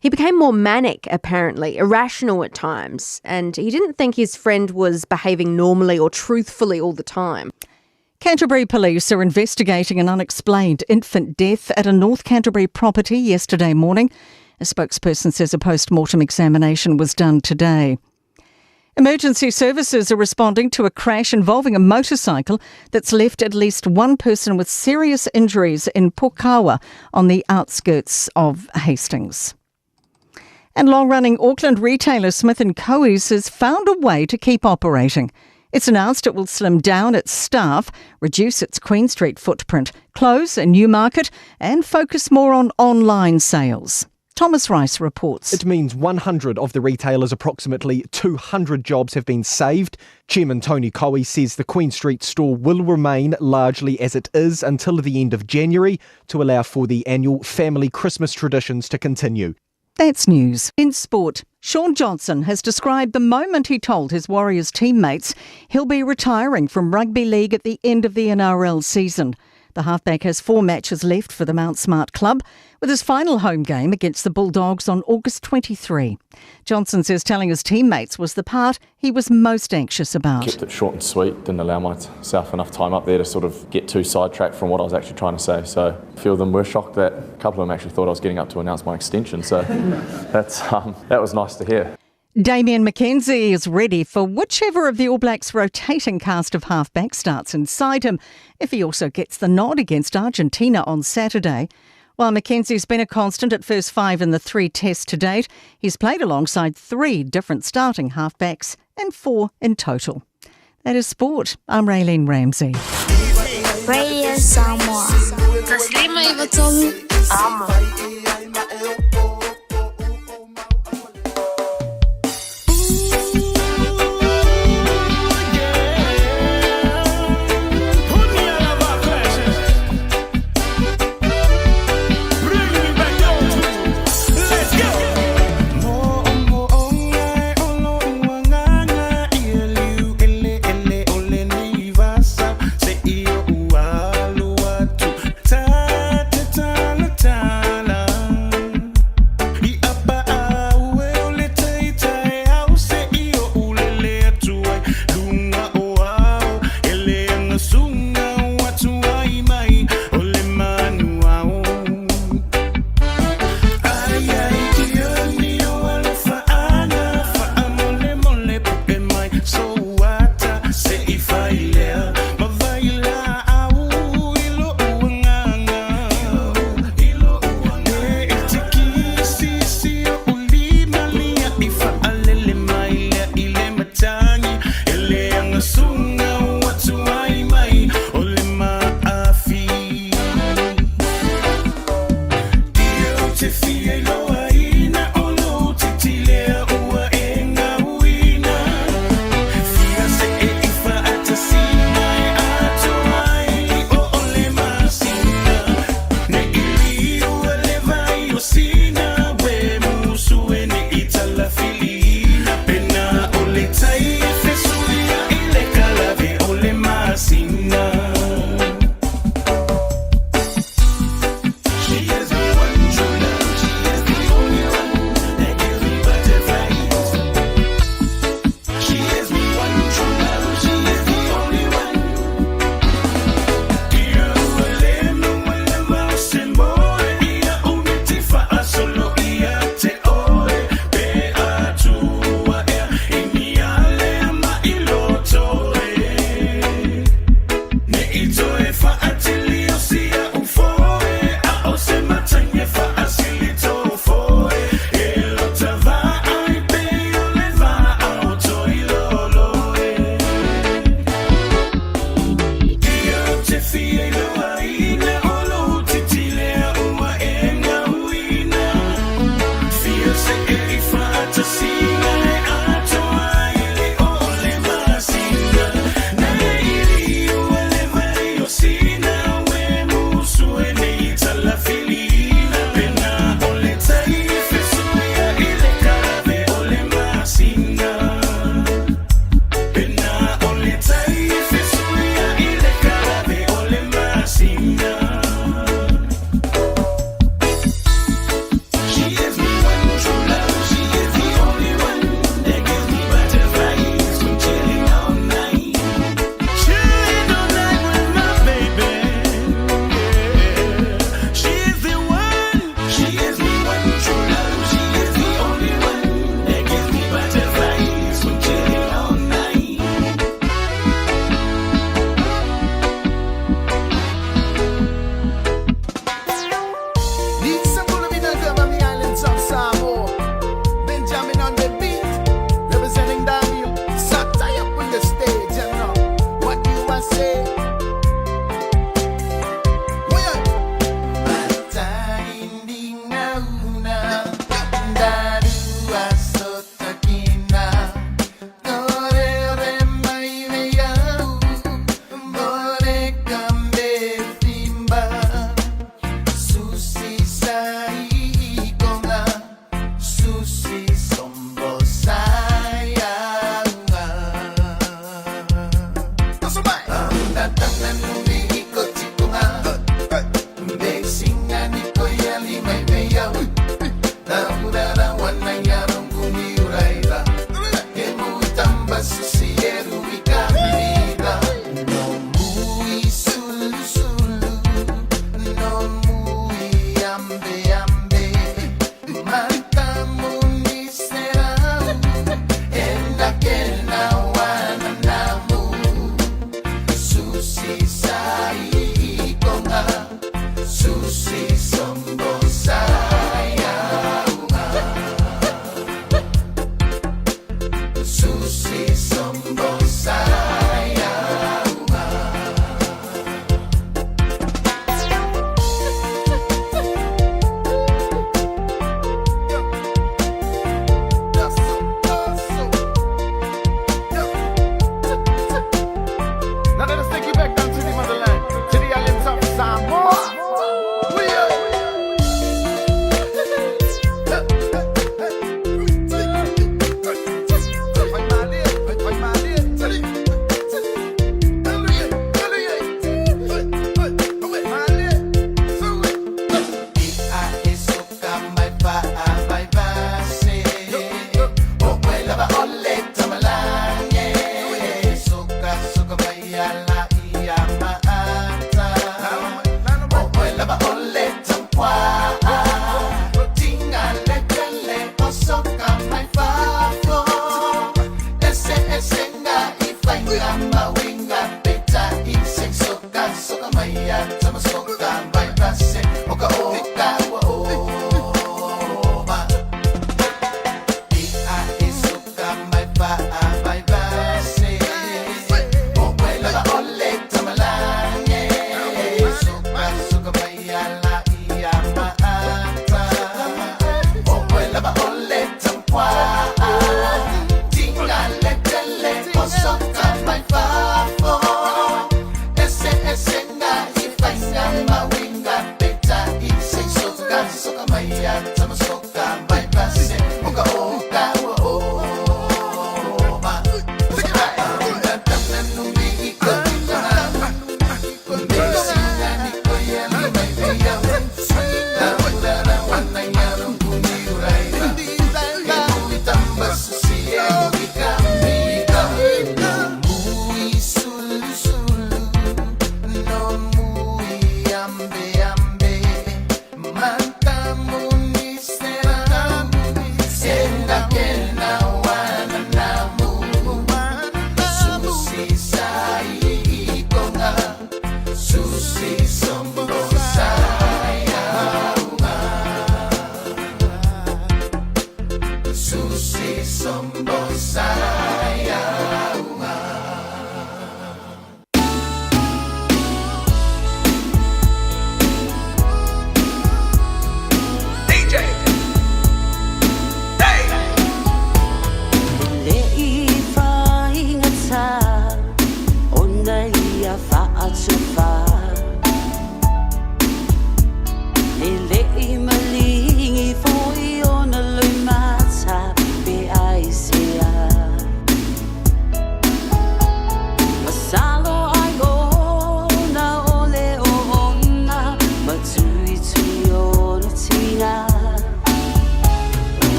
He became more manic, apparently, irrational at times, and he didn't think his friend was behaving normally or truthfully all the time. Canterbury police are investigating an unexplained infant death at a North Canterbury property yesterday morning. A spokesperson says a post-mortem examination was done today. Emergency services are responding to a crash involving a motorcycle that's left at least one person with serious injuries in Pokawa on the outskirts of Hastings. And long-running Auckland retailer Smith & Co's has found a way to keep operating. It's announced it will slim down its staff, reduce its Queen Street footprint, close a Newmarket and focus more on online sales. Thomas Rice reports. It means 100 of the retailer's approximately 200 jobs have been saved. Chairman Tony Coe says the Queen Street store will remain largely as it is until the end of January to allow for the annual family Christmas traditions to continue. That's news. In sport, Shaun Johnson has described the moment he told his Warriors teammates he'll be retiring from rugby league at the end of the NRL season. The halfback has 4 matches left for the Mount Smart club, with his final home game against the Bulldogs on August 23. Johnson says telling his teammates was the part he was most anxious about. Kept it short and sweet, didn't allow myself enough time up there to sort of get too sidetracked from what I was actually trying to say. So a few of them were shocked that a couple of them actually thought I was getting up to announce my extension. So that was nice to hear. Damien McKenzie is ready for whichever of the All Blacks' rotating cast of halfbacks starts inside him, if he also gets the nod against Argentina on Saturday. While McKenzie's been a constant at first 5 in the 3 tests to date, he's played alongside 3 different starting halfbacks and 4 in total. That is sport. I'm Raylene Ramsey. Radio Samoa. Taslima Ivatomu.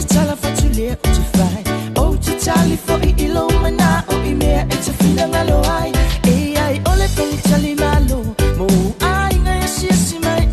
tala fatule o te whai O te tali fo I ilo mana o I mea e te whina ngalo ai E ai ole peli tali malo Mo ai ngai asiasi mai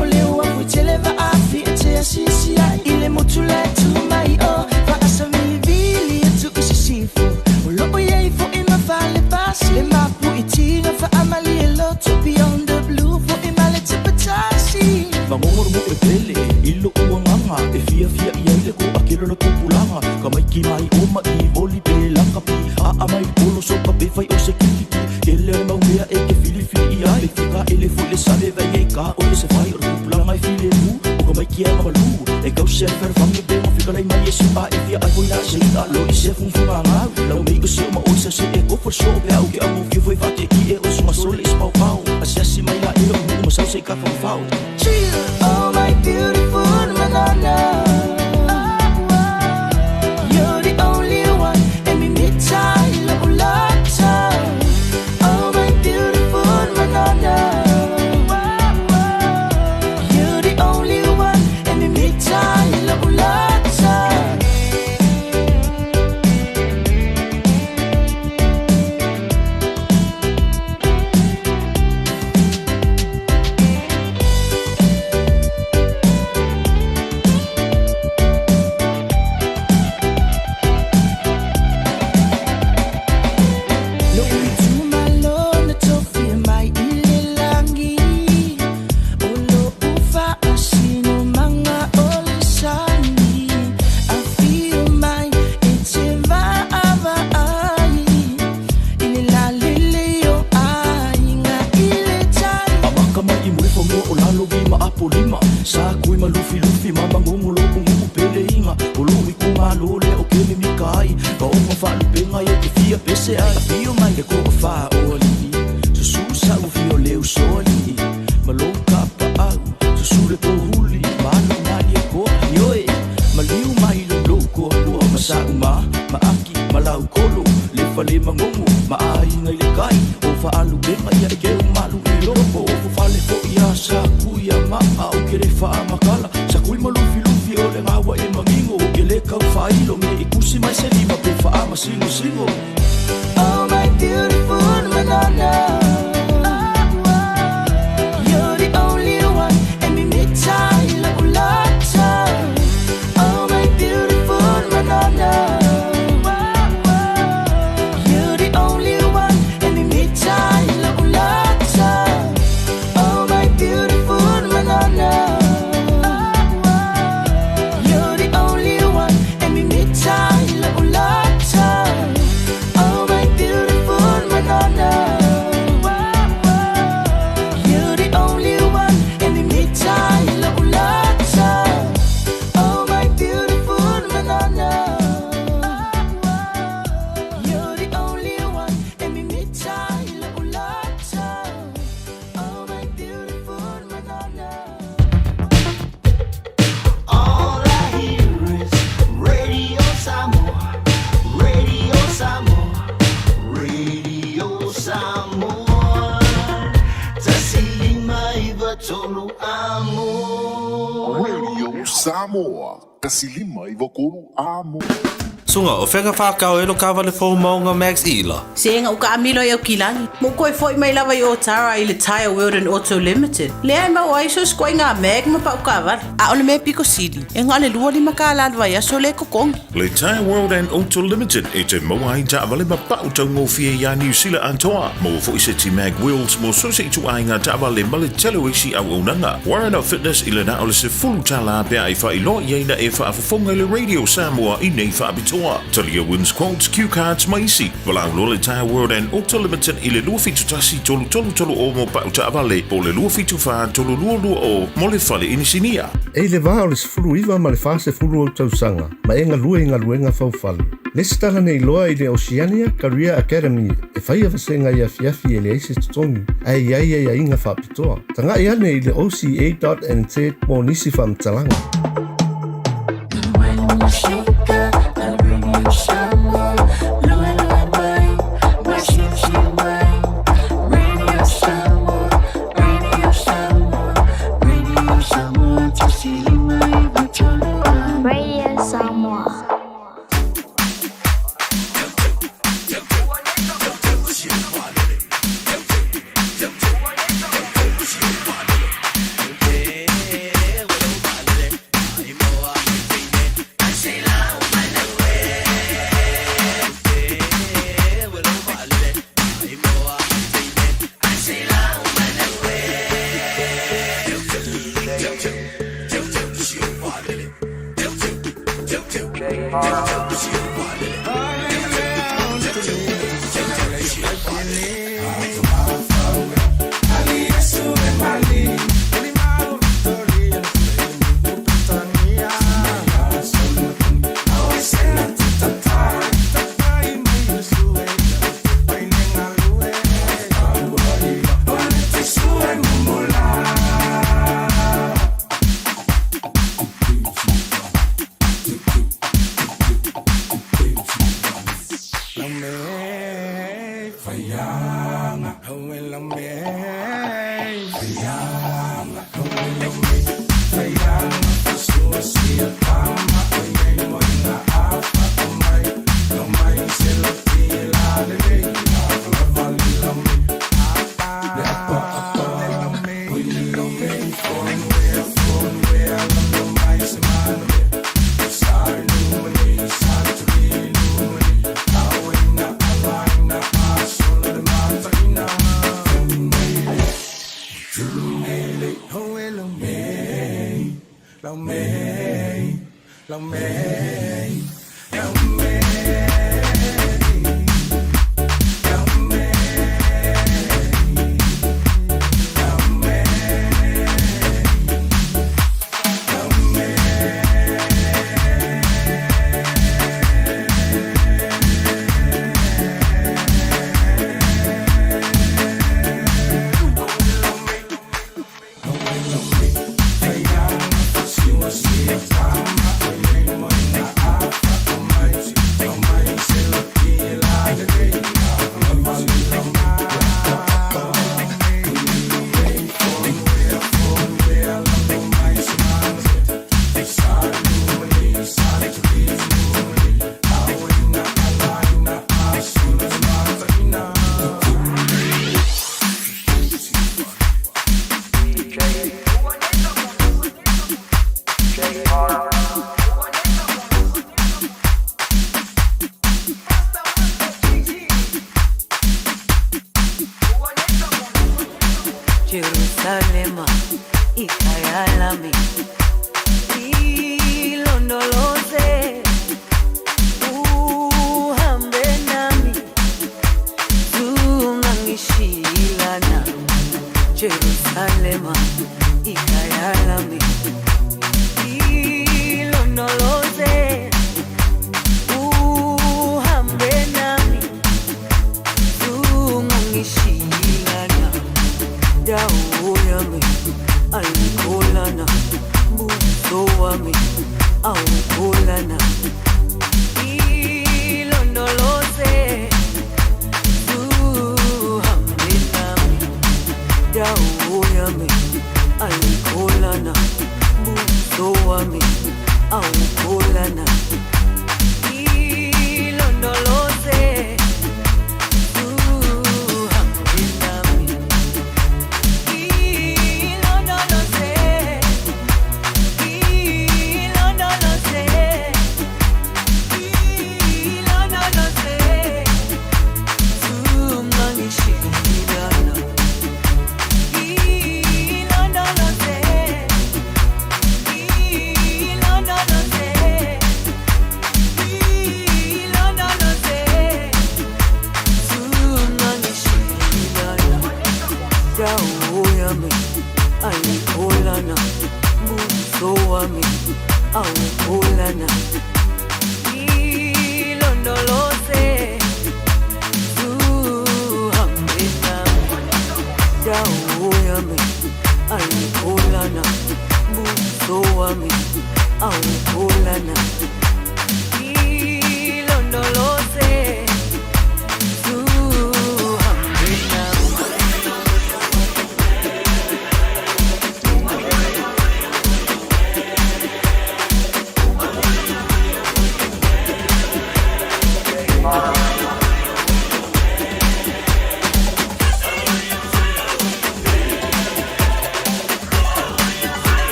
o leo afu te leva afi e te asiasi ai Ile motu le tu mai o Fa asa mili vili e tu isi sifo O loo yei fo I ma vale pasi Le mapu I tinga fa amali e loto Beyond the blue fo I male te patasi Mangongor mo e pele, ilo uanganga E fia I aile ko akira na kupulanga Kamai ki mai o mai voli pe lakapi A mai polo so ka pe fai o se kikiki Ele ai mau mea e ke fili I ai Fika ele fule sale vai e ka o le se fai o kupulanga e file mu O kamai ki ama malu E kau se fer fangi be mo fika lai mai e supa E fia ai koina se ita lo I se funfunga ngau Lau mei ko se o ma oisa se e ko for so Pe au ke au fio foi fate ki e o sunga sole is pau pau Asiasi mai la e o mu ma sau se ka fau fau Oh my beautiful banana You're the only one and me meet-time Oh my beautiful banana You're the only one and me meet-time Oh my beautiful banana You're the only one and me meet-time Oh my beautiful banana You're the only one and me meet-time Oh my beautiful banana You're the only one and me meet-time Samoa, kasilima I wakoro amo. Sunga o whenga whakao elo ka wale fo maunga Max Ila. Senga uka amilo e o kilangi. Mo koe foi mai lava I o tara I le Tire World and Auto Limited. Lea ma o aiso skoi ngā meg ma pa uka wale. A ole me piko sidi. E ngā le lua li maka alalwa ia so le kokongi. Le Tire World and Auto Limited e te maua I ta wale ma pa utau ngō fia ia New Zealand antoa. Mo fo I se ti mag wheels mo so se I tu ai ngā ta wale ma le telewisi au unanga. Warren of Fitness I le na ole se fulu tala pia I wha I lo I eina e wha afafonga le Radio Samoa I nei wha abitoa. Talia wins quotes, cue cards, maisi. Walau lole Tire World and Auto Limited I le lua fitu tasi tolu o mo pa uta avale. Po le lua fitu wha tolu lua o mo le whale inisinia. E le vā o le sifuru iwa ma le whase furu o tausanga. Ma e ngā luenga whauwhale. Le stala nei loa I le Oceania Career Academy. E whaia wasenga I a fiafi e le eise tutongi. Ai inga whapitoa. Tanga I ane I le OCA.NT mo nisi whamtalanga. Radio Samoa. Jerusalema ikayalami ilondoloze uhambe nami zungangishilana Jerusalema ikayalami ilondoloze uhambe nami zungangishilana dawo yami alikolana buso wami awukolana ilondoloze uhambe nami dawo yami alikolana buso wami awukolana ilondoloze alikolana buso wami awukolana ilondoloze uhambe nami dawo yami alikolana buso wami awukolana ilondoloze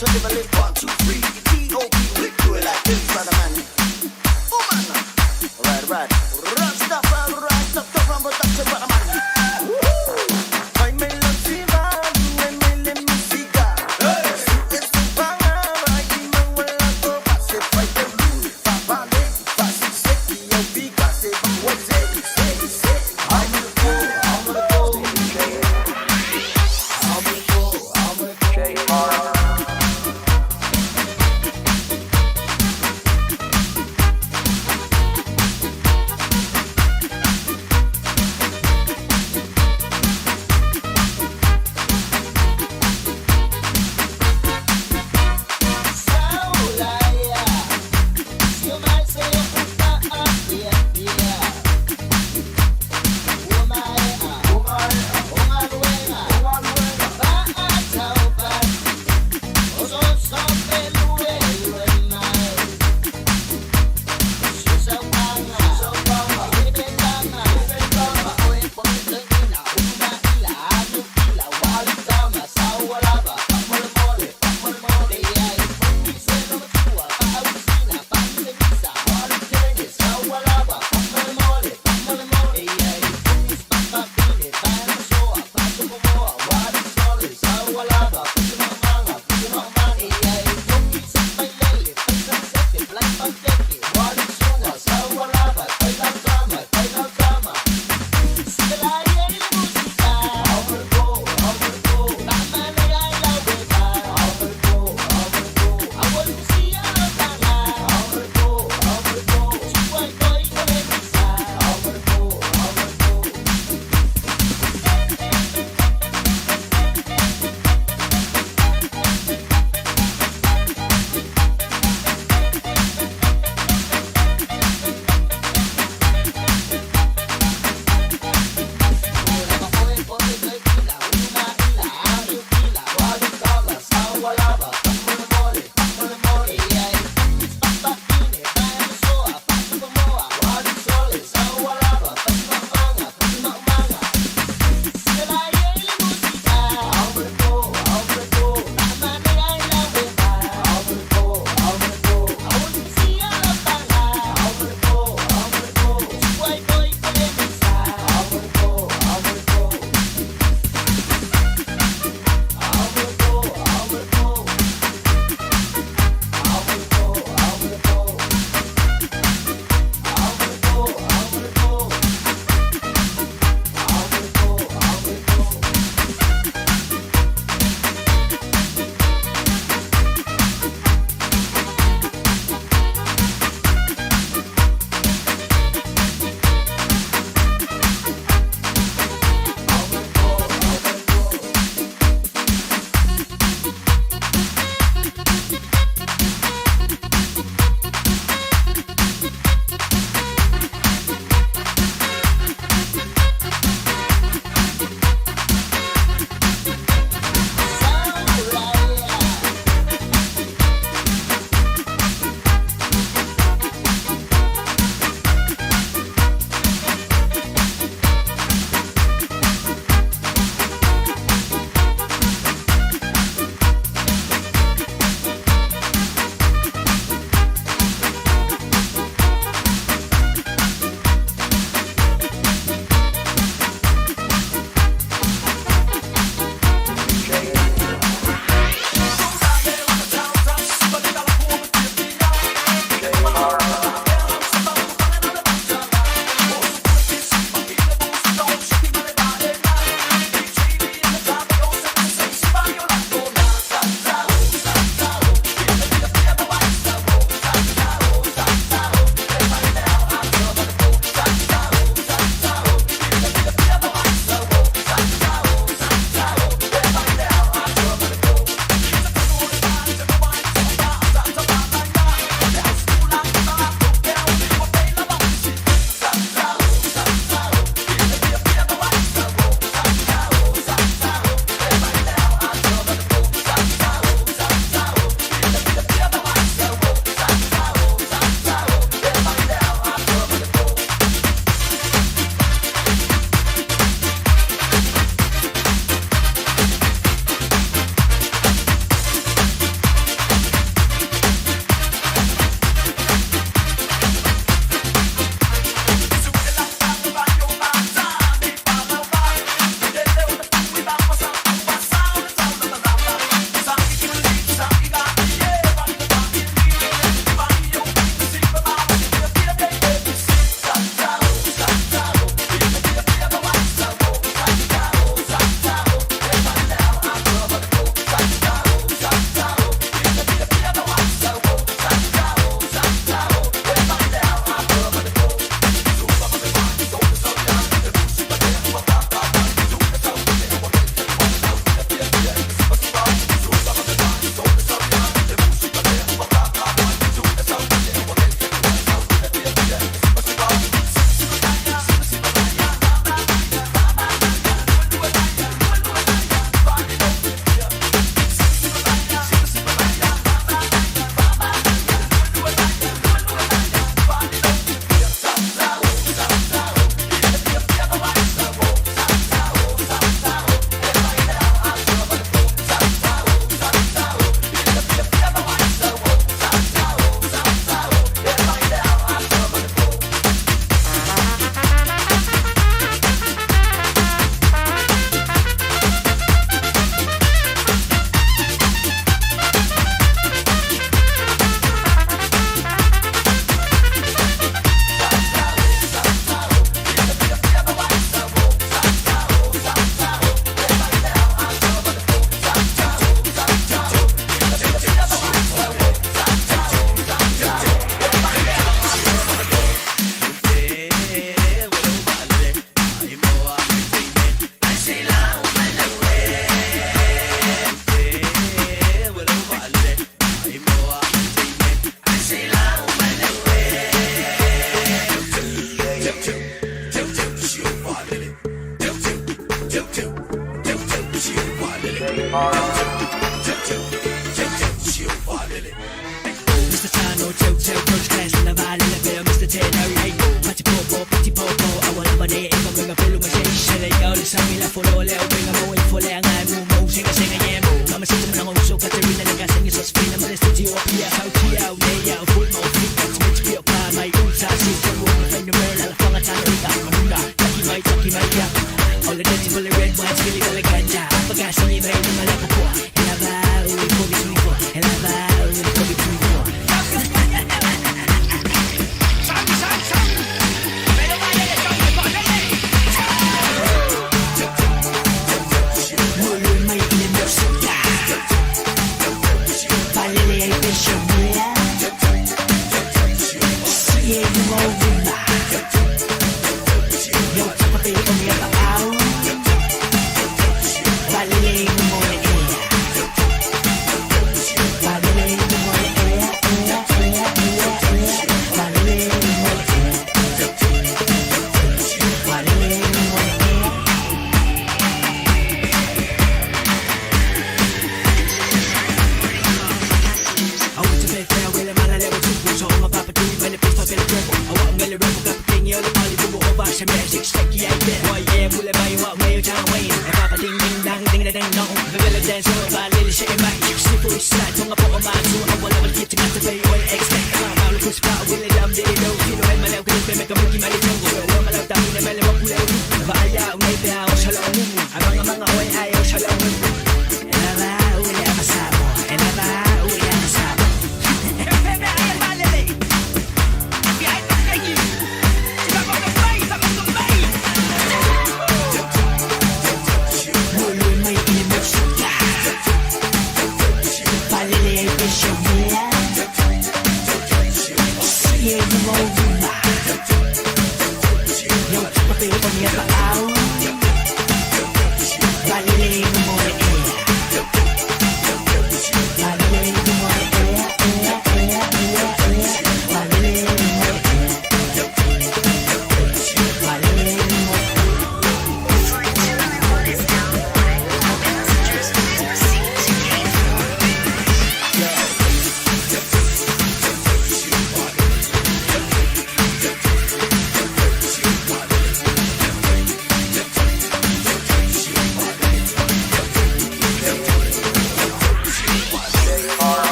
to live and live 1, 2, 3. T.O.P. we do it like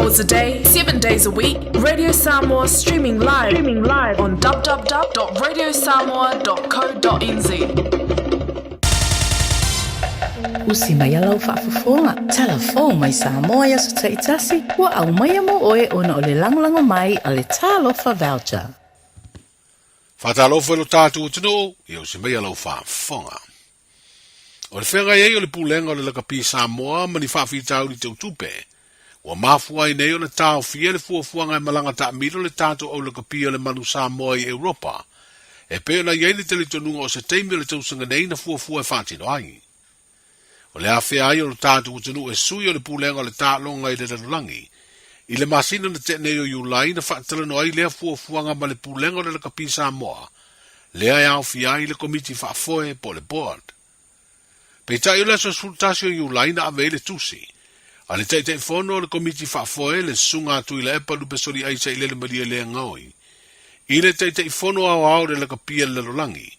hours a day, 7 days a week. Radio Samoa streaming live on www.radiosamoa.co.nz. Usi mai alau whaafafonga. Telefon mai Samoa yaso taitasi. Wa au mai amo oe ona o le langolango mai a le talofa voucher. Whatalofa lo tātu utino, i o si mai alau whaafonga. O le whenga iei o le pūlenga o le lakapi Samoa mani whaafitau ni te utupe. Wa mafua i nei o le tāo fia le fuafuanga e malanga ta amiro le tātu o lakapi o le manu Samoa i Europa. E peo na iei le telitonunga o se teimi o le tausanga nei na fuafua e whaatino ai. O le awhia ai o le tātu utinu e sui o le pūlenga o le tālonga i le lalulangi. I le masina na te nei o iulai na whaatalano ai lea fuafuanga ma le pūlenga o le lakapi Samoa. Lea e awhia ai le komiti whaafoe po le board. Peitai o le aso sultasi o iulai na ave le tusi. A le teitei fono o le komiti whaafoe le sunga atu i le epa lupe sori aisa i le maria lea ngaoi. I le teitei fono au au le lakapia le lalulangi.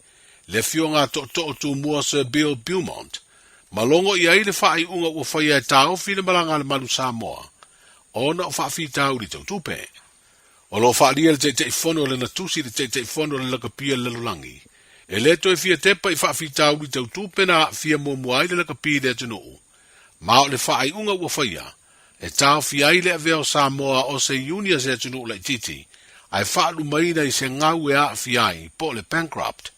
Le fionga to tu mua Sir Bill Beaumont. Malongo i ai le whaai unga ua whaia e tau fina malanga le manu Samoa. Ona o whaafi tau li tau tupe. O lo whaalia le teitei fono le natusi le teitei fono le lakapia le lalulangi. E le to e fia tepa I whaafitau ni tau tūpena fia mua le ka pi le tunu. Ma o le whaai unga ua whaia. E tau fia I le aveo Samoa o se unia se tunu le titi. Ai whaalu maina I se ngau e a fiai po le bankrupt.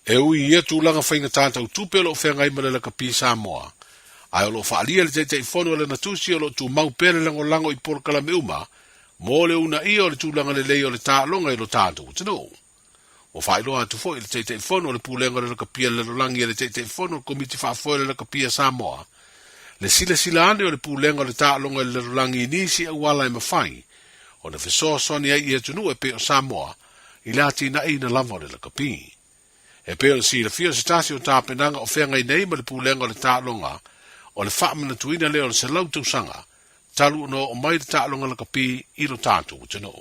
E ui ia tūlanga whainga tātau tūpe lo whengai ma le ka pi Samoa. Ai o lo whaalia le te whono le natusi o lo tū mau pere lango I porkala me uma. Mo le una I o le tūlanga le lei o le tālonga I lo tātou tunu. O whailoa atu fo I le te whono le pūlenga le ka pia le lolangi le te whono komiti whaafoe le ka pia Samoa. Le sila ane o le pūlenga le tālonga le lolangi nisi au wala I mawhai. O na whesoa soni ai I atunu e pe o Samoa I lati na ina lava le ka pi. E pe o si le fio se tasi o tāpenanga o whenga I nei ma le pūlenga le tālonga o le whaamana tuina leo le se lautau sanga talu no o mai le tālonga le ka pi I lo tātou tano.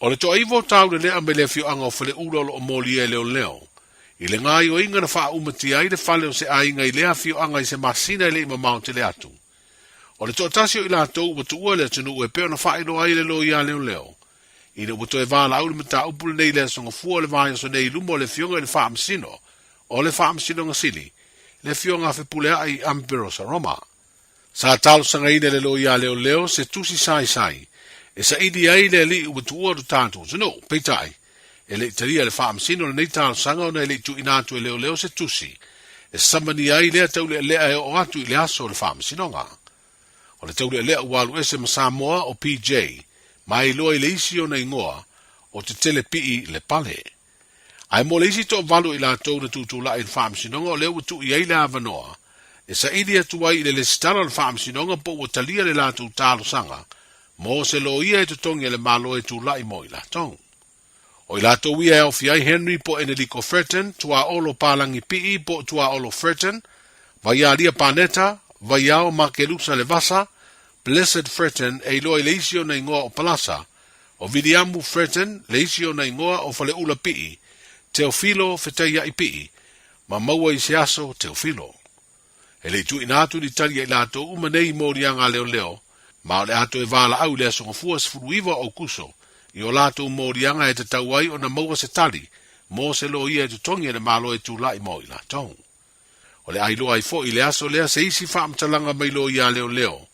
O le toa iwo tau le lea me le fio anga o whale ulolo o moli e leo. I le ngai o inga na wha umati ai le whale o se ainga I lea fio anga I se masina I le ima mao te le atu. O le toa tasio I la tau watu ua le tunu e peo na wha ilo ai le lo ia leo. I le watu e wala au le mata upule nei le songa fua le vaya so nei lumo le fionga I le wha amsino. O le wha amsino ngasili. Le fionga fe pule ai ambero sa Roma. Sa talo sanga ine le lo ia leo se tusi sai. E sa idi ai le li watu ua du tātou. So no, peitai. E le taria le wha amsino le nei talo sanga o nei le tu inatu e leo se tusi. E samani ai lea tau le lea e o atu I le aso le wha amsino nga. O le tau le lea walu ese ma Samoa o PJ. Mai loa I le isi o nei ngoa o te tele pii le pale. Ai mo le isi to valu I la tau na tutu la I le wha amsino o leo watu I ai le avanoa. E sa idi atu ai le stara le wha amsino po o talia le la tu talo sanga. Mo se lo ia e tutongi le malo e tu lai mo I la tau. O I la tau ia e o fiai Henry po Enelico Fretton, tua olo palangi pii po tua olo Fretton, vai lia paneta, vai ao makelusa le vasa, Blessed Fretton e loa I le isio na ingoa o palasa, o Vidiamu Fretton, le isio na ingoa o fale ula pii, Teofilo feteia I pii, ma maua I se aso Teofilo. E le tu inatu ni tali e la tau umanei morianga leo, ma o le ato e wala au le asonga fua se furuiva o kuso, I o lato morianga e te tauai o na maua se tali, mo se lo ia e tutongi e le malo e tu lai mo I la tau. O le ailoa I fo I le aso lea se isi whaamtalanga mai lo ia leo,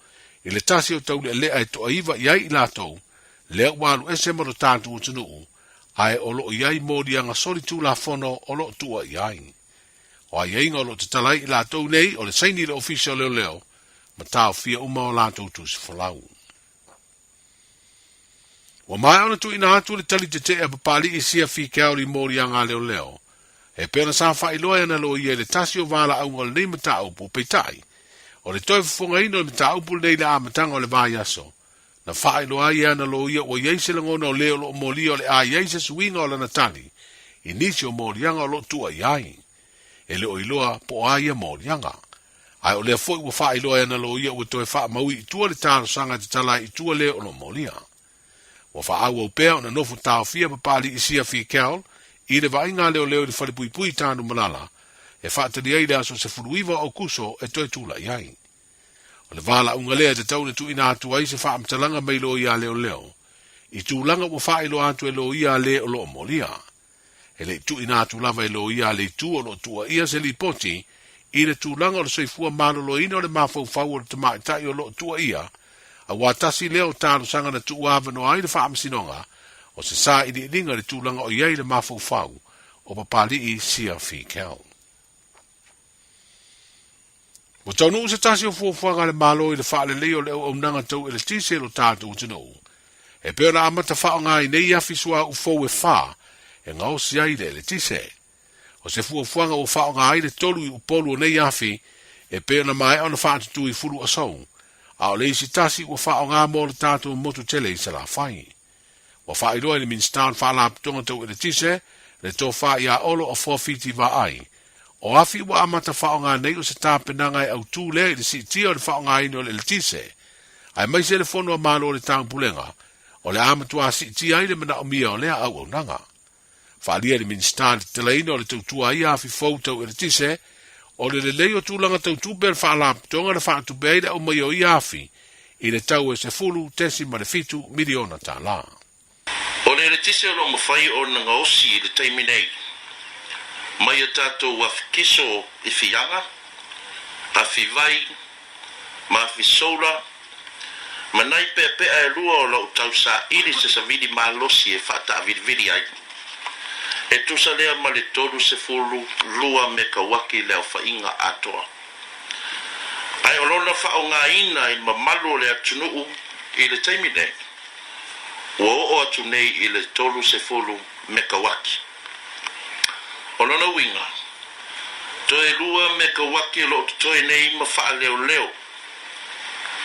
I le tasi o tau le lea e toa iwa iai I la tau, lea walu ese maro tātu o tunuu, ai o lo iai morianga sori tu la fono o lo tua iai. O ai inga o lo te talai I la tau nei o le saini le ofisio leo, ma tau fia uma o la tau tu si folau. Wa mai ona tu ina atu le tali te e papali I sia fi kauri morianga leo, e pena sa wha iloa na lo ia le tasi o wala au ngol nei mata upu peitai, o le toi funga ino le mata upu nei le amatanga o le vai aso, na wha iloa ia na lo ia o iei se langona o leo lo moli o le a iei se suinga o la natali, I nisi o morianga o lo tua iai, e le o iloa po a ia morianga. Ai o lea foi ua wha iloa na lo ia ua toi wha maui I tua le taro sanga te tala I tua leo o lo molia. Wa wha au au pēo na nofu tau fia papali I sia fi kaol, I le vainga leo I le whare pui tānu malala, e whaatari ai le aso se furuiva o kuso e toi tūla iai. O le wala unga lea te taune tu ina atu ai se whaamtalanga mai lo ia leo, I tūlanga ua whailo atu e lo ia le o lo molia. E le tu ina atu lava e lo ia le tu o lo tua ia se li poti, I le tūlanga o le soifua malo lo ina o le mafau fau o le tamaitai o lo tua ia, a watasi leo tānu sanga na tu uava no ai le whaamsinonga, o se sa I ringa le tūlanga o iei le mafau fau, o papali I sia fi keo. O taunu se tasi o fuafuanga le malo I le wha le leo leo au nanga tau e le tise lo tātu utino. E peo na amata wha o ngai nei afi sua ufou e wha, e ngau si ai le tise. O se fuafuanga o wha o ngai le tolu I upolu o nei afi, e peo na mai o na wha atu I furu asau. A o le isi tasi o wha o ngā mo le tātu o motu tele I se la whai. Wa wha iloa ni minstaan wha la ptonga tau e le tise, le tō wha I a olo o 450 wa ai. O afi wa amata wha o ngā nei o se tāpenanga I au tū le I le si tia o le wha o ngā ino le tise. Ai mai se le fono a malo le tāng pulenga, o le amatua si tia I le mana o mia o lea au au nanga. Wha lia ni minstaan te la ino le tautua I afi fau tau e le tise, o le leo tūlanga tau tūper wha la ptonga le wha tupeida o mai o I afi, I le tau e se fulu tesi ma le fitu miliona tā la. O le tise o lo mawhai o na ngaosi le taimi nei. Mai a tātou wafikiso I whianga, a whiwai, ma whisoura, manai pepe e lua o lau tau sa iri se sa vidi malosi e whata vidi ai. E tusa lea ma le tolu se fulu lua me ka waki leo whainga atoa. Ai o lona whao ngā ina I mamalu le atunuu I le taimi nei. Ua o atu nei I le tolu se fulu me ka waki. O lona winga. Toe lua me ka waki lo toe nei ma wha leo leo.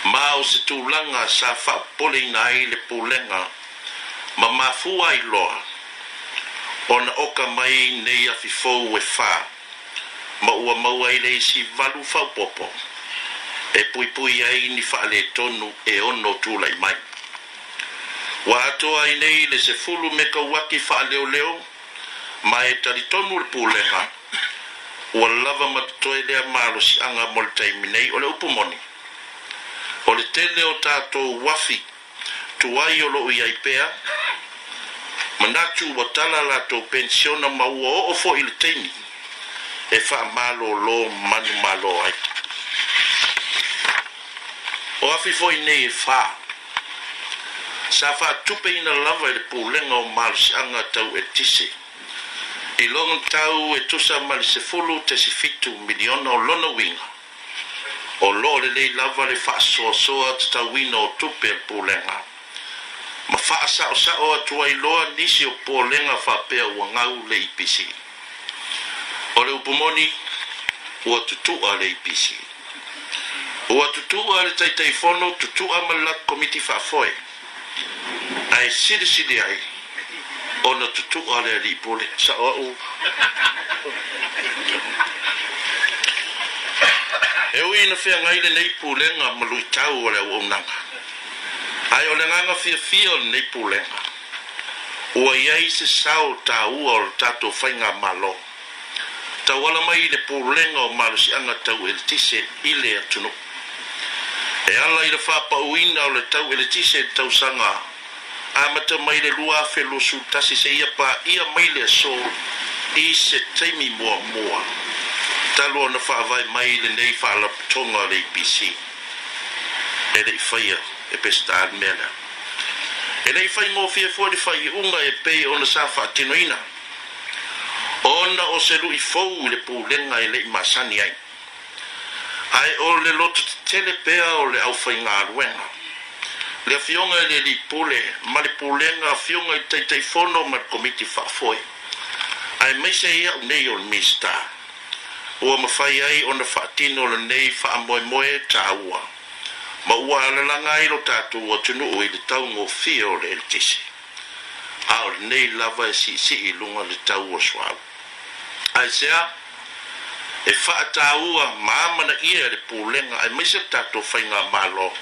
Ma o se tūlanga sa wha pole nai le pūlenga. Ma mafua I loa. Ona oka mai nei a fifou e wha. Ma ua maua I le isi valu whau popo. E pui ai ni wha le tonu e ono tūlai mai. Wa atoa I nei le se fulu me ka waki wha leo leo. Ma e taritonu le pūlenga. Ua lava matatoe lea malo si anga mo le taimi nei o le upumoni. O le tele o tātou wafi, tuai o lo I ai pea, manatu wa tala la tō pensiona maua o fo I le taimi, e wha malo lo manu malo ai. O afi fo I nei e wha, sa wha tupe ina lava I le pūlenga o malo si anga tau e tise. I longa tau e tusa mali se fulu te si fitu miliona o lona winga. O lo le lei lava le wha soa te tau wina o tupe e pōlenga. Ma wha sao atua I loa nisi o pōlenga wha pea ua ngau le IPC. O le upumoni ua tutua le IPC. Ua tutua le taitai fono tutua malak komiti wha foe. Ai sidi ai. Ona tutua le li pole sa o e ui na fea ngai le nei pulenga malui tau o le nanga. Ai o le nganga fia o le nei pulenga. Ua iai se sao ta ua o le tato whainga malo. Ta wala mai le pulenga o malo si anga tau e le tise I le atunu. E ala I le whapa uina o le tau e le tise tau sanga. Amata mai le lua fe lo su tasi se ia pa ia mai le so I se taimi mua. Talo na wha vai mai le nei wha la tonga le IPC. E le whaia e pesta mena. E le whai ngō fia fua le whai unga e pei o na sa wha tinoina. Ona o se lui fau le pūlenga e le masani ai. Ai o le loto tele pea o le au whai ngā ruenga. Le fionga le li pule, ma le pulenga fionga I taitai fono ma komiti whaafoe. Ai mai se ia nei o le mista. Ua mawhai ai o na whaatino le nei whaamoe ta ua. Ma ua alalanga I lo tātou o tunu o I le tau ngō fia o le eltisi. A o le nei lava e si I lunga le tau o swau. Ai sea, e whaata ua maamana ia le pulenga, ai mai se tātou whainga malo.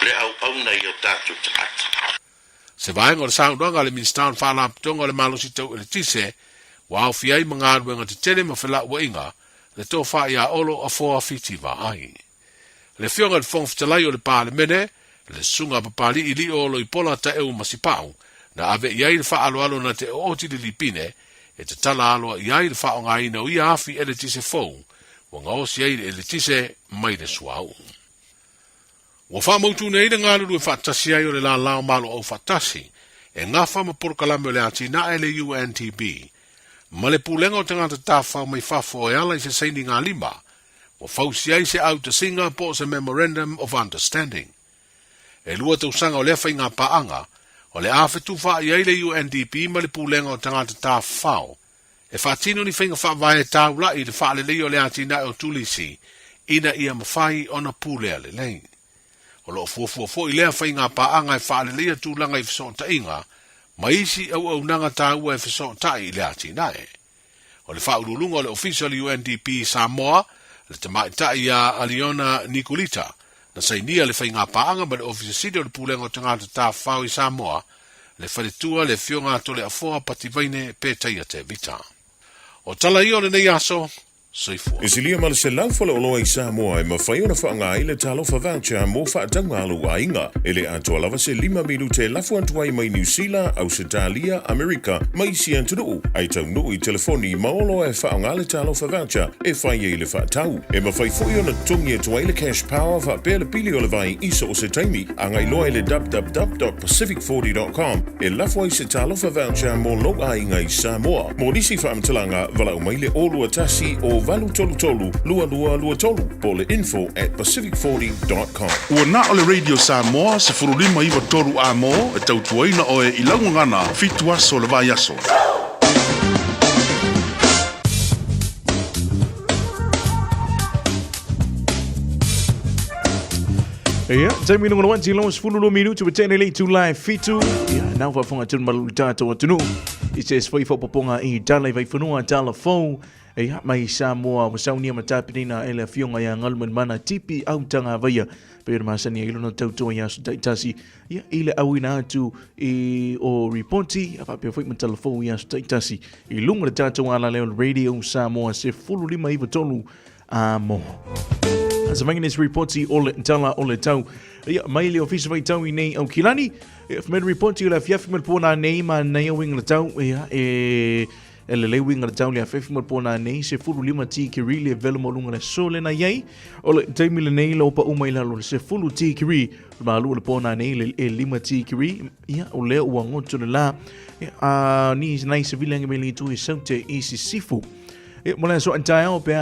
Le au nei o tātou taata. Se vaenga o le saunga le ministan whanaptonga le malosi tau le tise, wa au fiai mga aruenga te tele ma whela ua inga, le tō wha ia olo a fōa fiti wa ai. Le fionga le fong fitalai o le pāle mene, le sunga papali I li olo I pola ta eu masipau, na ave iai le wha alo na te oti le lipine, e te tala alo iai le wha o ngai na ui afi ele tise fōu, wa ngaosi iai ele tise mai le suau. Wa wha mautu nei le ngā lulu e whaatasi ai o le la lao malo au whaatasi, e ngā wha ma porukalame o le ati na ele UNTB. Ma le pūlenga o te ngāta tāwhau mai whafo e ala I se seini ngā lima, wa whausi ai se au te singa po se Memorandum of Understanding. E lua tau sanga o le whai ngā paanga, o le awhetu wha I ai le UNDP ma le pūlenga o te ngāta tāwhau. E whaatino ni whainga wha vai e tāula I le wha le leo le ati na o tulisi, ina ia mawhai o na pūlea le lei. O lo fo I lea whai ngā paanga e whaale lea tūlanga I whaso ta inga, ma isi au nanga tā ua e whaso ta I lea tinae. O le whaurulunga o le official UNDP Samoa, le te maita I a Aliona Nicolita, na sainia le whai ngā paanga ma le ofisasidi o le pūlenga o te ngāta tā whau I Samoa, le wharetua le whionga to le afoa pati vaine pētaia te vita. O tala I o le nei aso, E silia ma le se lau fala oloa I Samoa e mawhai ona whaanga I le talofa voucher mo whaatanga alu a inga. E le atua lava se 5 minute lafu antuai mai New Zealand, Australia, Amerika, mai si antunu. Ai tau nui telefoni maolo e whaanga le talofa voucher e whai e le whaatau. E mawhai fui ona tungi atua le cash power wha le pili o le vai iso o se taimi. Angai loa le www.pacific40.com e lafu ai se talofa voucher mo lo a inga I Samoa. Mo nisi whaamtalanga vala umai le olua tasi o valu tolu tolu, lua tolu, po le info@pacific40.com. Ua na o le Radio Samoa se furulima iwa toru a mo e tautuaina o e ilaungangana fitu aso le vai aso. Ia, taimi nunga wanti longa 10 minutu wa tēnei le tu live fitu. Ia, nau whafonga tunu malu tātou atunu. I se svoi whapoponga I tālai vai whanua tāla fau. Ia, mai Samoa wa saunia matapinina ele fionga ia ngalman mana tipi au tanga vaia. Pero masani ilona tautua ia su taitasi. Ia, ile awina atu o reporti. Apa pia fwik matala fau ia su taitasi. I lunga le tātou ala leo Radio Samoa se 15 amo. As a this reporti ole tala ole tau. Ia mai le ofisa vai tau I nei au kilani. If med reporti le fiafi med pona nei ma nei wing le tau ia ele le wing le tau le fiafi med pona nei se 15 ki really velmo lunga le sole na yai. Ole taimi le nei lo pa uma ila lo se 10 ki ma lu le pona nei le 5 ki ia ole o ngoto le la. Ni nei se vilange me le tu saute isi sifu. E mona so antaya pe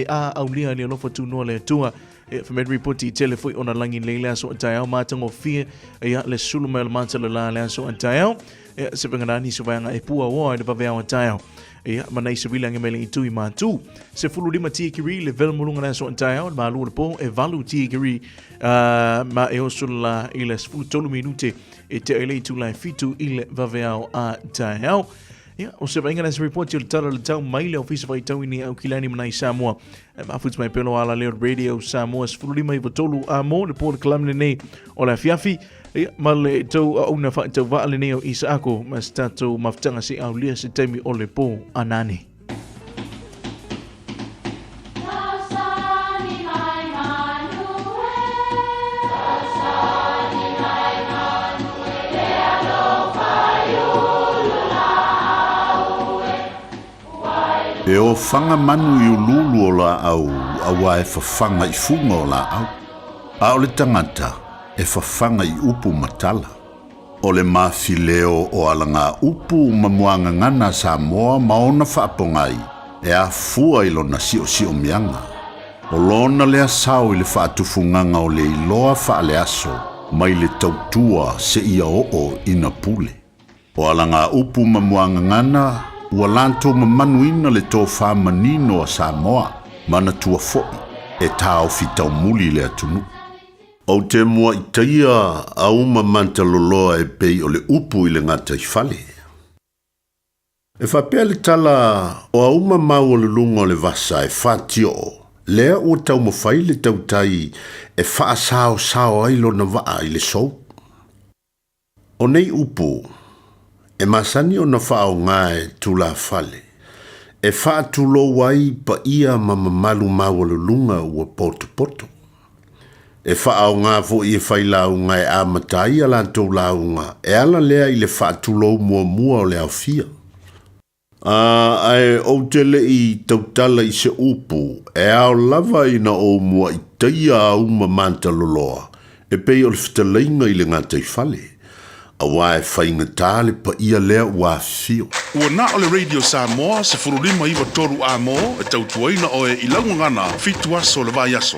au lia le lofa tu no le tua e famed reporti telefoi ona langi leila so antaya matango fie e le sulu mel mantala la so antaya e se pengana so vanga e pua wa de bavea antaya e mana se vilange mele itu I matu se fulu lima tikiri le velmulunga so antaya ma lu po e valu tikiri ma e osula ile fulu tolu minute e te ele tu la fitu ile bavea antaya. Ja, o se vainga nesse report you'll tell the town maile office vai tau ni au kilani mana I Samoa. Mafuts mai pelo ala leo Radio Samoa sfululi mai votolu a mo le port kalamne nei o la fiafi. Ma le tau una fa tau va le nei o Isako mas tato maftanga si au lia se temi o le po anani. E o whanga manu I ululu o la au, awa e whawhanga I funga o la au. A o le tangata, e whawhanga I upu matala. O le mawhileo o alanga upu mamuanga ngana Samoa maona whaapongai, e a fua I lona sio mianga. O lona lea sao I le whaatufunganga o le iloa whaale aso, mai le tautua se ia o ina pule. O alanga upu mamuanga ngana, ua lanto mamanuina le tō whamanino a Samoa, mana tua foi, e tāo fitau muli le atunu. O te mua I taia a uma mantaloloa e pei o le upu I le ngata I whale. E whapea le tala o a uma mau o le lunga o le vasa e whatio, lea ua tau mawhai le tautai e wha sao ailo na waa I le sou. O nei upu, e masani o na whao ngae tu la fale. E wha tu lo wai pa ia mamamalu mawale lunga ua poto. E whao ngā fo I e whailau ngai a matai ala tau launga, e ala lea I le wha tu lo mua o le au fia. Ai o tele I tautala I se upu, e ao lava I na o mua I taia a uma manta loloa, e pei o le whitalainga I le ngata I fale. Awa e whainga tāle pa ia lea ua fio. Ua na o le Radio Samoa se furulima iwa toru a mo e tautuaina o e ilaungangana fitu aso le vai aso.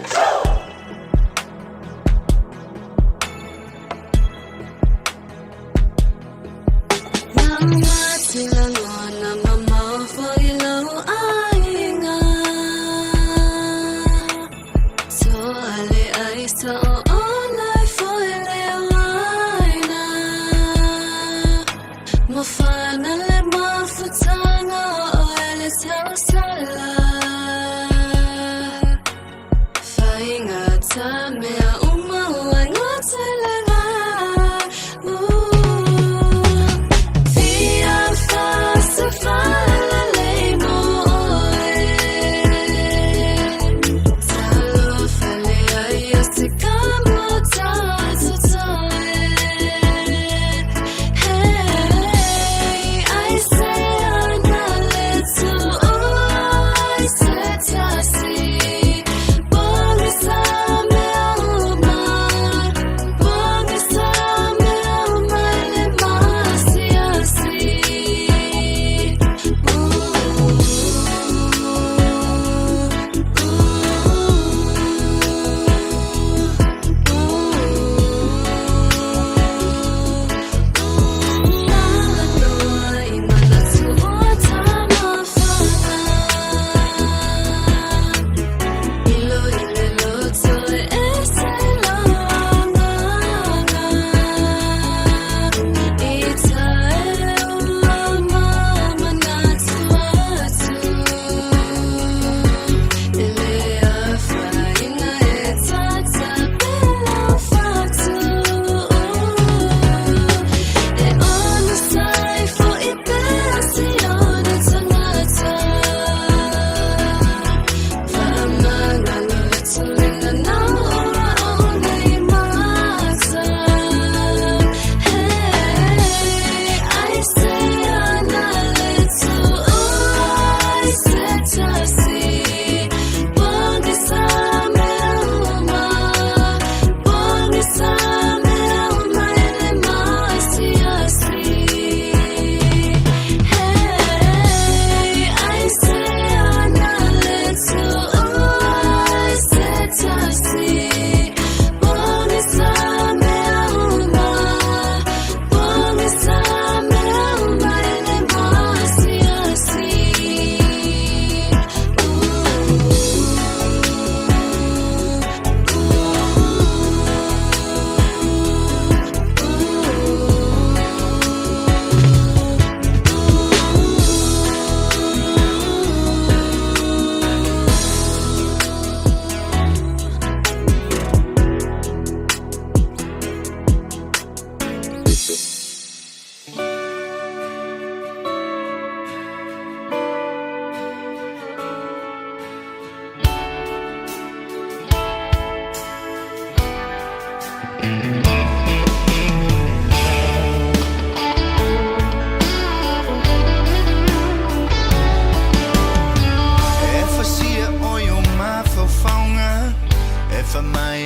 Fire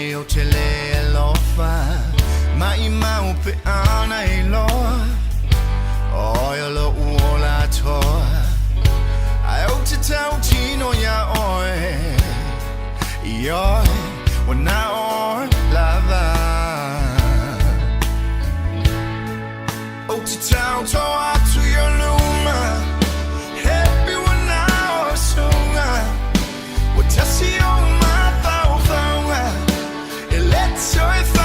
e o te le lofa mai mau pe ana e loa o yo lo uola toa ai o te tau tino ya oe yo wana o lava o te tau toa to your luma happy wana o sunga what tasi o ma tau thaunga e let's so if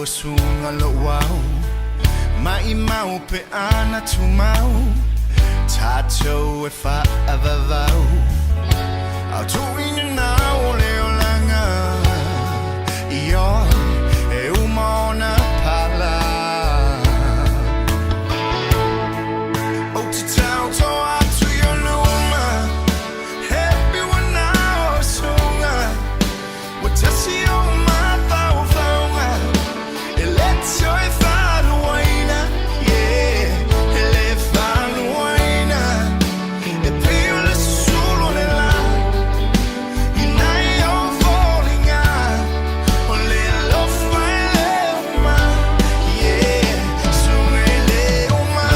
sunga lo wow mai mau pe ana tu mau tato e fa avavau au tu in now le olanga io e umona pala o te tau to atu yo luma happy one now sunga what does he on my so if I wina, yeah, le fanno wina, e più le solo nella, in I am falling out, only love my lema, yeah, so le uma.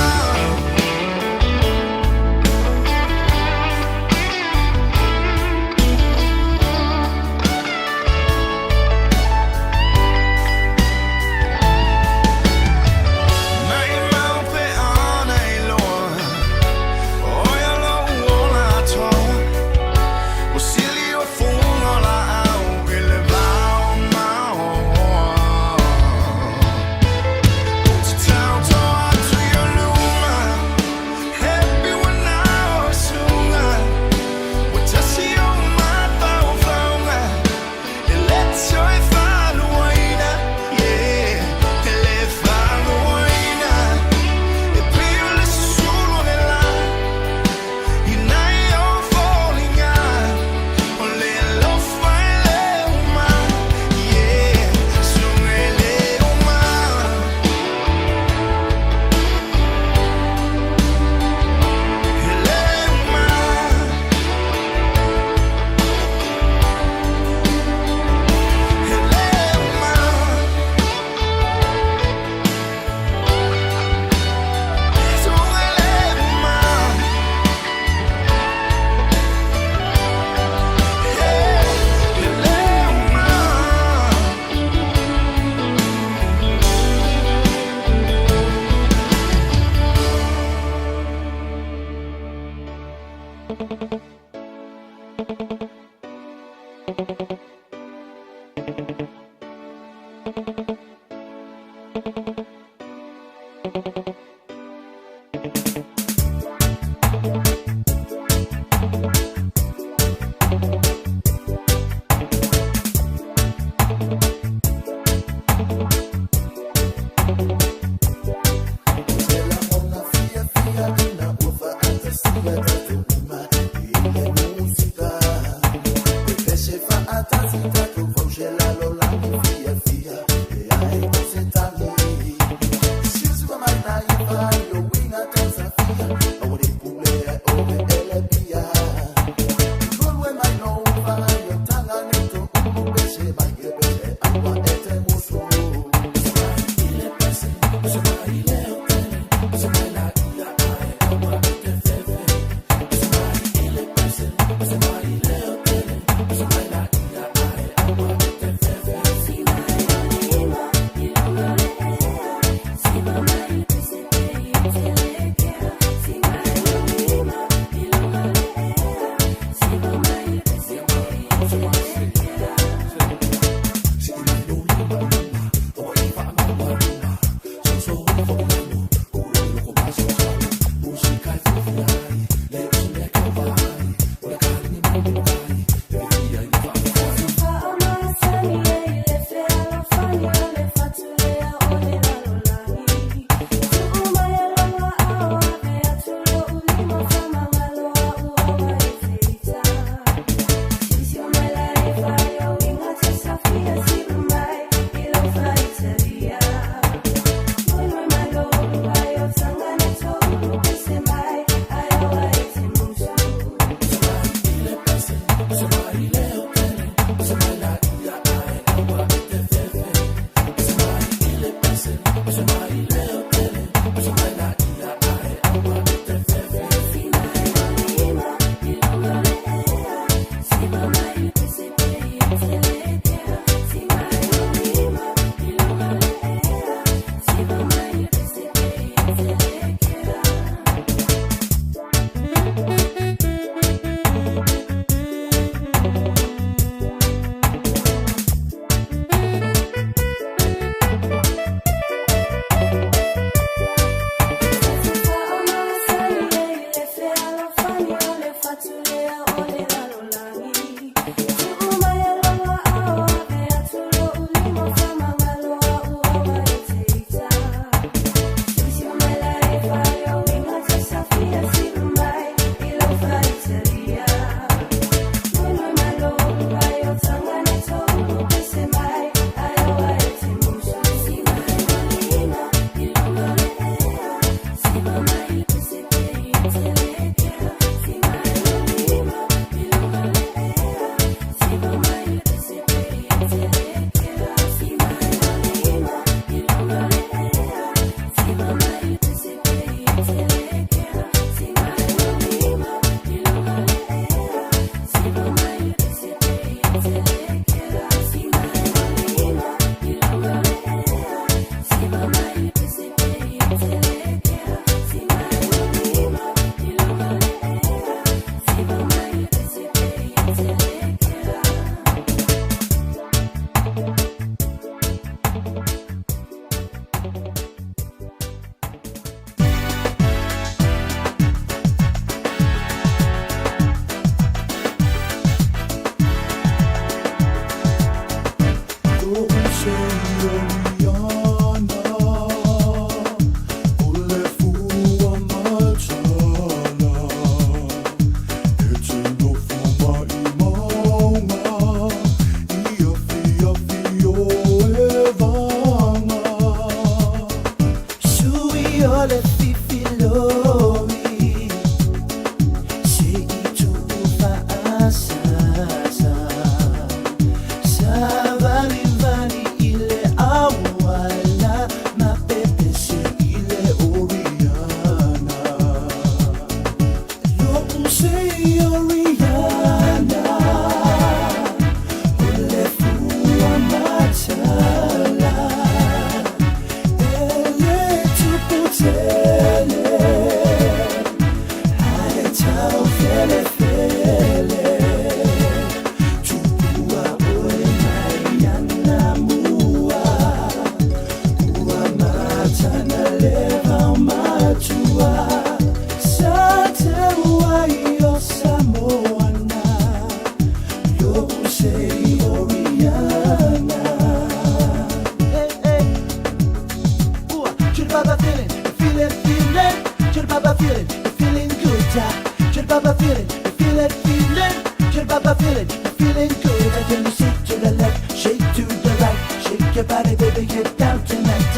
your body, baby, get down tonight.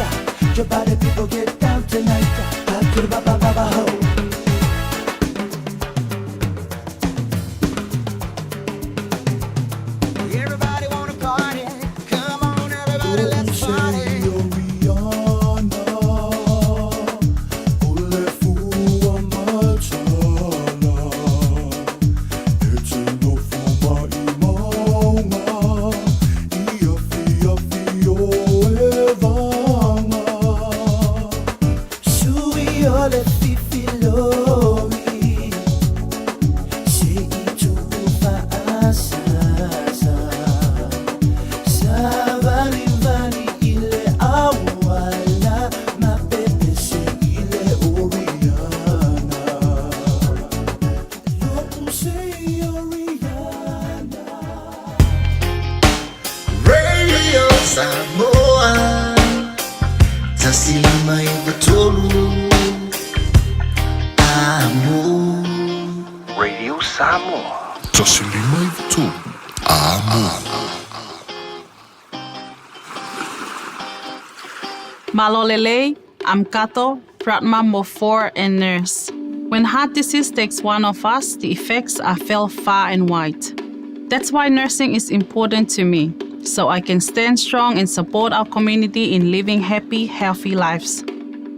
Your body, people, get down tonight. Back to the ba ba ba ba ho. Everybody wanna party. Come on, everybody, let's party. Samoa, tasilima ibatolu, amo. Radio Samoa, tasilima ibatolu, amo. Malolele, Amkato, Pratma Mofor, and Nurse. When heart disease takes one of us, the effects are felt far and wide. That's why nursing is important to me, so I can stand strong and support our community in living happy, healthy lives.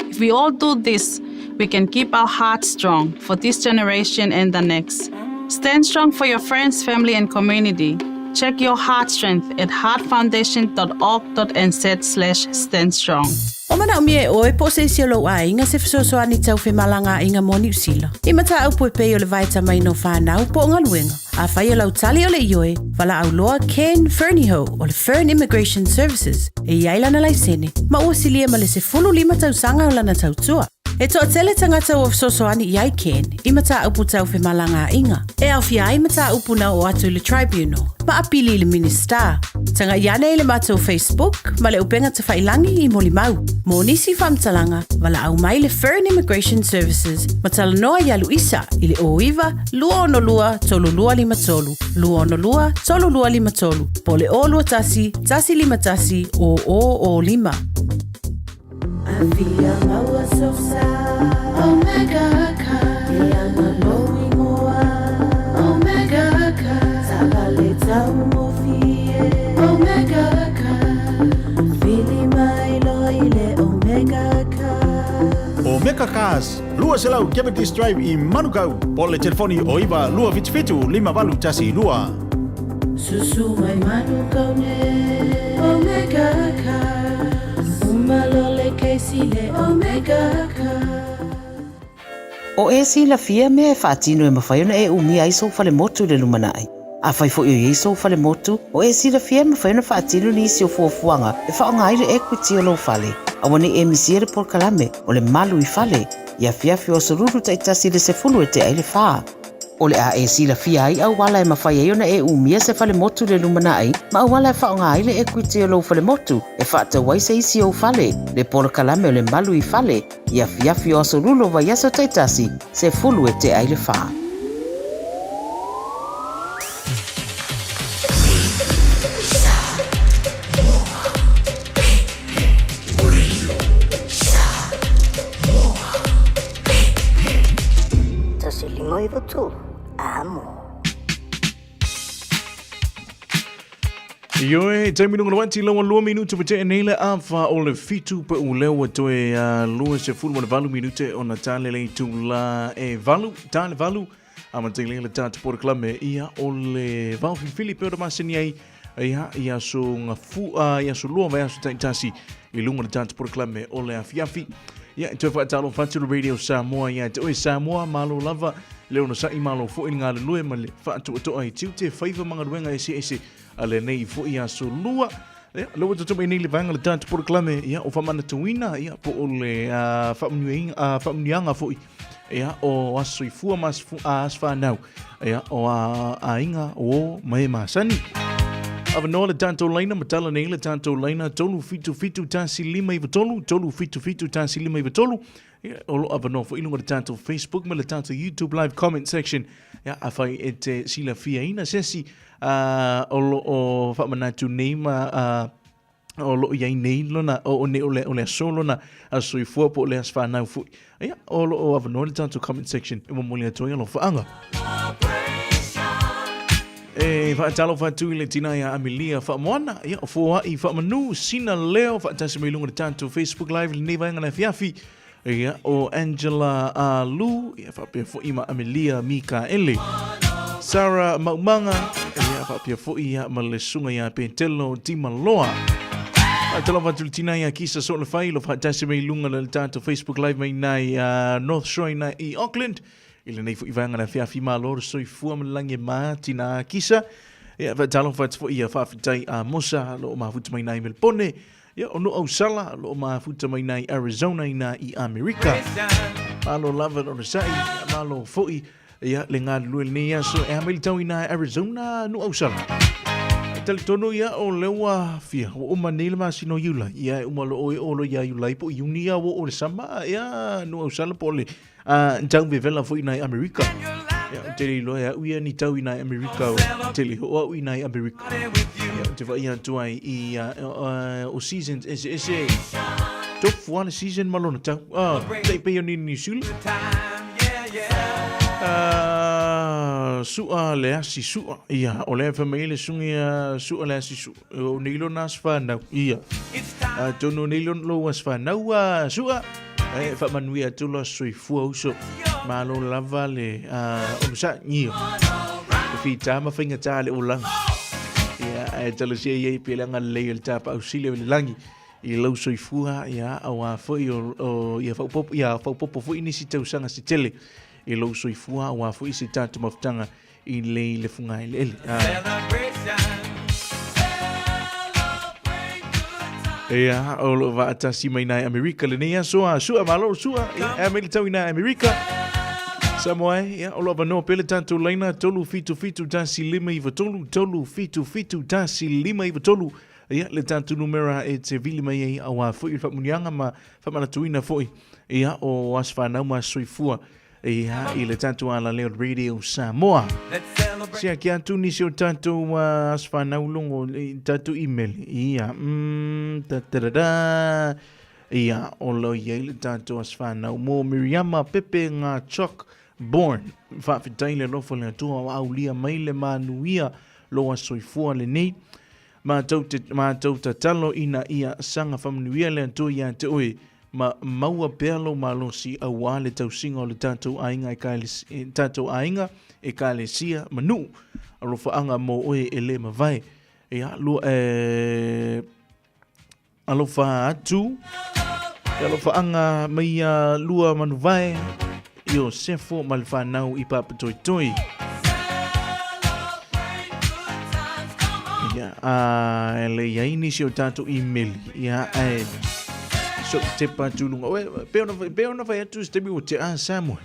If we all do this, we can keep our hearts strong for this generation and the next. Stand strong for your friends, family, and community. Check your heart strength at heartfoundation.org.nz/standstrong. O mana umie oe po se siolo a inga se fesoasoani tau whemalanga inga mo New Zealand. I mata au po peo le vaita mai no whanau po ngā luenga. A whai o lau tali o le ioe, wala au loa Ken Ferniho o le Fern Immigration Services e iailana lai sene. Ma ua silia ma le se fulu 5 tau sanga o lana tau tua. E toa tele tangata o fesoasoani iai Ken, i mata au po tau whemalanga inga. E au fia ai mata au puna o atu le tribunal. Ma apili le minister. Tanga iane i le mato Facebook, ma le upenga te whailangi i moli mau. Mo nisi whamtalanga, wala au mai le Fern Immigration Services, ma tala noa ia Luisa, i le oiwa, lua ono lua, tolu lua lima tolu. Lua ono lua, tolu lua lima tolu. Po le o lua tasi, tasi lima tasi, o lima. Avia maua sosa, Omega ka, ianga lowi moa, Omega ka, sabale tau mofie, Omega ka, fili mai loile Omega ka. Omega Cars, lua selau Cavendish Drive i Manukau, po le telefoni o iwa lua fitu 5 tasi lua. Susu mai Manukau ne, Omega ka, umalole keisile Omega ka. O e si la fia me e whaatino e mawhaiona e umi ai so fale motu le lumanai. A whai fo i so fale motu, o e si la fia me whaiona whaatino ni isi o fuafuanga e whaonga aire equity o lo fale. A wane e misiere por kalame o le malu i fale, ia fiafi o soruru taitasi le se fulu e te aile whaa. O le a e si la fia ai au wala e mawhaiona e umi se fale motu le lumanai, ma au wala e whaonga aire equity o lo fale motu, e whaata waise isi o fale, le por kalame o le malu i fale, ia fiafi o soruru wa yaso taitasi, se fulu e te aile whaa. Ioe, taimi nunga wanti lawa 2 minuto pete nele afa o le fitu pe ulewa toe lua se fulu wana valu minute o na tale le tu la e valu, tale valu ama te le tata por klame ia o le vau Filipe o da masini ai ia so ngafu ia so lua vai so taitasi i lunga le tata por klame o le afiafi ia te fa talo fatu radio Samoa ia te Samoa malo lava leo no sai malo fo inga le lue ma le fatu to ai tiute faiva manga ruenga ese ale nei fo ia so lua lo to me ni le vanga le tata por klame ia o famana tuina ia po le famnianga fo ia o aso i fua mas as fa now ia o a inga o mai masani ava no le tanto laina matala nei le tanto laina tolu fitu tasi lima i tolu fitu tasi lima i tolu o lo ava no fo ilunga le tanto Facebook me le tanto YouTube live comment section ia afai et sila fia ina sesi o fa manatu nei ma o lo ia nei lona o ne ole solo na a sui fu po le asfa na fu ia o lo o avano le tanto comment section e mo le toia lo faanga fa talo fa tu le tina ya Amelia fa mona ia o fu i fa manu sina leo fa tasi me lunga tanto Facebook live le neva ngana fiafi ia o Angela Lu ia fa pe fu ima Amelia Mikaeli Sarah Maumanga ia fa pe fu ia malesunga ya Pentelo Timaloa Talo tina ya kisa so le fai lo fa tasi me lunga le tanto Facebook live mai nai North Shore na i Auckland ile nei fu ivanga na fiafi malo so i fu malange ma tina kisa ia fa talo fa fu ia fa fitai a Mosa lo ma fu mai nai Melbourne ia ono au sala lo ma fu mai nai Arizona na i America malo lava lo sai malo fu ia le nga lu le ia so e amel tau ina Arizona no au sala Tali tono ia o lewa fia o manila ma sino yula ia umalo o lo ia yula po unia o le sama ia no usala pole njang vela fo ina America ia tele lo ia uia ni tau ina America tele o ina America ia te vai ia tuai i o seasons is top one season malona tau te pe ni New Zealand sua le asi sua ia o le famile sungia sua le asi su o nilo nas fa na ia tono nilo lo was fa na sua fa manuia tulo sui fu so malo lava le o sa ni fi tama finga tale o lang ia talo se ia pelanga le el tapa auxilio le langi i lo sui fu ia awa fo o ia fa pop ia fa pop fo inisi tau sanga se tele i lo soifua wa fu isi tatu mafutanga i le funga i le ia o lo va atasi mai nai America le nea soa malo sua e mele tau ina America Samoa ia o lo va no pele tanto laina tolu fitu tasi lima i vatolu tolu fitu tasi lima i vatolu ia le tanto numera e te vili mai ai awa fu i fa munianga ma fa mana tuina foi ia o asfa na ma soifua ia i le tanto ala leo radio Samoa sia ki atu ni sio tanto asfana ulongo tanto email ia ia o lo ia le tanto asfana mo Miriama Pepe nga Chuck Born fa fitaile lo fo le tu au lia mai le manuia lo asoifua le nei ma tau talo ina ia sanga famnuia le tu ia te oi maua pelo malosi awale tau singa o le tatou ainga e kalesia manu alo faanga mo oe ele mavai e alu alo fa atu alo faanga mai lua manuvai io sefo malfanau i papatoitoi ya ele ya inisio tatou email ya so te patulunga pe ona vai atu ste mi te Samoa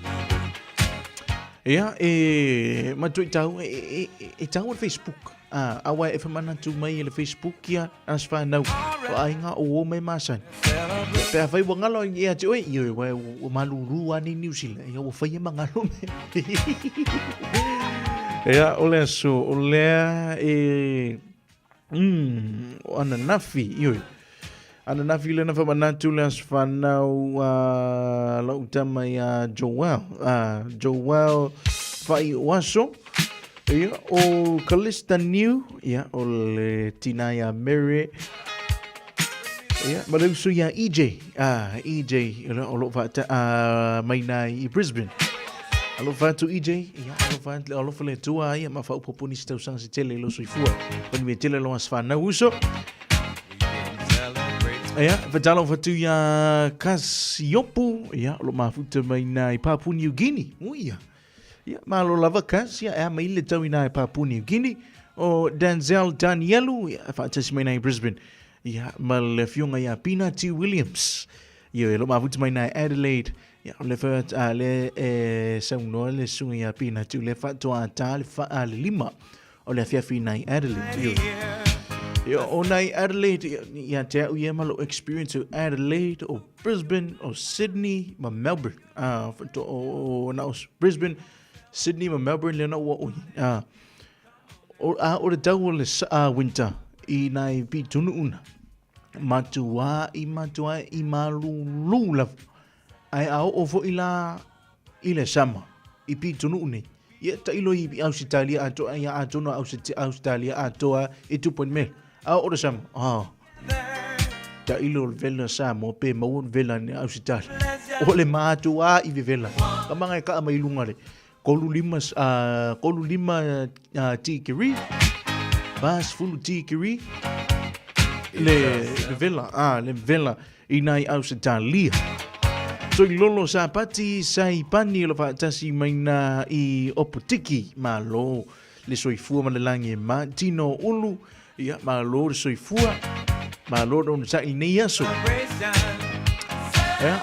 ia matui tau tau Facebook awa e famana tu mai le Facebook ia asfa nau ainga o me masan pe vai wangalo ia te oi ia o maluru ani New Zealand ia o fai mangalo ia ole so ole ana nafi ia ana na vile na famana tu le asfanau la utama ya Joel fai waso ia o Calista New ia o le tina ya Mary ia malusu ya EJ o lo fata mai nai i Brisbane alo fatu EJ ia alo fale tua ia ma fa upopuni sta usang se tele lo soifua pani me tele lo asfanau uso ia fatalo fatu ya Kasiopu ia lo mafuta mai nai Papua New Guinea ia malo lava kas ia mai le tau nai Papua New Guinea o Denzel Danielu ia fatas mai nai Brisbane ia mal fiunga ya Pina T Williams ia lo mafuta mai nai Adelaide ia le fat ale sauno le sunga ya Pina T le fatu atale fa ale lima o le fiafi nai Adelaide ia o nai Adelaide ia te au ia malo experience o Adelaide o Brisbane o Sydney ma Melbourne o na Brisbane Sydney ma Melbourne le na o o le tau le winter i nai pi tunu una matua I malulu la ai au fo ila sama I pitunu ne ia ta ilo I Australia ato ia ato no Australia ato I 2.0 au ora sama ta ilo vela sama pe mau vela ne Australia ole matua I vela kamanga ka mai lunga le kolu lima tikiri bas fulu tikiri le vela inai Australia so I lolo sa pati sai pani lo fa tasi maina I opotiki malo le soifua malalangi ma tino ulu ia malo le soifua malo don sa ini aso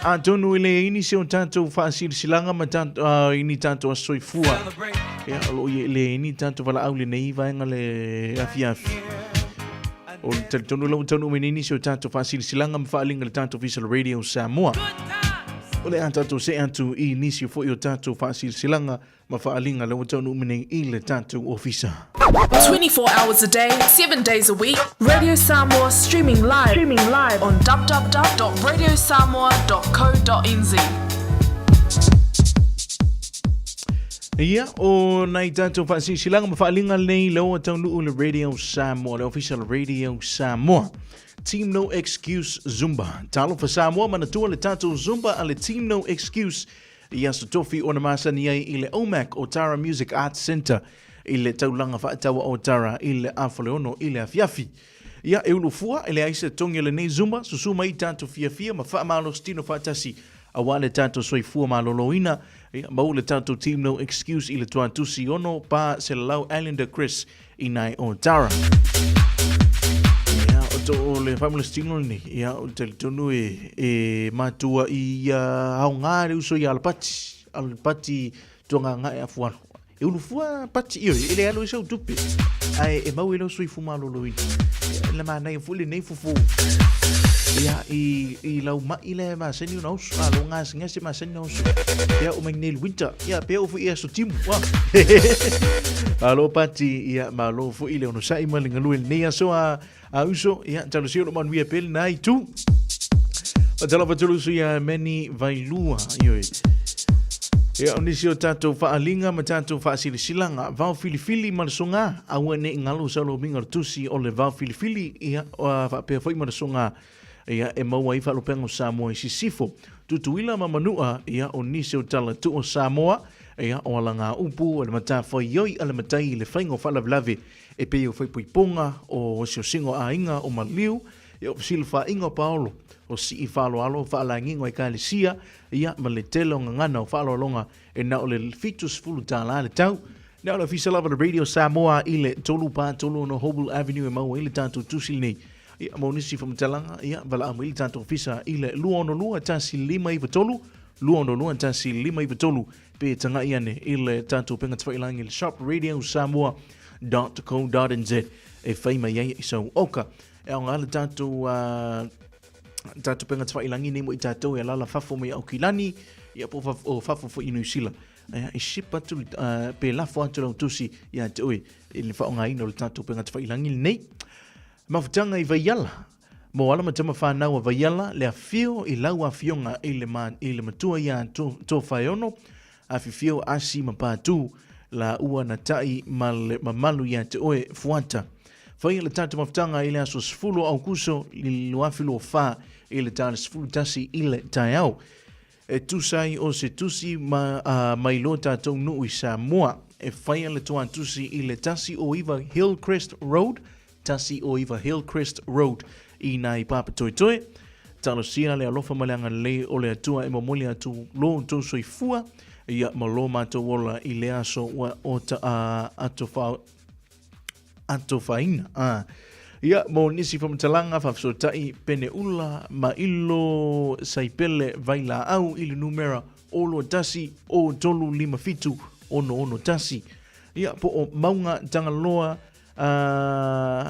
Antonu ile ini se tanto fasil silanga ma tanto ini tanto soifua ya lo ile ini tanto vala aule nei vai ngale afiafi o tonu lo tonu menini se tanto fasil silanga ma falinga le tanto visual radio Samoa ole tanto se antu inisio fo yo tanto fasil silanga ma falinga lo tonu menini ile tanto ofisa 24 hours a day, 7 days a week. Radio Samoa streaming live on www.radiosamoa.co.nz. Ia o nai tanto fasil silanga ma falinga nei lo tonu le radio Samoa, the official radio Samoa. Team No Excuse Zumba. Talo fa Samoa manatua le tanto Zumba ale Team No Excuse. Ia so tofi ona masa ni ai ile OMAC Otara Music Arts Center. Ile taulanga whaatawa o tara ile awhaleono ile afiafi. Ia eulufua ile aise tongi le nei Zumba susuma I tanto fiafia ma whaamalo stino whaatasi awale tanto soifua maloloina ia maule tanto Team No Excuse ile tuantusi ono pa selalau Allender Chris inai o tara. Ia o to le whamalo stino ni ia o telitonu e matua I haungare uso I alpati tonga ngai afuano. Eulufua pati iyo ile alo isa utupe ai e mau ilo sui fuma lolo ile mana I fuli nei fufu ya I lau ma ile ma seni una usu alo ngas ngasi ma seni usu ya o magnel winter ya pe o fu ia so timu wa alo pati ya malo fu ile ono sai malinga lu nei aso a uso ya talo sio man wi apel nai tu talo vatulu su ya many vailua iyo Ia onisio tato faalinga ma tato faasilisilanga vau filifili malasonga awa ne ngalo salo minga tusi ole vau filifili ia fa pe foi malasonga ia e mau ai falo pengo Samoa sisifo tutuila mamanua ia onisio tala tu o Samoa ia o langa upu le mata foi yoi ale matai le faingo fala vlave e pe o foi puiponga o sio singo ainga o maliu ia o silfa inga Paulo o si I falo alo faalangingo I kalisia ia maletelo ngana o falo longa e na ole fitus fulu tala le tau na ole fisa lava radio Samoa ile tolu no Hobble Avenue e mau ile tanto tusilni ia monisi famtalanga ia vala ile tanto fisa ile luono lua tasi lima I tolu luono lua tasi lima I tolu pe tanga iane ile tanto penga tfailangi le shop radio Samoa.co.nz e faima ia so oka e ngale tanto tato penga tfailangi ni mo I tato e lala fafo me au kilani ia po fafo fo New Zealand e shipa tu pe la fo atu tusi ia te oi ile fa nga ino tato penga tfailangi nei mafutanga I vaiala mo ala matama fa na wa vaiala le afio I lau afionga ile matua ia to faiono afifio asi mapatu la ua na tai mamalu ia te oi fuata Fai le tatu mafutanga ile aso sfulu au kuso li luafilo fa ile tala sfulu tasi ile taiau. E tusai o se tusi mailota tau nui Samoa. E fai le tuan tusi ile tasi o iwa Hillcrest Road. Tasi o iwa Hillcrest Road. I nai papa toi toi. Talo sia le alofa maleanga le o le atua e mamoli atu lo tau soifua. Ia maloma tau ola ile aso wa o ta atofaina ia mo nisi famtalanga fafsotai pene ula ma ilo saipele vaila au ili numera olo tasi o tolu lima fitu ono tasi ia po o maunga tangaloa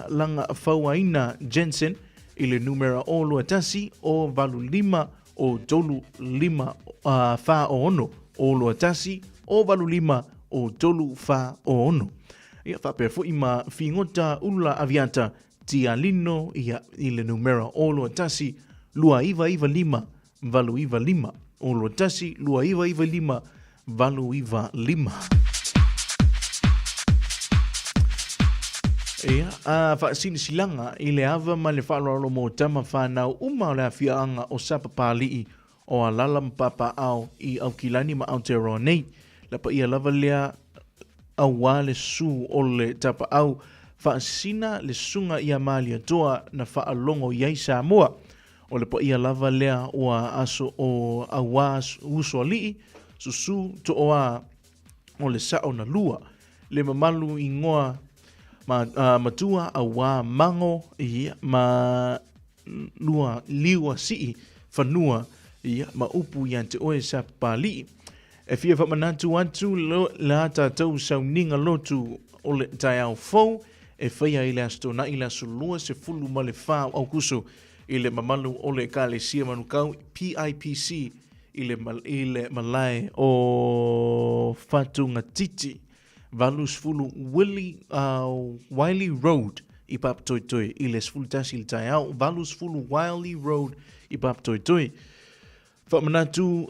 langa fawaina Jensen ili numera olo tasi o valu lima o tolu lima fa o ono olo tasi o valu lima o tolu fa o ono ia fa perfo ima fingota ula aviata tialino ia i le numera olo tasi lua iwa iwa lima valu iwa lima olo tasi lua iwa iwa lima valu iwa lima. Ia, whaasini silanga i le awa ma le whaalolo mo tama whanau uma o le awhiaanga o sapa pālii o a lala mpapa au i au kilani ma Aotearoa nei. Lapa ia lava lea au wā le su o le tapa au whaasina le sunga ia malia toa na whaalongo iai Samoa. O le pa ia lava lea o a aso o au wā uso alii susu to oa o le sao na lua. Le mamalu i ngoa matua a wā mango ia ma lua liwa sii whanua ia ma upu i ante oe sa pālii. E fia whamanatu atu la tātou sauninga lotu o le tai au fau e whaia i le asto na i le asolua se fulu ma le whao au kuso i le mamalu o le ka le sia manukau PIPC i le malai o Fatunga Titi. Valus fulu Wiley Road i pap toi toi i les fulu tasi le tai au Valus fulu Wiley Road i pap toi toi. Whamanatu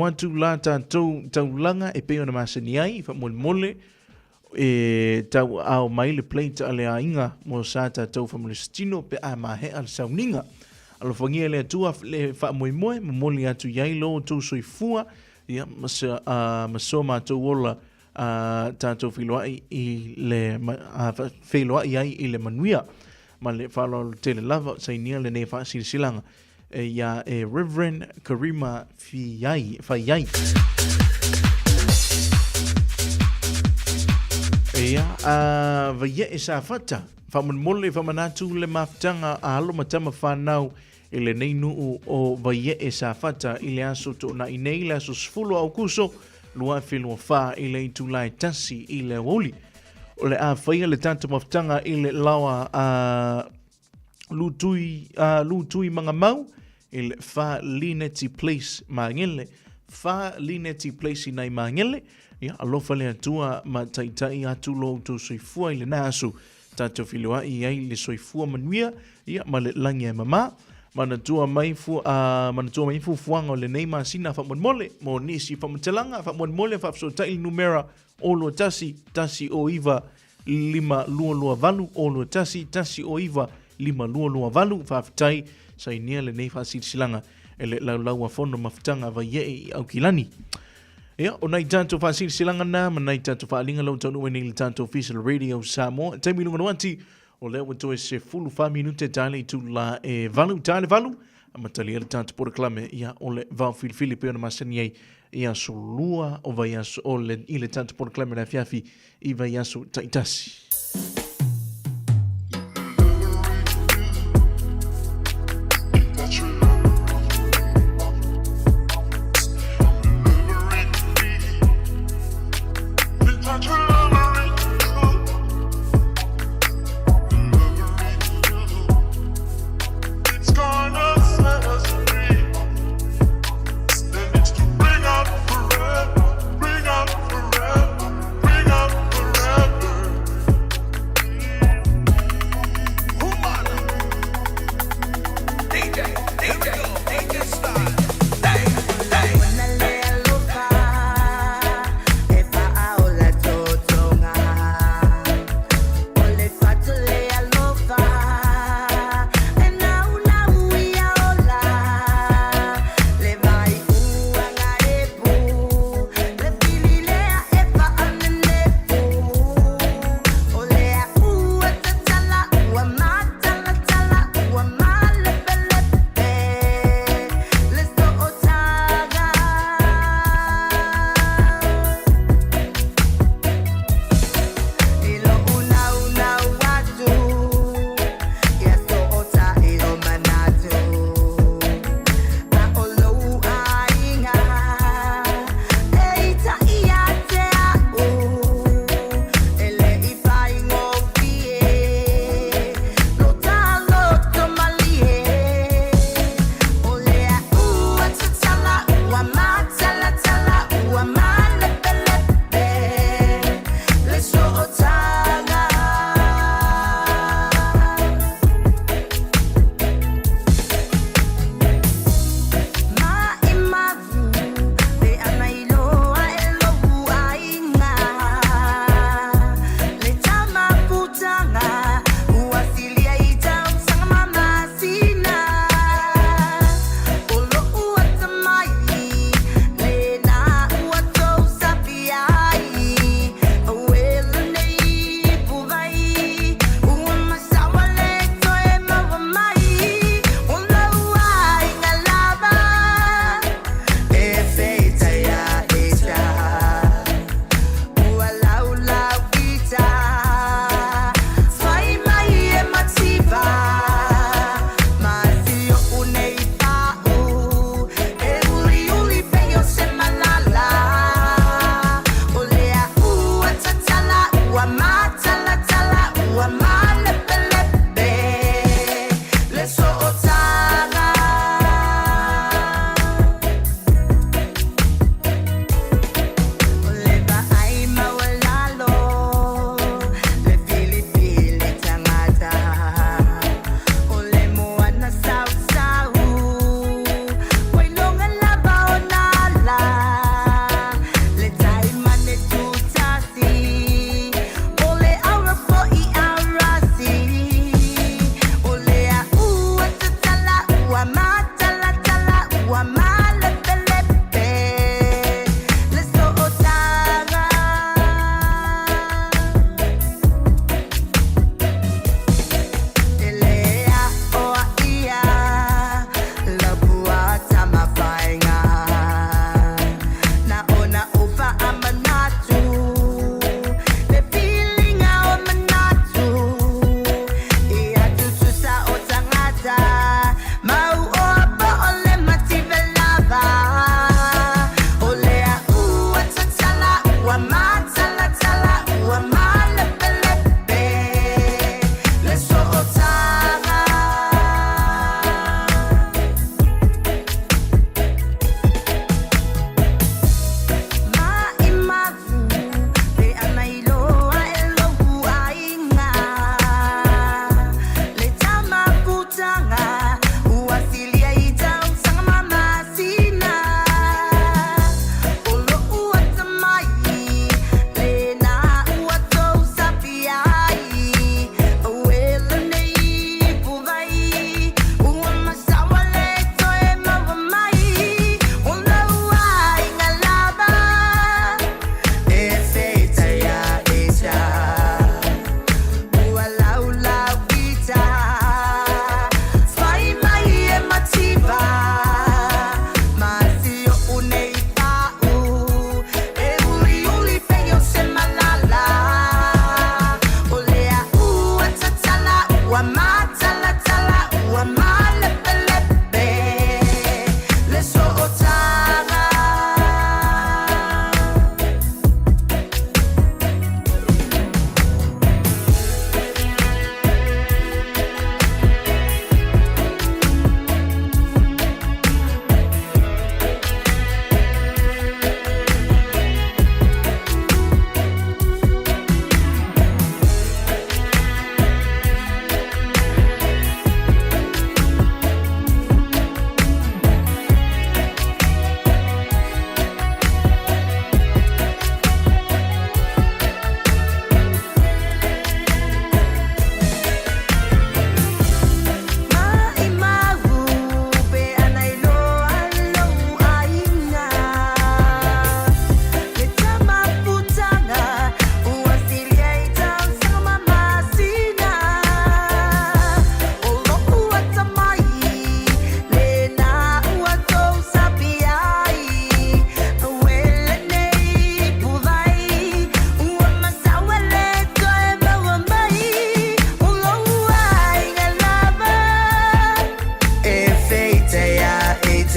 atu la tātou taulanga e peo na masani ai whamole e tau au mai le plate ale a inga mo sa tātou whamolestino pe a mahe al sauninga. Alo whangia le atua le whamoemoe mamoli atu iai lo tau soifua ia maso mātou ola tātou whiloai i le whiloai ai i le manuia ma le whalo tele lava sainia le ne whasilsilanga ia e Reverend Karima Whaiai ia vaia e sa fata whamanmole whamanatu le maftanga a halo matama whanau i le neinu o vaia e sa fata i le aso to na i nei le aso sfulo au kuso lua whilua wha i le itulai tasi i le woli. O le a whaia le tanta maftanga i le lawa lutui mga mau i le wha Lineti Place Mangele. Wha Lineti Place i nei Mangele. Ia alofa le atua ma taitai atu lo to soifua i le nasu. Tato whilua i ai le soifua manuia. Ia ma le langi e mama. Manatua maifu fuanga o le nei masina whamonmole mo nisi whamatelanga whamonmole whapsotai numera olo tasi o iwa lima lua valu olo tasi o iwa lima lua valu whaftai sainia le nei whasilsilanga e le laulaua fono maftanga wa iei au kilani. Ia, o nai tanto whasilsilanga na ma nai tanto whaalinga lau tonu e le tanto official radio Samoa. Taimi lunga nuanti o leo to e se fulu 5 minute tale tu la e valu a matali ele tanto por clame ia o le va Filipe na masani ia solua o vai aso o le ile tanto por clame na fiafi i vai aso taitasi.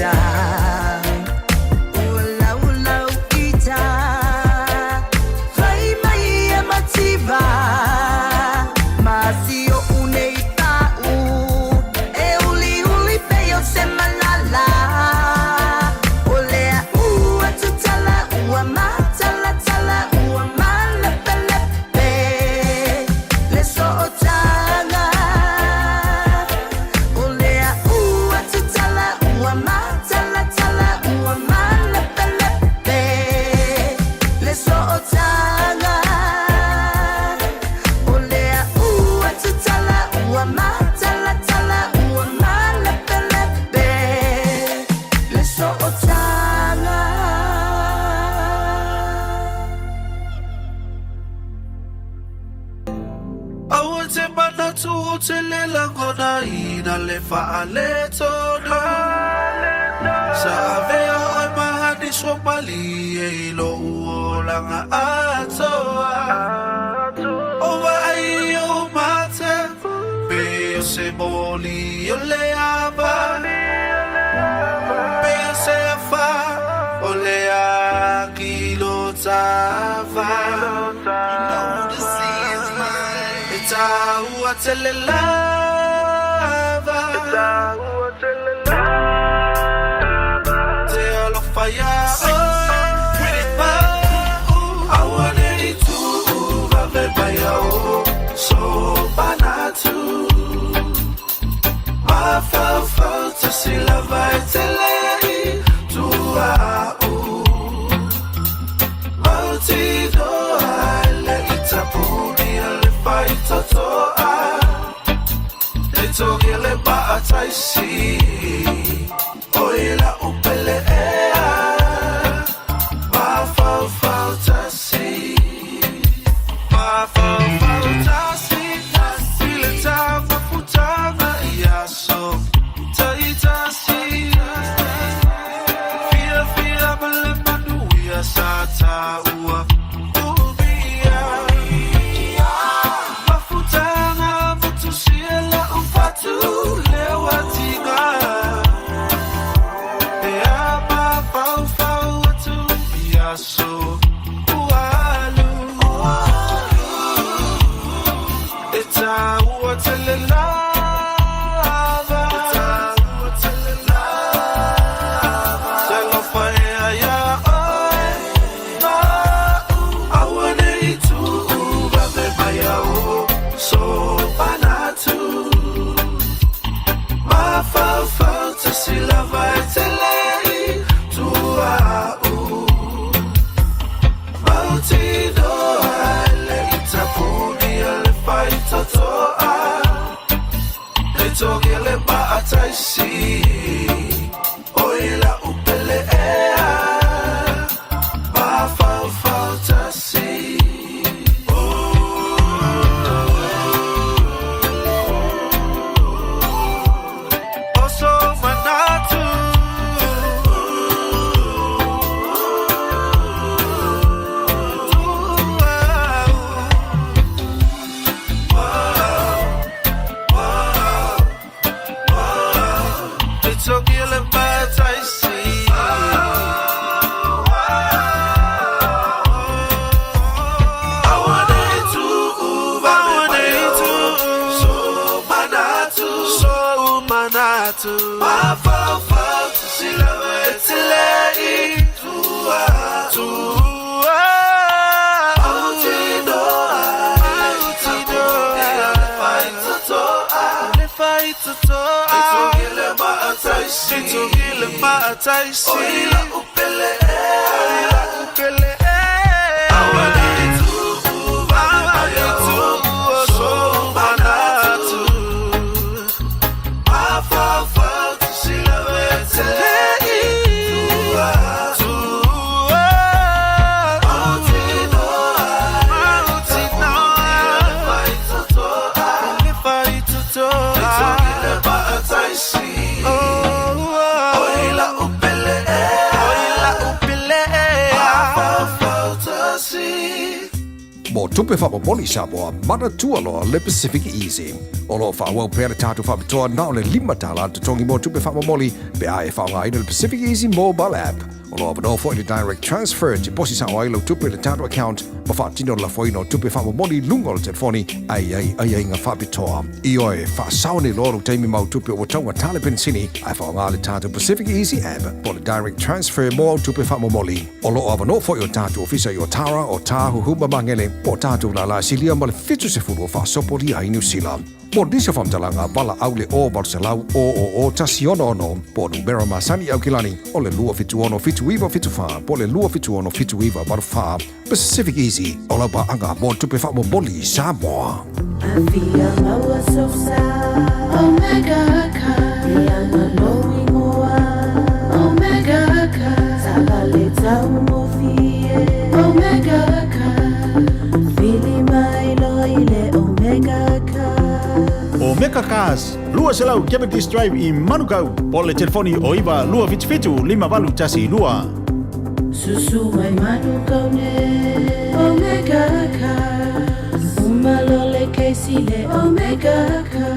ita ula ula ita fai mai e mativa masio uneita u e uli uli peo se malala olea ua tutala ua matala tala ua malapelepe le sootanga olea ua tutala ua matala tala ua malapelepe le sootanga olea ua tutala ua matala tala ua malapelepe le sootanga. Aua te mana tu o te lela kona ina le faa le tona Sa avea oi mahani so mali e ilo uolanga atoa Owa ai o mate Pe o se moli o le ava Pe o se afa o le akilo tava You know the sea is mine It's aua te le lava Te alofa ya Aua nei tu Vave baya o So banatu Ma fau fau Te si lava e te lei Tu au Mauti doa Le itapuni Ale fai totoa E togi le baa taisi Oila upele ea Ma fau fau tasi Ma fau fau tasi Ile tama futama iaso Tai tasi Fia fia male manuia Sata ua Ubia Mafutanga Mutusiela ufatu Lewa tinga Ea ma fau fau atu Iaso Ualu Eta ua tele lava Telo faea ya oi Ma Aua nei tu Vave baya o So banatu Ma fau fau Te si lava e te lei Tu au Mauti doa Le itapuni Ale fai totoa E togi le baa taisi Oila upele ea Ma fau fau tasi Oso manatu It's okay, let me taisi I want it to So manatu Ma fau fau Si lava e te lei Tua Auti doa Le fai totoa Le fai totoa E togi le maa taisi E togi le maa taisi Oila upele Oila upele Aua nei tu Vave tu So manatu Ma fau fau Si lava e te lei Tua Auti doa Le fai totoa Le fai totoa E togi le maa taisi Oila upele tupe whamomoli Samoa, mana tualoa le Pacific Easy. O lo whaua pere tātu whamitoa nao le 5 tala te tongi mo tupe whamomoli pe a e whaunga ina le Pacific Easy mobile app. O lo apano fo i direct transfer te posi sa o ailo tupe le tātu account ma whaatino la foino tupe whamomoli lungo le telefoni ai ngā whapitoa. I oe whaasaone loro teimi mau tupe o taunga tale pensini ai whaunga le tātu Pacific Easy app po le direct transfer mo tupe whamomoli. O lo apano fo i o tātu ofisa i o Tara o Tāhu Huma Mangele po tātu la silia ma le fitu se furu o whaasopoli ai New Zealand. Mo disa whamtalanga wala aule o Barcelau o Tasiono ono po numera masani au kilani o le lua fitu ono fitu iwa fitu wha po le lua fitu ono fitu iwa maru wha Pacific Easy o la ba anga mo tupe wha mo boli Samoa. Avia maua sosa Omega ka Rianga lowi moa Omega ka Sabale tau mo fie Omega ka Fili mai loile Omega ka O Meka Cars, lua selau Kepetis Drive i Manukau. Po le telefoni o iwa lua fitu 5 tasi lua. Susu mai Manukau ne Omega ka Umalole keisile Omega ka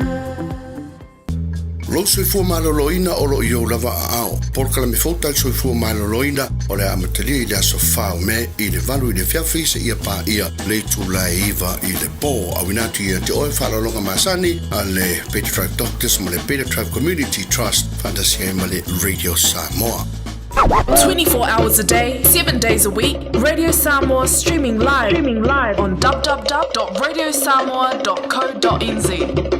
Lo soi fua maloloina o lo i o lava a ao. Porkala me fauta soi fua maloloina o le amatalia i le aso whao me i le valu i le whiawhisa ia pā ia le tūlai iwa i le bō. Awinatu ia te oe whalalonga masani a le Better Tribe Doctors ma le Better Tribe Community Trust fantasia ma le Radio Samoa. 24 hours a day, 7 days a week, Radio Samoa streaming live on www.radiosamoa.co.nz.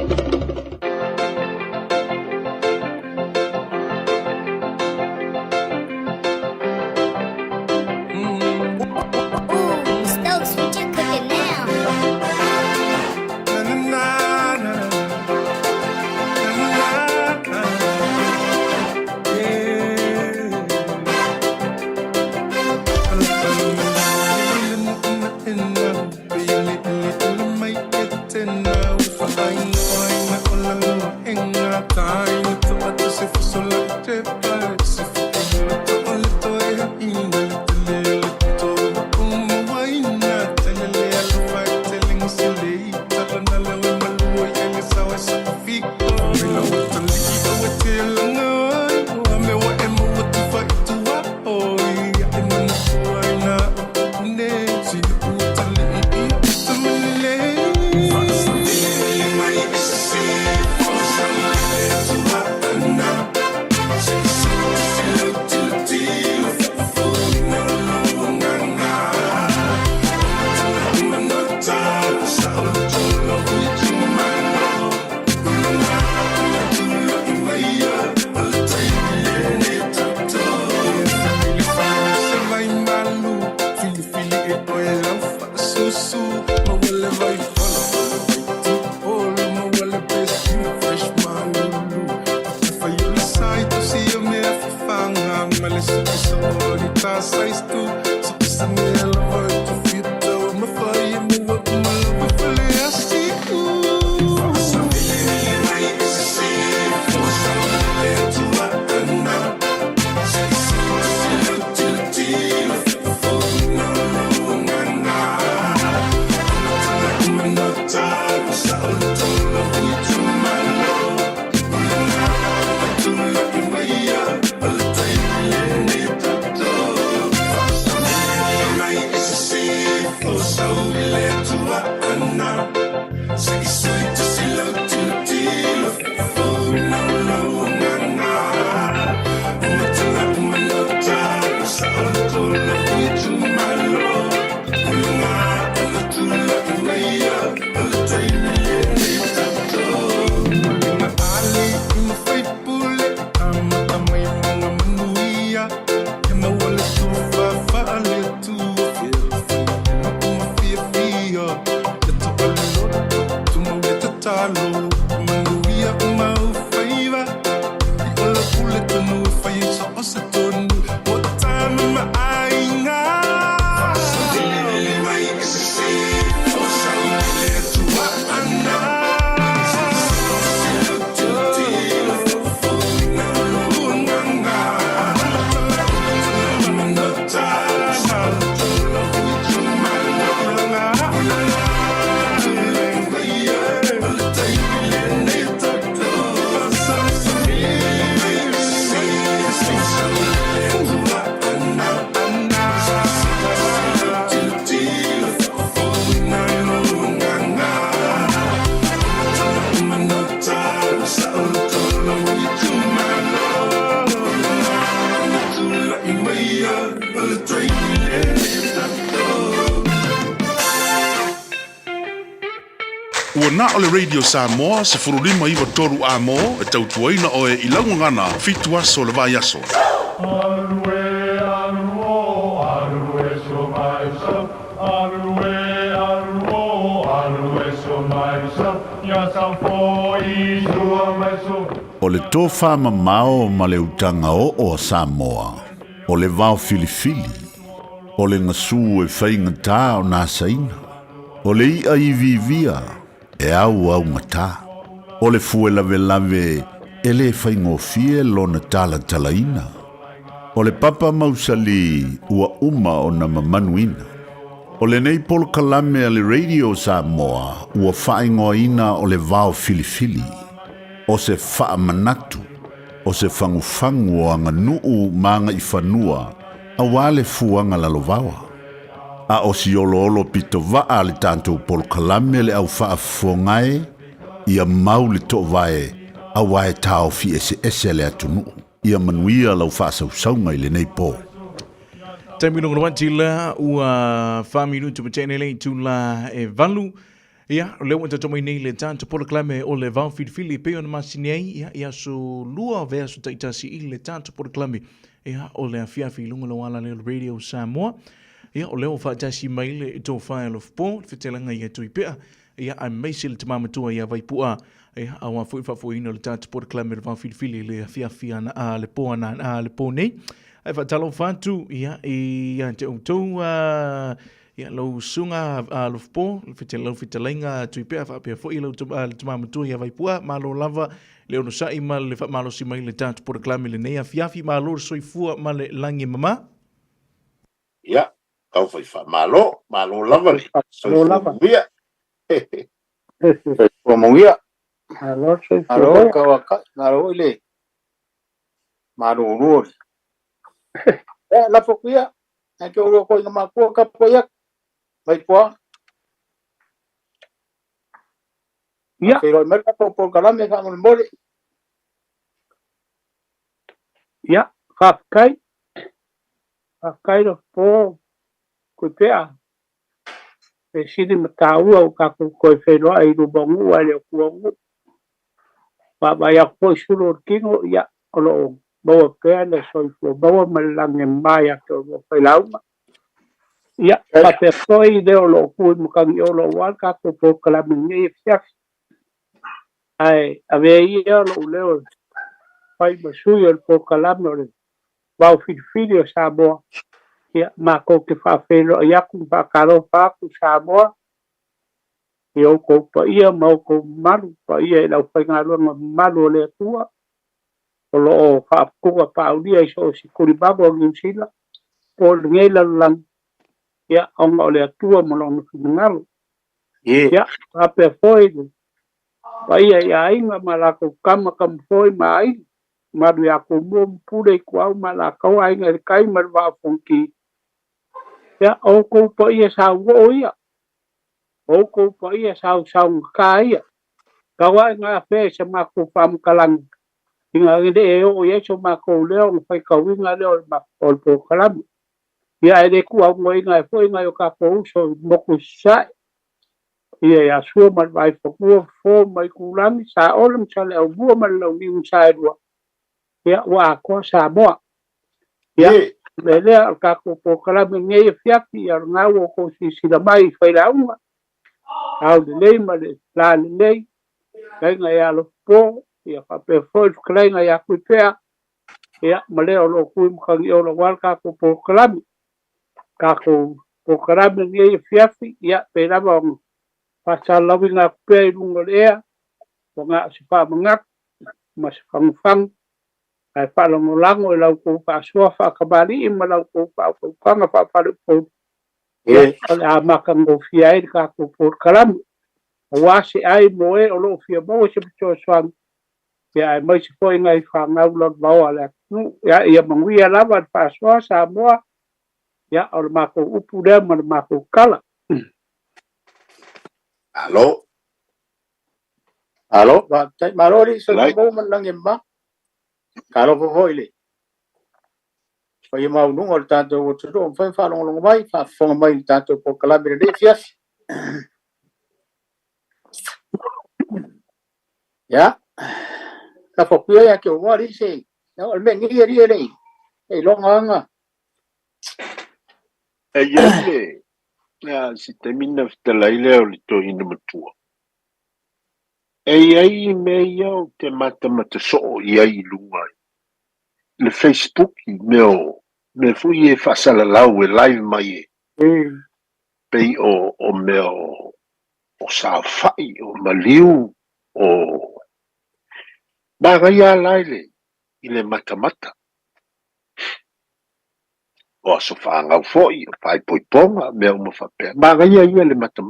na o le Radio Samoa se furulima iwa toru a mo e tautuaina o e ilaungangana fitua so le vai aso. O le tō whamamao ma le utanga o Samoa, o le vau filifili, o le ngasu e whainga tā o nā saina, o le ia i vivia e au ngata, o le fuelave lave e le whaingofie lona tala talaina, o le papa mausali ua uma o na mamanuina, o le nei polo kalame a le Radio Samoa ua whaingoina o le vau filifili, o se wha manatu, o se whangufangu o anga nuu maanga i whanua, a wale fuanga lalovawa. A o si olo pito waa le tanto polo kalame le au wha fongae, ia mau le to vae, a wae tau fi ese le atunu, ia manuia lau wha sausaunga i le nei po. Taimi nongo wanti la ua whaminu tu patene le tu la e valu. Ia, leo wanta tomai nei le tanto polo klame o le vau filifili peo na masini ai, ia so lua vea so taitasi i le tanto polo klame, ia o le afiafi lunga lo wala le Radio Samoa, ia o leo whaatasi maile i tō whae of po, whitelanga ia tui pea, ia a meisi le tamamatua ia vaipua, ia a wa fui whafuina le tanto polo klame le vau filifili le afiafi ana a le po ana a le po nei, ai whatalo whantu, ia te outou, ia lau sunga a lofpo, lau whitalainga tui pea whapea fo i lau tamamatua ia vaipua, malo lava, leo no sai ma le malo si mai le tanto pora klame le nea fiafi malo soifua ma le langi mama. Ia, kau fai wha malo lava le, soifua mawia. Soifua mawia. Malo soifua mawia. Malo kawaka, malo ile. Malo uruori. La fokuia, ke uro ko ina makua kapoia. Vai poa. Ia. Pero merka por kalame ka ngol mole. Ia, kai. Kai do po ko pea. E sidi matau au ka ko fero ai do bongu ai ko. Ba ya ko suro kingo ia olo bo pea le soi fo bo malange mai ko ko lauma. Ia, pape foi de olo kui mukangi olo waka ko po kalame ngai fiak. Ai, ave ia lo leo. Pai masui el po kalame ole. Vau filifili o Samoa. Ia, mako ke whawhelo ia ku whakaro whaku Samoa. Ia ko pa ia mau ko maru pa ia lau whaingaronga maru le tua. Olo o whaapukunga paulia iso o sikuri bago o New Zealand. Po ngei lalang. Ia, onga o le atua malonga whingalo. Ia, hape foi. Pa ia inga malako kama foi mai. Maru ya ko mo pure i kuau malako ainga e kai marwa fonki. Ia, o ko pa ia sa wo ia. O ko pa ia sa ka ia. Kawa nga fe se mako fam kalang. Inga ngede e o ia so mako leo ngfai kawinga leo mako po kalam. Ia ere kuau mo inga e foi nga yo ka po uso moku sai. Ia ya sua mal vai fo mai kulangi sa olem sale au bua mal lau ni unsai dua. Ia wa ko sa moa. Ia lele al ka ko po kalam ngai fiaki ar ngau ko si sila mai fai launga. Au le male la le nga ya lo po ia fa pe fo nga ya ku pea. Ia male o lo ku mkangi o lo wal ka ko po kalam. Ka ko po kalam ngai fiaki ia pe la bong. Pasal lawi nga pe lungo lea, nga si pa mangak, mas fang, ay pa lango lau ko pa suafa kabali, lau ko pa nga pa palipod. Ala makang go fiay ka ko por kalam. Wasi ay moe o lo fia mo si pito swang. Ya ay may si po nga ifang aulog bawal. Ya iya mangwia lawan pa sua Samoa. Ya o mako upu dem mako kala. Alo. Alo. Marori sa mo man lang yamba. Kalo po hoile. Fai mau nungol tanto o tudo fai fa long mai fa fong mai tanto po kalabire de fias. Ya. La fopia ya ke wa ri se. Na o me ngi ri ri. E lo nga. E yele. Ya si termina stelaile o lito ina matua. E ai me ia o te mata so ia I lunga. Le Facebook meu me fui e fasala lau e live mai e. Pei o meu o sa fai o maliu o Bagaya laile ile mata o so fanga foi o pai poiponga me uma fape Bagaya ile mata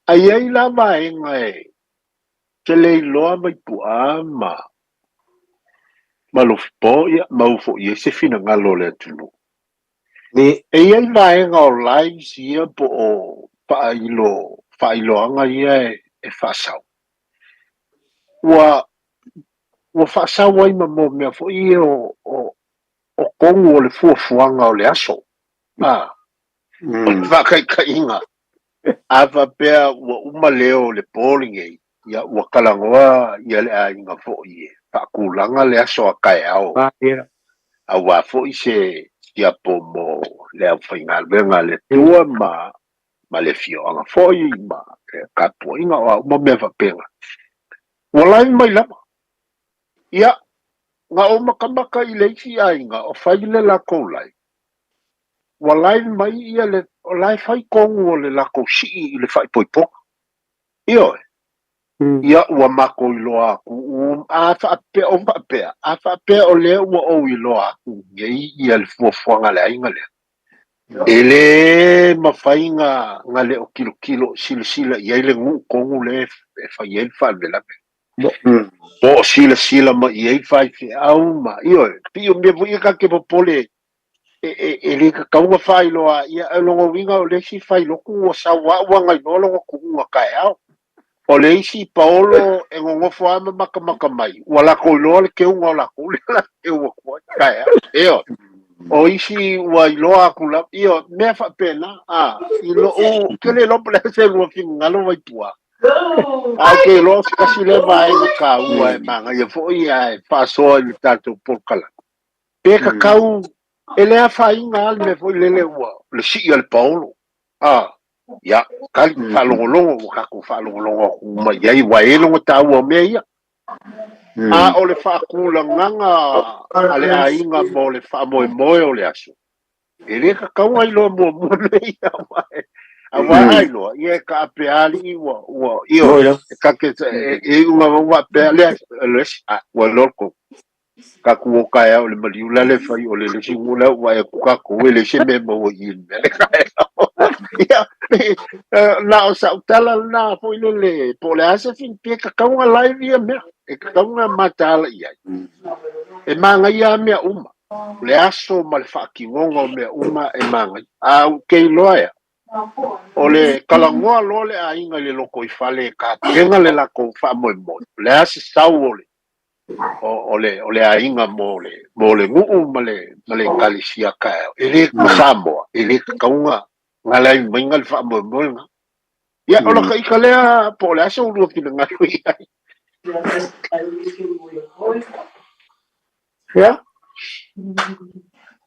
ai ai la vai ngai ke le loa mai pua ma lo po ia ma ufo ia se fina ngalo le tunu ni ai ai vai ngau live sia po o fa ilo anga ia e fa sau wa fa sau ai ma mo me fo ia o kongo o le fuafuanga o le aso va kai inga ava pea ua uma leo le polling e ia ua kalangoa ia le a inga fo'i e whaakulanga le aso a kai ao a ua fo'i se ia po mo le au whaingalwenga le tua ma le fio anga fo'i ma ka po inga o uma mea whapenga ua lai mai lama ia nga o makamaka I leisi a inga o whaile la kou lai ua lai mai ia le o lai whai kongu o le la kou si I le whai poipoka io ia ua mako I loa aku a whaapea o whaapea a whaapea o lea ua o I loa aku ngei ia le fuafuanga le ainga lea ele mawhainga nga le o kilo sila ia le ngu kongu le e whai e whaavela bo sila ma ia I whai fi au ma io pio me vui ka ke popole e le ka kaunga whai loa ia longo winga o le si whai loku o sa wa ngai longo kuunga kai au o le isi paolo e ngongofo ama maka mai wala ko lo le ke unga la ko le la ke o ko kai eo o isi wa iloa ku la io me fa pena I lo o ke le lo ple se lo fi ngalo vai tua a ke lo kasi le vai na ka ua e manga ia fo ia e fa so I tanto por kala pe ka kau ele a fa inga me fo le ua le si il paolo ya kali whalongolongo o kako whalongolongo ma iai waelongo tāua mea ia a o le whaakulanganga a le ainga mo le whaamoemoe o le aso e le ka kaunga I loa mua ia a wai ai loa ia e ka apeali I ua io e ka ke e unga wa pea le ua lorko ka kuo kai au le maliula le fai o le singula wa e kako e le se mema o in me le kai ia la o sa utala na po ile po le asa fin pe ka kaunga live ia me e ka kaunga matala ia e manga ia me uma le aso ma le whaakingonga me uma e manga a kei loa o le kalangoa lo le a inga le loko I fale ka penga le lako wha mo le asa sau o le a inga mo le nguu ma le kalisia ka e le Samoa e le ka kaunga ngalai mainga le wha mo nga ia ola ka ika lea po le asa urua kina ngatu ia Ya.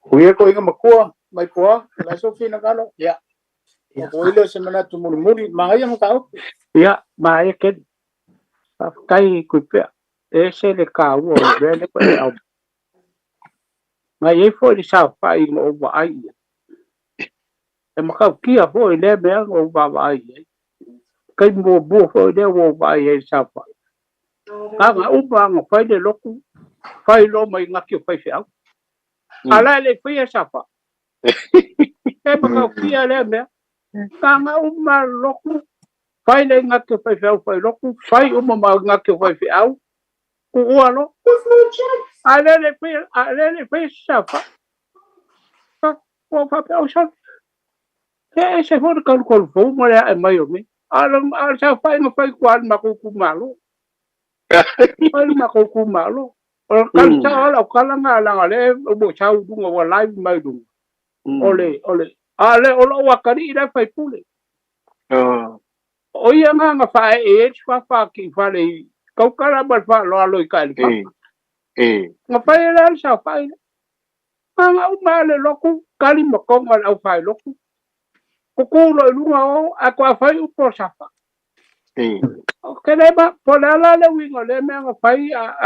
Kuya ko inga makua mai poa la so fina kalo ya ko ile se mana tu muri ma ia mo tau ya ma ia ke kai ku pe e se le ka wo le ko e au ma ia fo le sa fa I mo wa ai e ma ka kia fo le me o wa ai kai mo bo fo le wo wa ai sa fa nga upa ngo fai le loku fai lo mai ngaki fai fe au ala le fai sa fa e ma ka kia le me kanga uma loku fai le ngaki fai fe au fai loku fai uma ma ngaki fai fe au ku ualo ala le fai sa fa ko fa pe au sa e se for ka ko fo mo le e mai o me ala sa fai no fai kwan ma ku malo fai ma ku malo o kan sa ala kala nga le bo chau dunga wa live mai dunga ole ale o wakari ida fai pule o ia nga fa e fa ki fa le kau kala mal fa lo alo ka le fa nga fa la sa fa nga u male loku kali mo ko ngal au fa loku ko ko lo lu nga a ko fa u por sa fa kele ba po la le wingo le me nga fa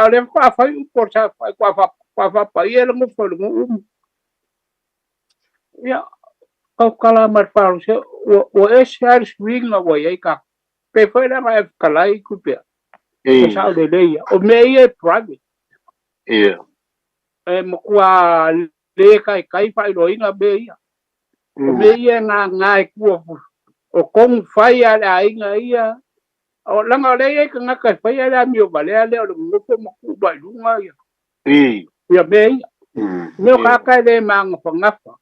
a le fa u por sa fa ko fa pa ye mo fo lu ya kau kala mal fa se o share swing wa ye ka pe foi la ma kala I ku pe o sa de le o me ye private mo kwa le kai fa lo inga be ya o me ye nga ku o kong fai ala inga ia o langa le ye ka nga fai ala mi o bale ale o mo ko mo ku ba lu nga ya ya me me ka le mang fa nga fa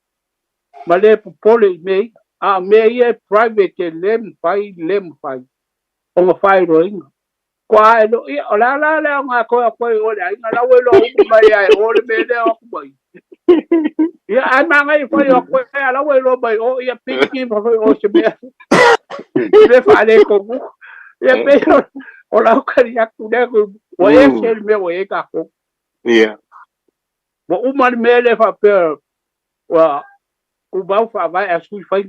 male pole me a me ye private lem fai o mo fai lo inga kwa lo i o la nga ko o la inga la we lo ba ya o le me le o ba ya ai mang ai fai o ko ala we lo ba o ya pinki fa o se me le fa le ko ya pero o la ukaria kuda ko o el me o e ka ko bo umar me le fa pe wa u ba fa vai a sui fai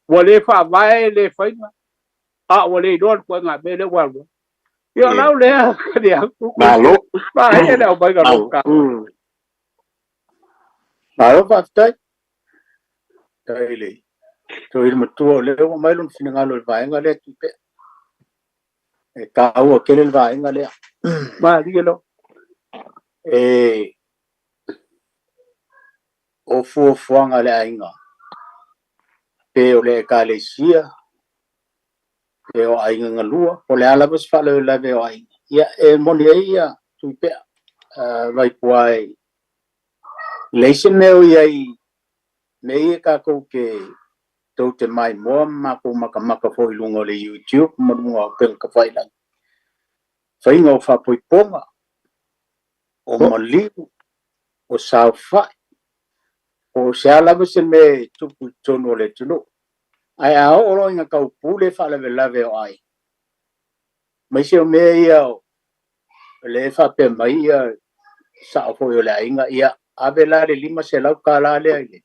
o le fa vai le fai a o le dor ko nga be le wa yo la le ka dia ku ba e le o ba ga lo ka malo fa tai le to il mutuo le o mai lun fina ngalo vai nga le tu pe e ka o ke le vai nga le ma di lo o fu nga le ainga pe o le ka le sia pe o ainga ngalua o le ala bas fa le ve o ainga ya e moni ia tu pe vai puai le se me o ia me ka ko ke to te mai mo ma ko maka fo ilungo le YouTube mo mo pe ka fai la fai ngo fa poi ponga o mali o sa fa o se ala se me tupu tono le tuno ai a o lo nga ka pule fa la ve o ai mai se me ia le fa pe mai ia sa fo yo la inga ia avela le lima se la ka la le ai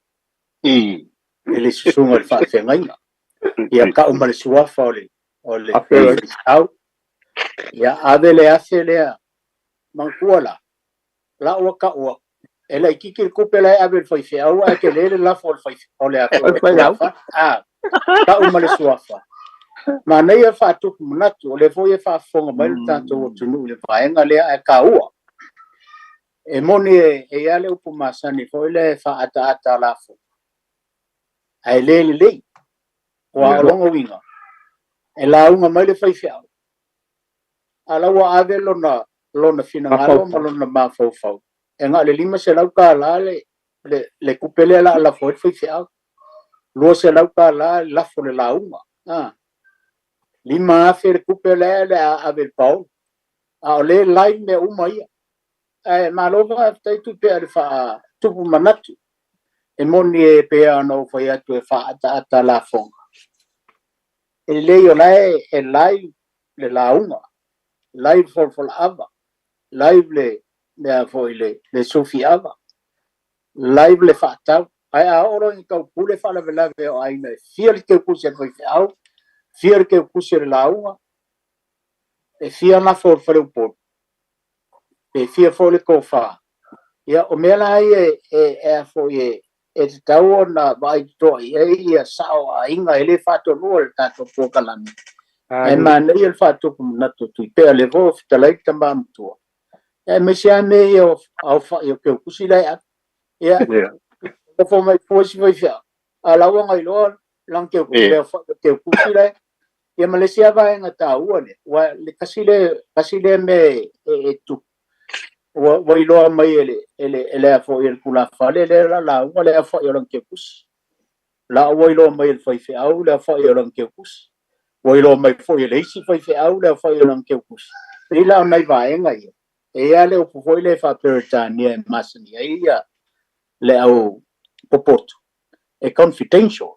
ele sunga le fa fe ngai ia ka o mal suafa o le au ia avele ase le mankuala la o ka o ela kiki kupela avel foi fe au a ke le la fo foi o le fa ka o mal suafa ma nei e fa tu manatu o le foi fa fonga mal tanto tu nu le vaenga le a ka o e moni e ale upu masani foi le fa ata la fo ai le wa longo winga e la unga mai le fai fiao ala wa ave lona fina ngalo ma lona ma fau e nga le lima se lau ka la le kupele la foi fiao lo se lau ka la fo le la unga lima afe le kupele le ave pau a le lai me uma ia e ma lo va tai tu pe ale fa tupu manatu e moni e pe ano foi atu e fa ata la fo e le yo lai e lai le la unga live for ava live le foi le sofiava live le fatau ai a oro in ka pule fa la ve o ai me fiel ke ku se foi au fiel ke ku se la unga e fiel na for o po e fiel for le ko fa ya o me la e foi e tau na vai to e sao inga ele fato no ta to po kalami e man ele fato na to pe le vo ftalai tamba mtu e me sia me yo au fa yo ke kusila ya o fo mai fosi vai fa ala wanga ilo lang ke ke kusila ya Malaysia va en ta uole wa le kasile me tu wa ilo mai ele fo el kula fa le la wa fo yo lang ke kus la wa ilo mai el fa au la fo yo lang ke kus wa ilo mai fo ele si fa au la fo yo lang ke kus ila mai va en ai e ale o foi le fa peritania masani ia le au popoto e confidential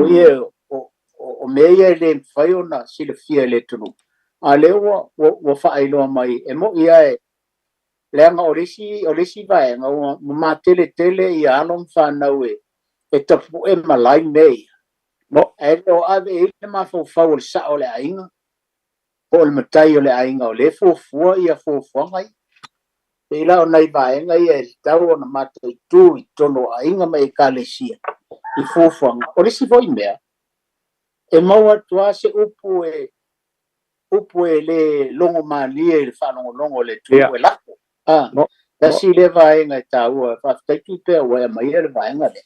o ye o me ia le fai ona si le fia le tunu a le wa whaailoa mai e mo ia e leanga o lesi vaenga o ma tele i alon whanau e tapu e malai nei mo e o ave e le mafau o le sa o le ainga o le matai o le ainga o le fofua ia fofua ngai e la o nei vaenga ia e tau o na matai tu i tono ainga mai ka le sia i fofua o lesi voi mea e maua tua se upu e le longo malia i le whanongo le tu e lako da si le vaenga e taua whafitaitu pia ua mai e le vaenga le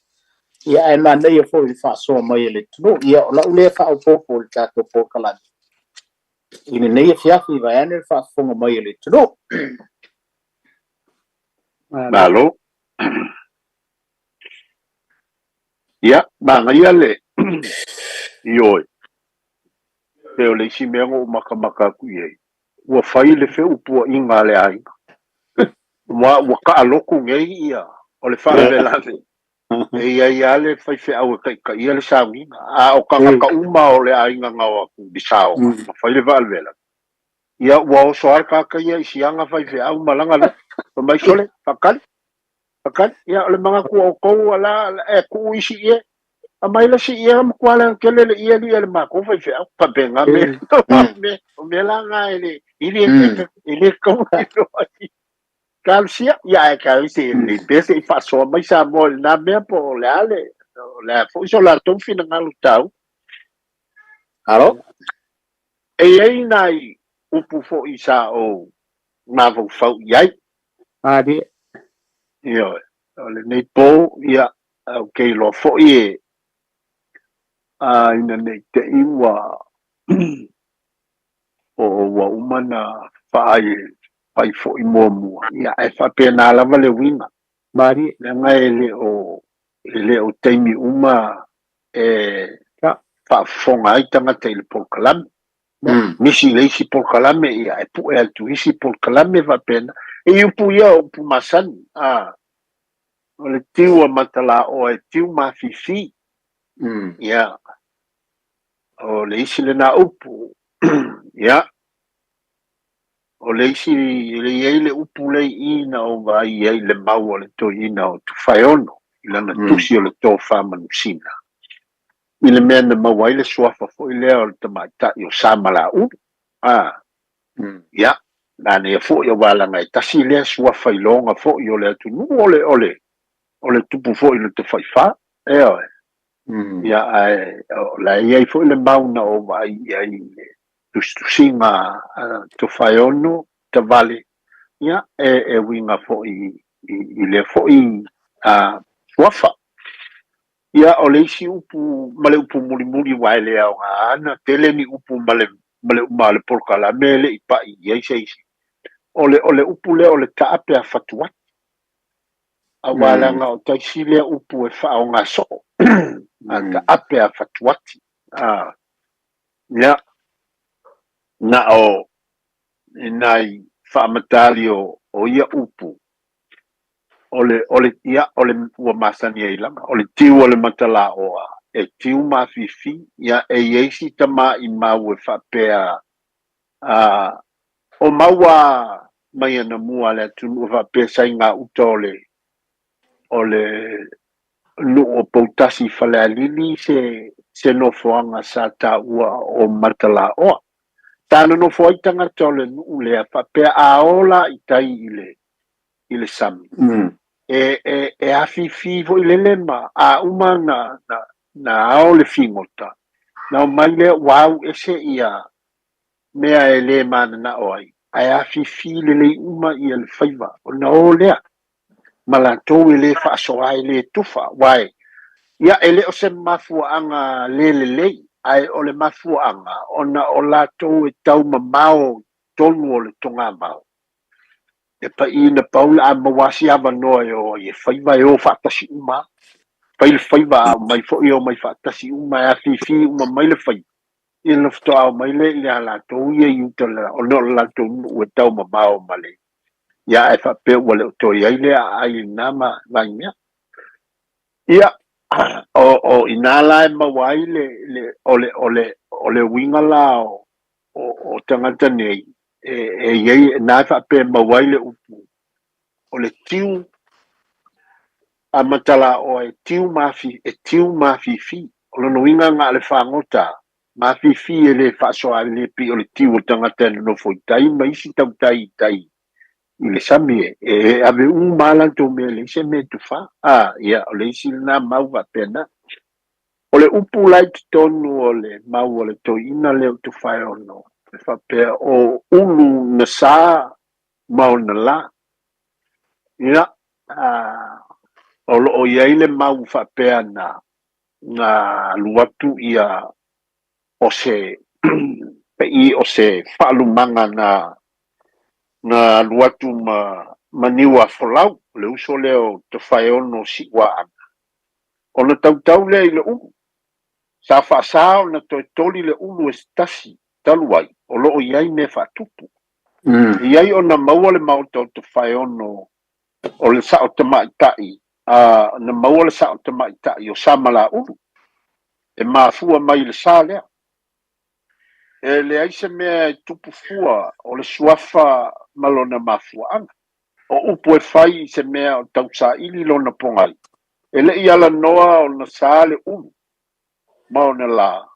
ia e mana ia fo i whasoa mai e le tunu ia o lau le whaopoko le tato pokalani ina nei e fiafi vai ane le whaafonga mai e le tunu Malo. Ia, manga ia le. Ioi. Te o le isi meango o maka ku iei. Ua whai le fe upua inga le ainga. Ua ka aloku ngei ia. O le wha velave. E ia le whai fe au ka ia le saunga. A o ka uma o le ainga ngawa ku bisao. Ma whai le val vela. Ia ua o soar ka ia isi anga whai fe au malanga lo. Pa mai sole, pakali. Pakali. Ia o le mga ku o kou ala e ku isi ie. A mai la si ia ma kwala kele le ia le ma ko fa fa pa benga me la nga ele ko kam sia ya ka si le bese fa so mai sa mo na me po la fo so la ton fina nga lu tau alo e nai upu fo isa o ma vo fo yai di yo le nei po ya okay lo fo ye ina nei te iwa o wa umana fai fo i mua ia e fa pena lava le winga mari le ngai le o teimi uma e fa fonga ai tanga te le polkalam misi le isi polkalam ia e pu e tu isi polkalam va pena e upu ia upu masan o le tiu matala o e tiu mafifi ia o le isi le na upu ia o le isi le iei le upu le ina o vai iei le mau o le to ina o tu whaeono i lana tusi o le tō whamanusina i le mea na mau ai le suafa fo i lea o le tamaitai o samala ia nane e fo i o walanga e tasi lea suafa i longa fo i o le atu nu o le tupu fo i le te whaifa oe ia la iei fo i le mauna o vai iei le tusinga to whaeono te vale ia e winga fo i le fo i suafa ia o le isi upu male upu muri wai le au ana tele ni upu male polkala mele i pa i iei se isi o le upu le o le taape a fatuat a walanga o taisi le upu e wha o ngā so a taape a fatuati ia na o nai whaamatali o ia upu o le ua masani ai lama o le tiu o le matala oa e tiu mafifi ia e eisi tama i mau e whapea o maua mai ana mua le tunu whapea sai ngā uta o le nu o poutasi whale alili se no foanga sa ta ua o matala oa tana no foi tanga tole nu le whapea aola i tai i le sami e afifi vo i le lema a uma na ao le fingota na mai le wau ese ia mea e le mana na oi ai afifi le uma i le faiva o na o lea malatou e le whaasoa e le tufa wai ia ele o se mafuanga le ai o le mafuanga ona o latou e tau mamao tonu o le tonga mau e pa ina paula a mawasi ava noe o e whaiva e o whaatasi uma pai le whaiva mai fo i o mai whaatasi uma e a fifi uma mai le whaiva i le fto au mai le i a latou i e uta le o no latou nu e tau mamao male ia e whape wale o toi ai le a ai nama vai mea ia o inala e mawai le o le winga la o o tangata nei yei na fa pe mawaile upu o le tiu a matala o tiu mafi fi o no winga nga le fangota mafi fi ele fa so ale pi o le tiu tangata no foi tai mai si tai il sami ave un malanto me le se me tu fa ia o le silna mau va pena o le upu light tonu o le mau o le toina le tu fa ono fa pe o ulu na sa mau na la ia o lo o ia ile mau fa pe na luatu ia o se pe i o se fa lumanga na luatu maniwa folau le uso leo te fai ono si wa ona tau le ile sa fa sa ona to toli le ulu estasi taluai o lo iai me fa tupu iai ona maua le mau te fai ono o le sa o te maitai na maua le sa o te maitai o sa mala ulu e mafua mai le sa lea e le aise mea tupu fua o le suafa malona mafua anga o upu e fai se mea o tau sa ili lona pongai e le i ala noa o na sa le ulu ma o na la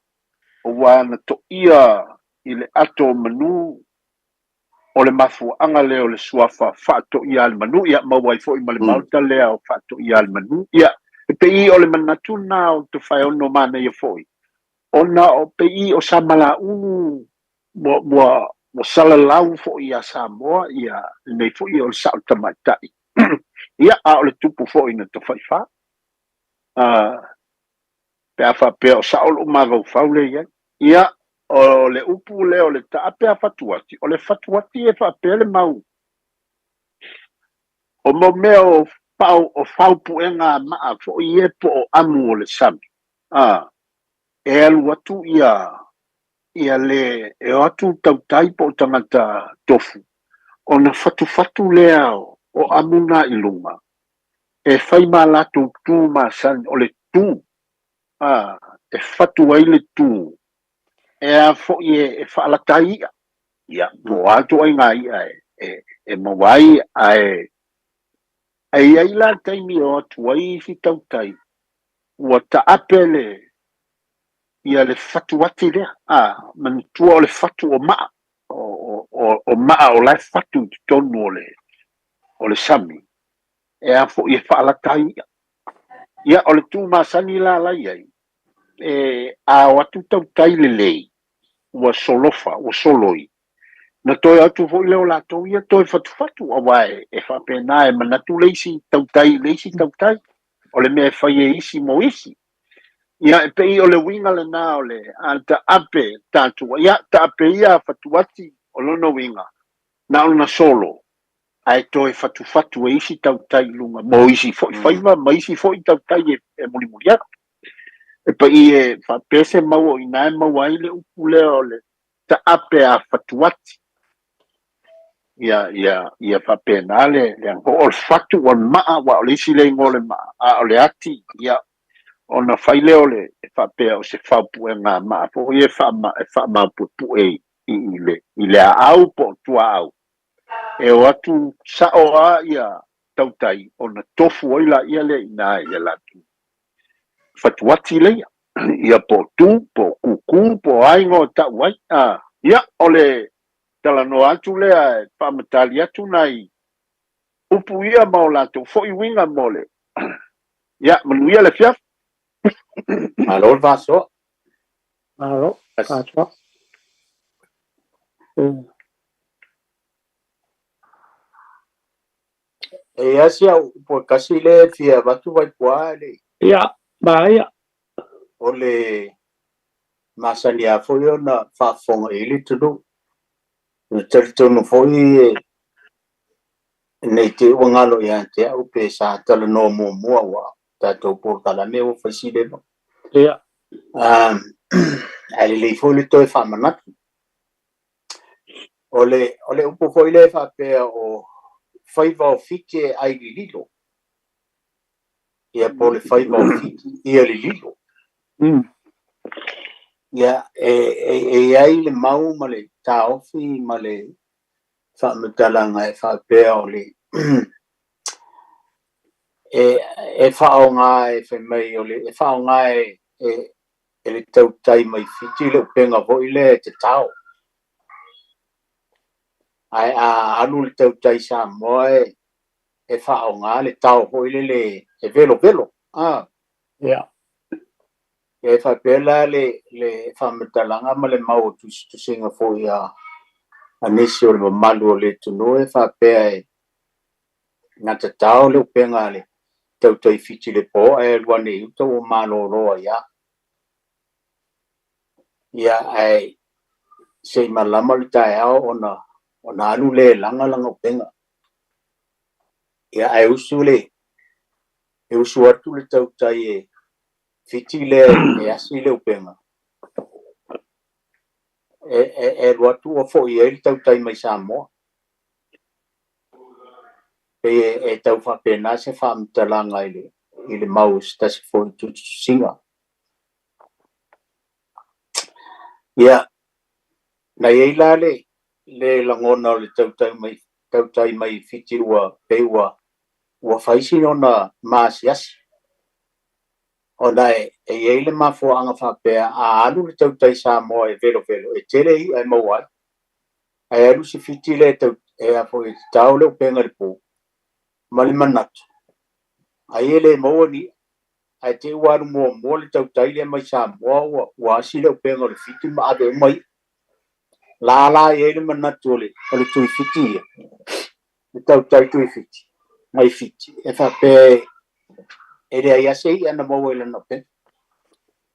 o wana to ia i le ato manu o le mafua anga le o le suafa fato ia al manu ia mawai fo i male mauta lea o fato ia al manu ia e pe i o le manatu na o te fai ono mana ia foi ona o pe i o samala mo sala lau fo ia Samoa ia nei fo i o le sao tamatai ia a o le tupu fo ina te fai fa pe a fa pe o sao lo mavau faule ia o le upu le o le ta pe a fatuati o le fatuati e fa pe le mau o mo me o pau o fau puenga ma fo i e po o amu o le sami e alu atu ia le e atu tautai po tangata tofu ona fatu lea o amuna ilunga e fai ma latu tu ma san o le tu e fatu ai le tu e a fo e fa la tai ia mo atu ai ngai e mawai ai la tai mi o tu ai fi tautai ua ta apele ia le fatu ati lea man tua o le fatu o maa o maa o lai fatu tonu o le sami e a fo i whaalatai ia o le tū masani la lai ai a o atu tau tai le lei ua solofa ua soloi na toi atu fo i leo la tau ia toi fatu a wae e whapena e manatu leisi tau tai o le mea whai e isi mo isi ia e pei o le winga le nā o le a ta ape tātua ia ta ape ia fatuati o lono winga na ona solo ai toi fatu e isi tau tai lunga mo isi fo i whaiva ma isi fo i tau tai e muli e pei e whapese mau o inae mau ai le upu leo le ta ape a fatuati ia whapena le o le fatu o maa wa o le isi le ngole maa a o le ati ia ona faile ole e whapea o se whaupu e ngā maa po i e wha pu e i le au po tua au e o atu sa o a ia tautai ona tofu oila ia le ina ia latu whatuati le ia po tu po kuku po aingo ta wai ia ole tala no atu lea e whamatali atu nai upu ia maolato fo i winga mole ia manuia le fiaf Alo, vaso. Alo, vaso. E asia po kasi le fia batu vai poale. Ia, ia. Ole masani a foi ona fa fonga ili tudo. No terto no foi nei te wangalo ia te au pe sa tala no mo wa tato por kala me o fasile no. Ia. Ali le foi le toi fa manat. Ole upo foi le fa pe o faiva o fike ai lilo. Ia po le faiva o fike ia lilo. Ya ai le mau ma le taofi ma le whaamutalanga e whaapea o le e whaonga e whamei o le e whaonga e le tautai mai whiti le upenga hoi le te tau. Ai a anu le tautai Samoa e whaonga le tau hoi le e velo velo. Ya. E whapela le whaamutalanga ma le mau tu singa foi a anisi o le mamalu o le tunu e whapea e ngā te tau le upenga le tautai whiti le po e luane i uta o malo roa ia. Ia ai sei malama le tae ao ona anu le langa upenga. Ia ai usu e usu atu le tautai e whiti le e asi le upenga. E ruatu o fo i e le tautai mai Samoa. E tau whapena se whaamtalanga i le mau stasi fo i tutu singa. Ia, na eila le langona o le tautai mai whiti ua peua ua whaisi ona maasiasi. Ona e eile mafua anga whapea a anu le tautai Samoa e velo velo. E tere i ai mauai. Ai anu si whiti le e a fo i tau le upenga le po. Mali manatu. Ai ele maua ni. Ai te waru mua le tautai le mai Samoa ua asi le upenga le whiti ma ave mai. La ele manatu o le tui whiti ia. Le tautai tui whiti. Mai whiti. E whapea e rea iase i ana maua ila na pen.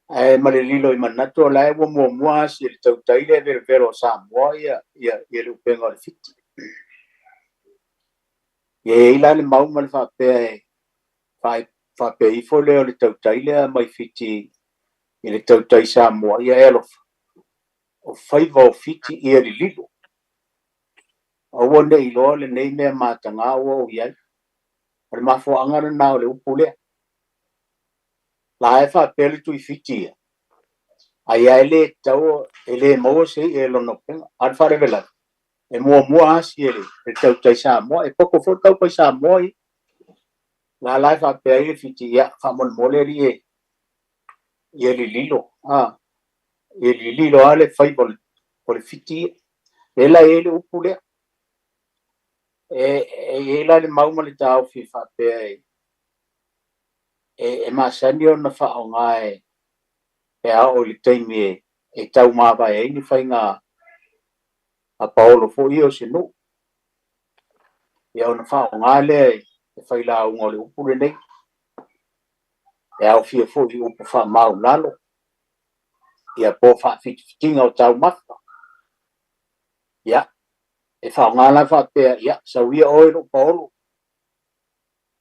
E mare lilo i manatu o lai ua mua asi le tautai le vero Samoa ia le upenga o le whiti. Ia ila le mau ma le whapea e whapea i fo leo le tautai le mai whiti i le tautai Samoa ia elofa. O whaiva o whiti ia li lilo. O wone i loa le nei mea mātanga o iai. O le mafo angara na o le upu lea. La e whapea le tui whiti ia. Ai ele tau ele mo se ele no penga al fare vela e mo asi ele tau tai Samoa e poco fo tau pai Samoa la fa pe ai fiti ya fa mon moleri e ele lilo ele lilo ale fai por fiti ela ele upule ela le mau mali tau fi fa pe e ma sanio na fa onga e a o le taimi e tau mawa e ni fai ngā a Paolo fo io se no. Ia ona wha o ngāle e whai la unga le upure nei. E au fia fo i upu wha mau lalo. Ia po wha whitinga o tau mawha. Ia. E wha o ngāla wha pēr ia sa uia oiro Paolo.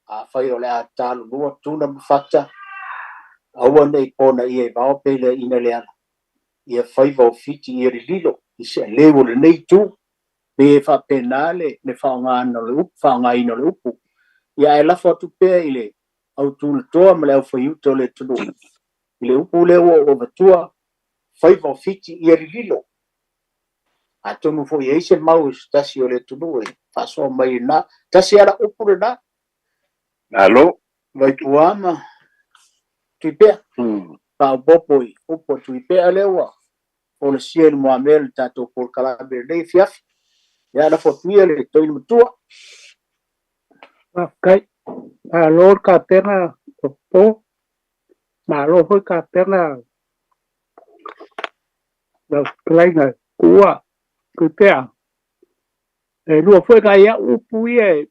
A whai o le a tālu lua tūna mwhata. Aua nei pōna i e wao pēle ina le ana. Ia whai wau whiti i eri lilo. I se lewo le nei tū. Pe fa penale le fa nga no le upu fa nga ino le upu ya e la foto pe ile au tu le toa ma le au fa yuto le tunu ile upu le o vatua fai va fiti i lilo a tonu fo ye se mau stasi o le tunu e fa so mai na tasi ara upu le na alo vai tuama tu pe pa bopo upu tu pe ale wa o le cielo mo amel tato por kala berde fiaf ya la fotuia le toi mutua kai a lor ka perna po ma lo foi ka perna da kleina ua kupea e lo foi ka ia upuie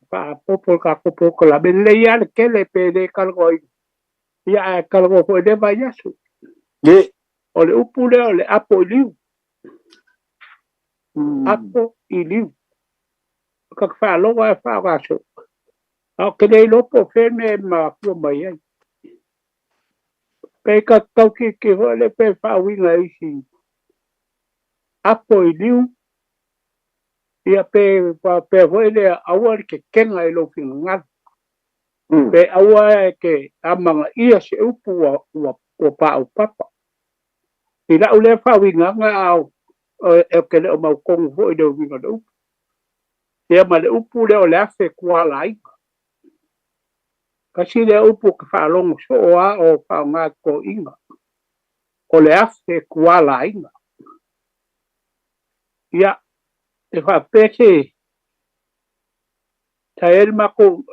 pa popo ka popo ko la belle ya ke le pede kalgo ya kalgo foi de bayasu le o le upule o le apo liu apo iliu ka fa lo wa fa wa so o ke dei lo po feme ma fu mai ai pe ka tau ki ho le pe fa winga isi apo iliu ia pe pa pe ho le awar ke kenga e lo finga pe awa ke amanga ia se upu wa pa o papa ila ule fa winga nga au e kele o mau kongu ho i de winga do ia ma le upu le o le afe kua lai kasi le upu ka fa longo so o fa nga ko inga o le afe kua lai ia e fa pese ta el ma ko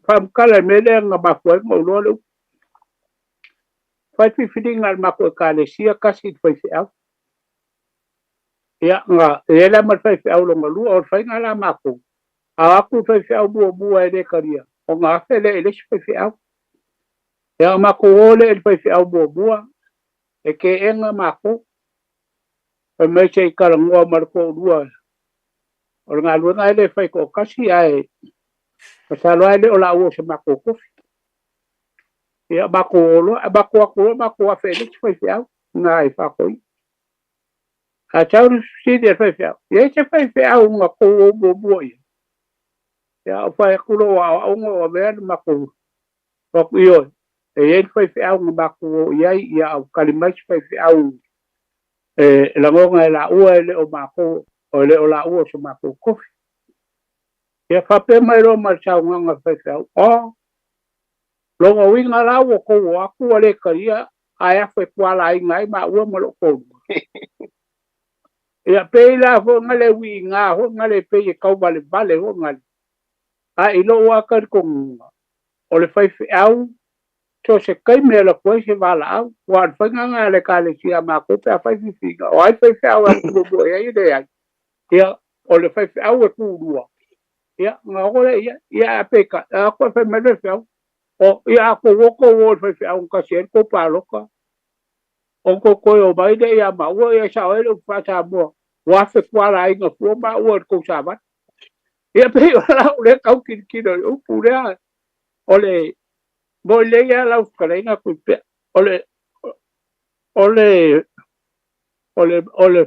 fa kala mele nga ba ko mo lo le fa fi ngal ma ko ka le sia kasi fa fi au ia nga e la ma fa fi au lo lu o fa ngala ma ko a ku fa fi au bu e de karia o nga fe le fa fi au ia ma ko ole fa fi au bu e ke enga ma ko e me che ka ngo ma ko lua o nga lu nga le fa ko kasi ai pa lo ai o la o se ma ko ia ba ko lo ba ko fe le fa fi au nga i fa ko a chau si de fa fi au ye che fa fi au nga ko bu ia fa ku lo au ngo ver ma ko yo e fa fi au nga ko ia au kalimai fa fi au la ngonga la ua le o mako o le o la ua so mako kofi ia fa pe mai ro ma chau nga fa fa o longa winga la ua ko wa ku le karia aya fa kwa la ngai ma ua mo lo ko ia pe la fo ngale winga ho ngale pe e kau vale ho ngale a ilo wa ka ko o le fa au so se kai me la ko se vala au wa fa nga le ka le sia ma ko pe fa fi o ai fa au ku bo ia ia o le fa au ku lua ia nga o le ia pe ka a ko fa me le fa o ia ko wo fa au ka se ko pa lo ka o ko o bai de ia ma o ia sa o le fa ta mo wa fa kwa la inga fu ma o ko sa ba ia pe la o le ka ki o pu le o le mo le ia la uskalenga ku pe ole ole ole ole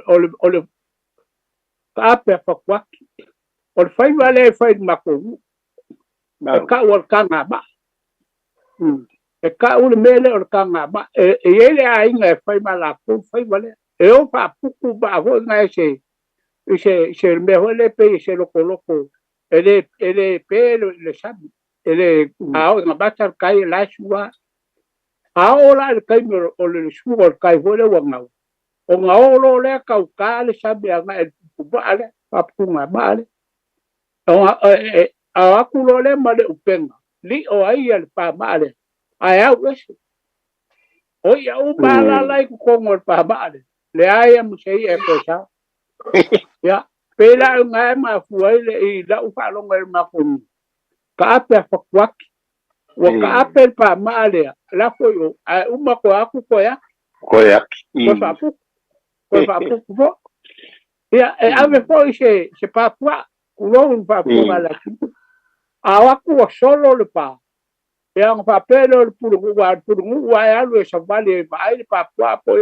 ole ole ka pe fa kwa ole fai vale fai mako e ka o ka nga ba e ka o mele o ka nga ba e ele ai nga fai mala ku fai vale e o fa puku ba ho nga se me ho le pe se lo coloco ele pe le sabi ele ao nga ba tar kai la sua ahora el kai o le sua el kai vole wa nga o nga o lo le ka ka le sabi nga el ba le pa pu nga ba le o a ku lo le ma le upenga li o ai el pa ba le ai au o ya u ba la ko ngol pa ba le ai am sei e ko sa ya pela nga ma fu le i la u fa lo ngel ma ku ka pe fa kwak wa ka apel pa ma le la ko yo a u ma ko aku ko ya ko fa pu ko ya e ave fo se pa kwa ku lo un pa pu la a wa ku solo le pa ya nga pa pelo le pu wa ya lo sa vale ba ai pa kwa po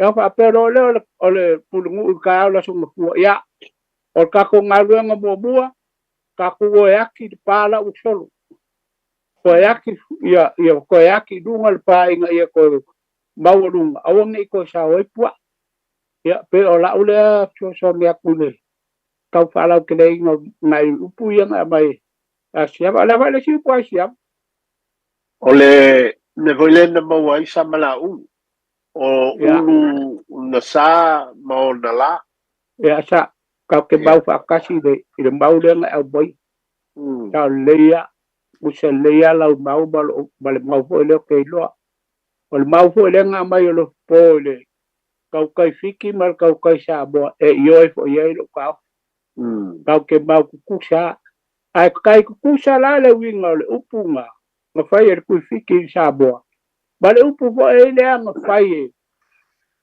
ya pa pelo le pu ka la so mo ya o ka ko ngalu nga mo ka ku ya ki pa la u solo ko yaki ia ko yaki dungal pa inga ia ko mawulung awang iko sa oi pua ia pe ola ule so me akule kau fala ke le ngai upu yang mai siap ala vale si pua siap ole ne voile na mawai sa mala o ulu na sa mo na la ya sa kau ke bau fa kasi de ile bau le ngai boy ta leia usa leia la mau bal mau fo le ke lo o mau fo le nga mai lo po le kau kai fiki mal kau kai sa bo e yo fo ye lo kau ke mau ku sa ai kai ku sa la le winga le upunga nga fai ku fiki sa bo bal upu fo e le nga fai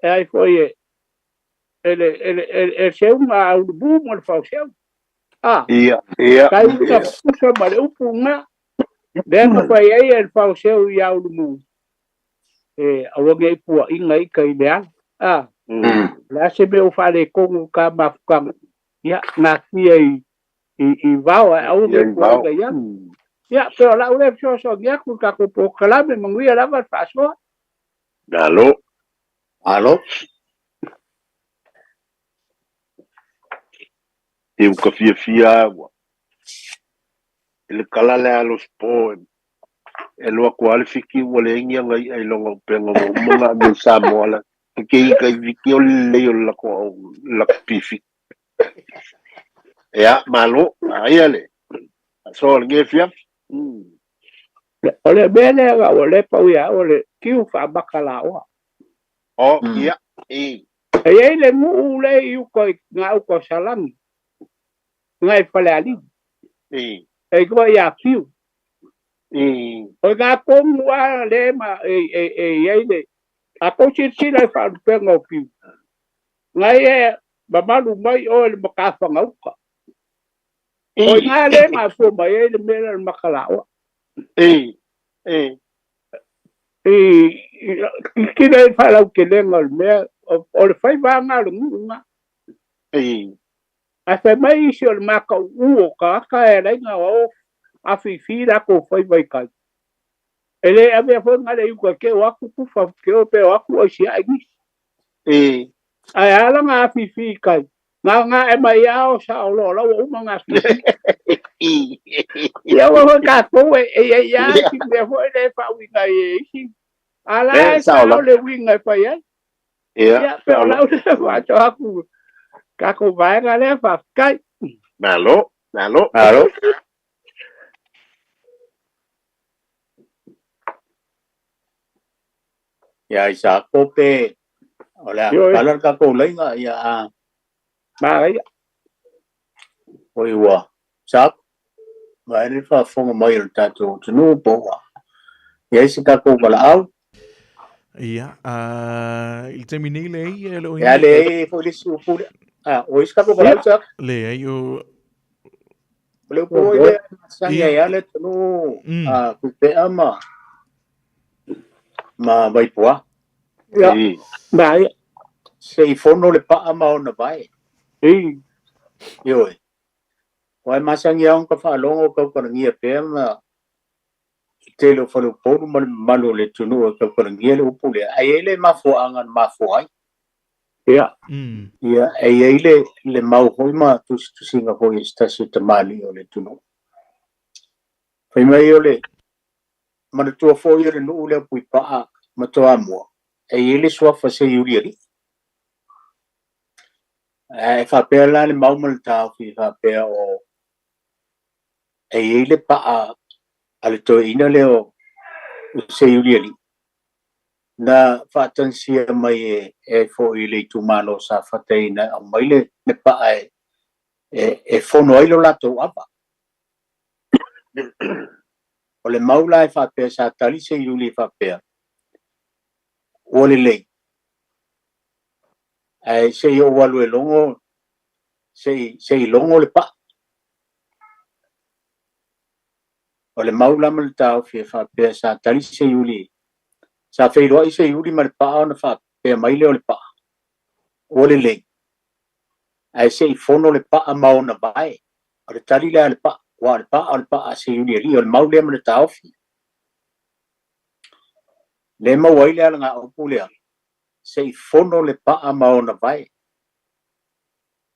ai fo ye ele se uma u bu mo fa se ia kai ku sa bal upunga Denga fa ye el fa se ya u mu awage pu inga kai dia la se be o fa le ko ka ma ka ya na ki i va au de ko ya ya pero la ule so ya ku ka ko po kala me ngi la va fa so dalo Alo. Eu ka fia wa. Ele kala le alo spo. E loa kualifiki wale ingia ngai ai longa penga mo mga me Samoa la. Kei kai viki o leo la ko la pifi. Ya malo ai ale. So nge fia. Ole bene ga ole pa ya ole kiu fa bakala wa. Oh ya e. Ai le mu le yu ko ngau ko salam. Ngai pale ali. Ai ko ya piu. O ga ko mua le ma ai le. A ko si le fa pengo piu. Ngai e mamalu mai o le makafa ngau ka. O nga le ma fu mai le mera makala wa. Kira fa la ke le ngol me o le fai va nga lu nga. A fa mai si o le maka u ka e le nga o a fi la ko fai vai ka. Ele a me fo nga le ku ke wa ku fa ke o pe wa ku o si ai. Ai ala nga fi ka. Nga e mai ao sa o lo o nga fi. Ya wa ka ko e ya si me fo le fa wi nga e si. Ala sa le wi nga fa ya. Ya pero la fa cho aku. Ka ko vai nga le fa kai. Malo. Ya isa ko pe. Hola, kalar ka ko lai nga ya. Ba ai. Oi wa. Sap. Vai ni fa fonga mai el tato tunu po wa. Ya isa ka ko bala au. Ja, il terminei lei lo Ja, lei foi isso por o isa ko bala sa. Lei eu Lei po ile sanga ya le tunu ku pe ama. Ma vai poa. Ja. Vai. Se fono le pa ama ona vai. Yo. Wai masang yang ka fa longo ka ko ngia pe ma. Telo falo poru malu le tunu ka ko ngia le upule. Ai ele ma fo angan ma fo ai. Ya. Ya, ai le mau hoi ma tu singa hoi stasi te mali o le tunu. Fai mai o le mana tua fo i le nuu le pui paa ma toa mua. Ai ele swafa se yuri ari. Ai fa pea la le mau mal tau fi fa pea o ai ele paa ale to ina le o se yuri ari. Na fa tansia mai e fo i le tumano sa fateina o mai le paa e fono ai lo lato apa. O le maula e fa pea sa tali se yuri fa pea. O le lei. Ai se yo walu e longo se longo le pa. O le maula mal tau fi fa pe sa tali se yuli. Sa fe ro i se yuli mal pa na fa pe mai le o le pa. O le le. Ai se fono le pa ma ona vai. O le tali le pa wa le pa se yuli ri o le maula mal tau fi. Le ma wai le nga o pule. Se fono le pa ma ona vai.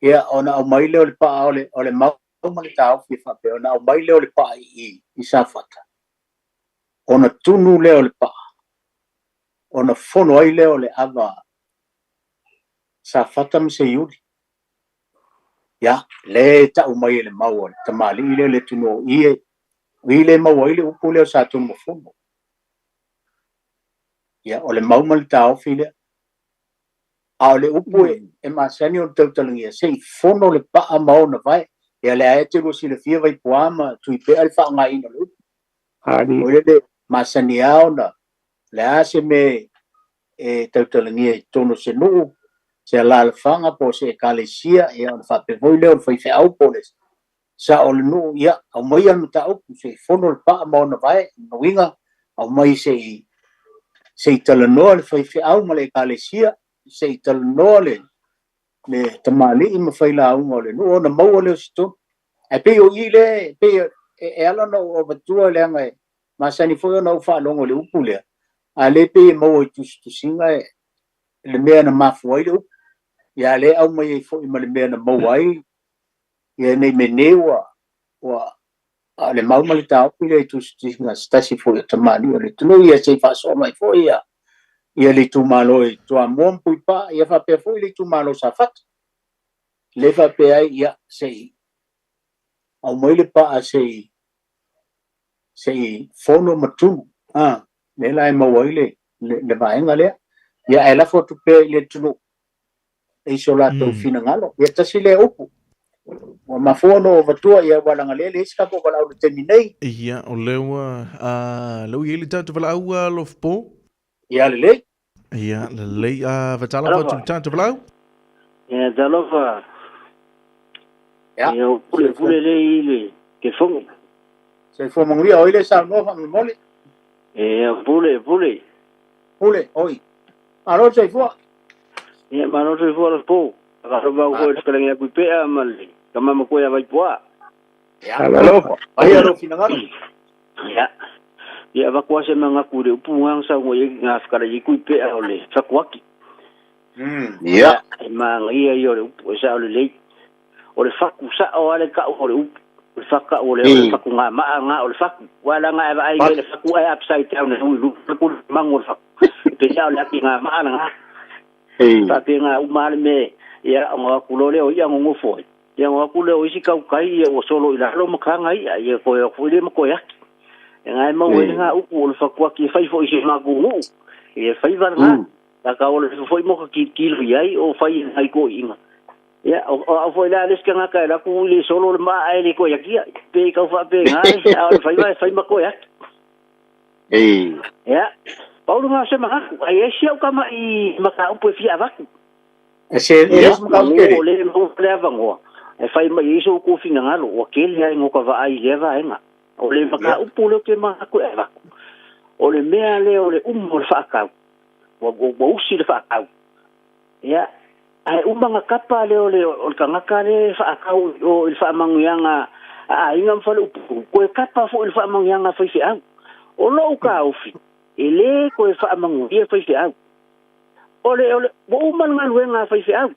Ya ona o mai le o le pa o le maula mal tau fi fa pe ona o mai le o le pa i sa fata. Ona tunu leo le pa. Ona fono ai leo le ava. Sa fata mse yuli. Ya, le ta umai le maua. Tamali ile le tunu ie. Ile maua ile upu leo sa tunu mo fono. Ya, o le mauma le tau file. A o le upu e masani o tautalangia. Se fono le pa a mao na vai. Ya le aete lo si le fia vai puama. Tui pe alfa nga ina le upu. O le masani ao na. Le ase me e tautalangia i tono se nuu. Se la alfanga po se kalesia e on fa pe voi leo foi fe au poles. Sa o le nuu ia au mai anu ta au se fono le pa mo na vai no winga au mai se talanoa le foi fe au ma le kalesia se talanoa le tamali i ma fai la au mo le nuu na mau le sto. E pe o ile pe e ala no o batua le ngai. Ma sani foi no fa longo le upule. Ale pe mo i tu singa le mea na mafuai le ia le au mai fo i le mea na mauai ia nei menewa wa le mau mali tau ile tu na stasi fo le tamani le tunu ia sei fa so mai fo ia le tu malo e tu amon pui pa ia fa pe fo le tu malo sa fat le fa pe ai ia sei au mai le pa sei fono matu le lai mauai le vaenga le ia ela fo tu pe le tunu e sola to fina ngalo ia tasi le upu o mafono vatua ia wala ngale le ska ko wala le teni nei ia o lewa lo ile tatu wala au lof po ia le ia le vatala fa tu tatu wala ia dalofa ia ia pule le ile ke fongo se fo mongria o ile sa no fa mole ia pule oi alo se fo ia mano se fo lo po ka ba ko skala ku pe amali kama mo ko ya vai poa ya alo ai alo fina ngalo ia va ko se manga ku de puang sa ngo ye nga skala ku pe ole sa kwaki ya ma ia yo le sa ole o le faku sa o ale ka o le faka o le faku nga o le faku wala nga ai le faku ai upside down no ku mango faku pe ya le ki nga ma nga ta pe nga u mal me ia nga ku lo le o ia ngo fo ia nga ku le o isi ka kai o solo ila lo ma nga ia ko ya fu le ma ko ya nga ma o nga u le faku ki fai fo isi ma ku ia fai va nga ta ka o le fo mo ki kilo ia o fai ai ko inga ya o foi la les que nga ka la ku le solo ma ai le ko ya ki pe ka fa pe nga ai fai ma ko ya ya Paulo nga se ma ai ese o kama I maka o pe fia va ese ma o le mo le avango e fai ma iso ko finga ngalo o ke le ai ngo ka va ai le va nga o le maka o pulo ke ma ko e va o le mea le o le le fa ka o usi le fa ka ya ai umanga kapa le o kangaka le fa ka o il fa mangianga inga mfalo ko kapa fo il fa mangianga fa fia o lo ka o fi ele ko fa mangia fa fia ole bo umanga luenga fa fia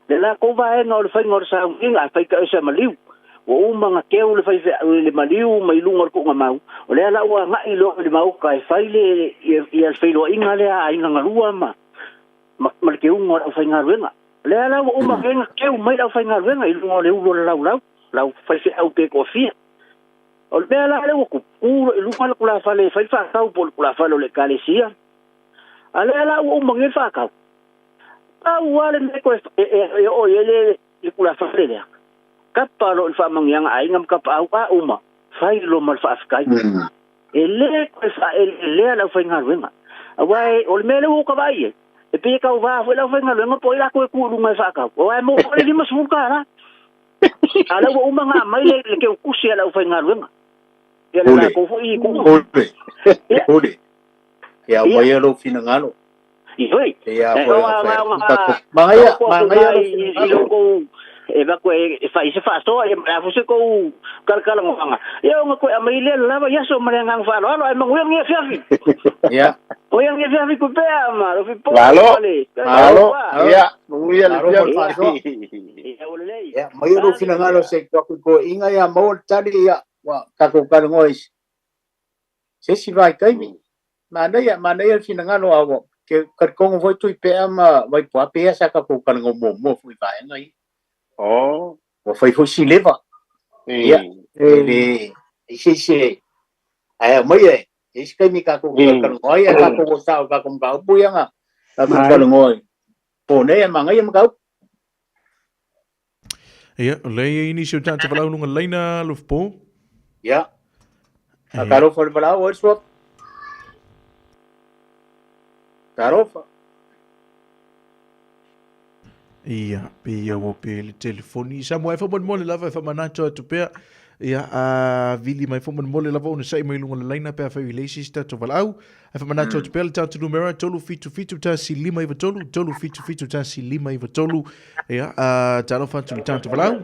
le la ko va en o fa ngor sa inga fa ka sa maliu o umanga ke o le fa fia le maliu mai lunga ko ngamau o le la wa nga ilo le mau ka fa le ia fa lo inga le inga ngarua ma ke un ora fa ngaruenga le ala o ma venga ke un mai fa ngaruenga I lo le ulo la fa se au pe kofia o le ala le ku u lu mal kula fa le fa ka por kula fa le kalesia ala o ma nge fa ka wale me ko o ele kula fa le ka pa lo fa mangyang ai ngam ka pa au uma fa lo mal fa skai ele ko fa ele ala fa ngaruenga awai o le o ka vai e pe ka va foi la foi ngalo po ila ko ku lunga fa ka o ai mo ko le mas fuka na ala wo uma mai le ke ku sia la foi ngalo nga ya la ko foi ku ole ya mai lo fina ngalo oi ya foi mangaya lo ko e va ko e fa se fa so e ma fu se ko kala nga yo nga ko mai le la ya so ma nga fa lo ai mo ngi fiafi ya o yang ia fi ku pe ama lo fi po Halo ya nguia le ya mai lo fina ngalo se ko inga ya mo tadi ya wa ka ko ka ngois se si vai kai mana ya fina ngalo awo ke ka ko voi tu pe ama vai po pe sa ka ko ka mo fui vai ngai o foi si leva ya ele isi ai mai esse que me caco ngoi ka ko sa ka ko ka pu yang ka ko ngoi po ne ma ngai ma ka ia le inisio tatu wala lunga leina lufpo ya karo fo wala o so karo ia pia wo pe le telefoni Samoa fa bon mole lava fa manato tu pe ia vili mai fa bon mole lava ona sai mai lunga leina pe fa relations tatu wala au fa manato tu pe le tatu numero tolu fitu ta si lima iva tolu fitu ta si lima iva tolu ia talo fa tu tatu wala au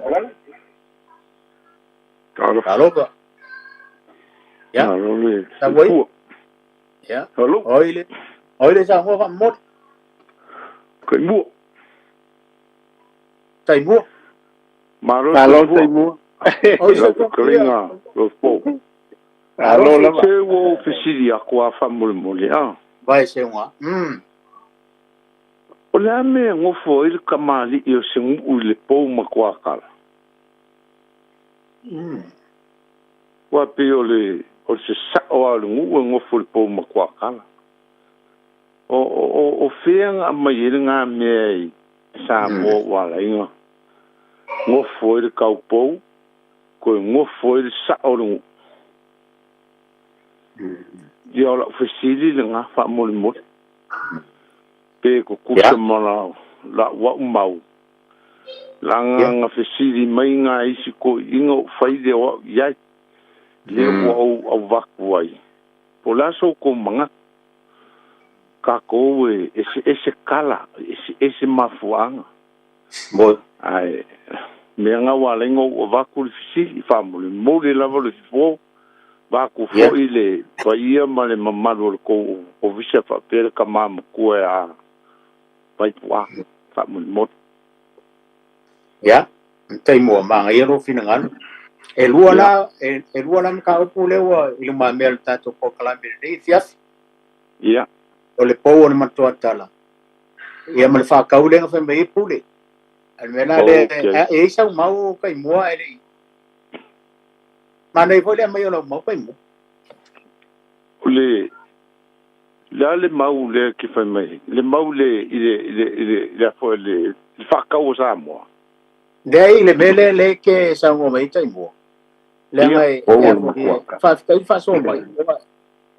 Halo Pak. Ya. Halo. Samoi. Ya. Halo. Oile sa mo fa mot. Kai mua. Tai mua. Malo tai mua. Oi sa kalinga lo po. Alo lava. Se wo fisili akwa fa mole ah. Vai se nga. O le ame ngofo il kamali i o se ngu le po makwa kala. Wa pe o se sa o al ngu ngofo le po makwa kala. O feanga mai nga me sa mo wala inga. Ngofo il kaupo ko ngofo il sa o ngu. Ia la fisili le nga fa mole. Pe ko kusa mana la wa mau la nga fisili mai nga isi ko ingo fai de wa ya le wa o vakuai po la so ko manga ka ko ese kala ese mafuanga mo ai me nga wa lengo o vakul fisili fa mo le la le fo ba ku fo ile pa ia male mamalo ko o visa fa per ka mam ko a pai pua fa mo ya tai mo ma ngai ro fina ngal e lua la ka o pule wa ile ma mel tato ko kala me de fias ya o le po o ma to tala ia ma fa ka ule fa me pule al mena le e sa mau kai mo ele ma nei foi le mai o mo pai mo le mau le ki fa mai le mau le fo le fa ka o sa mo dei le mele le ke sa mo mai tai mo le ngai fa fa so mai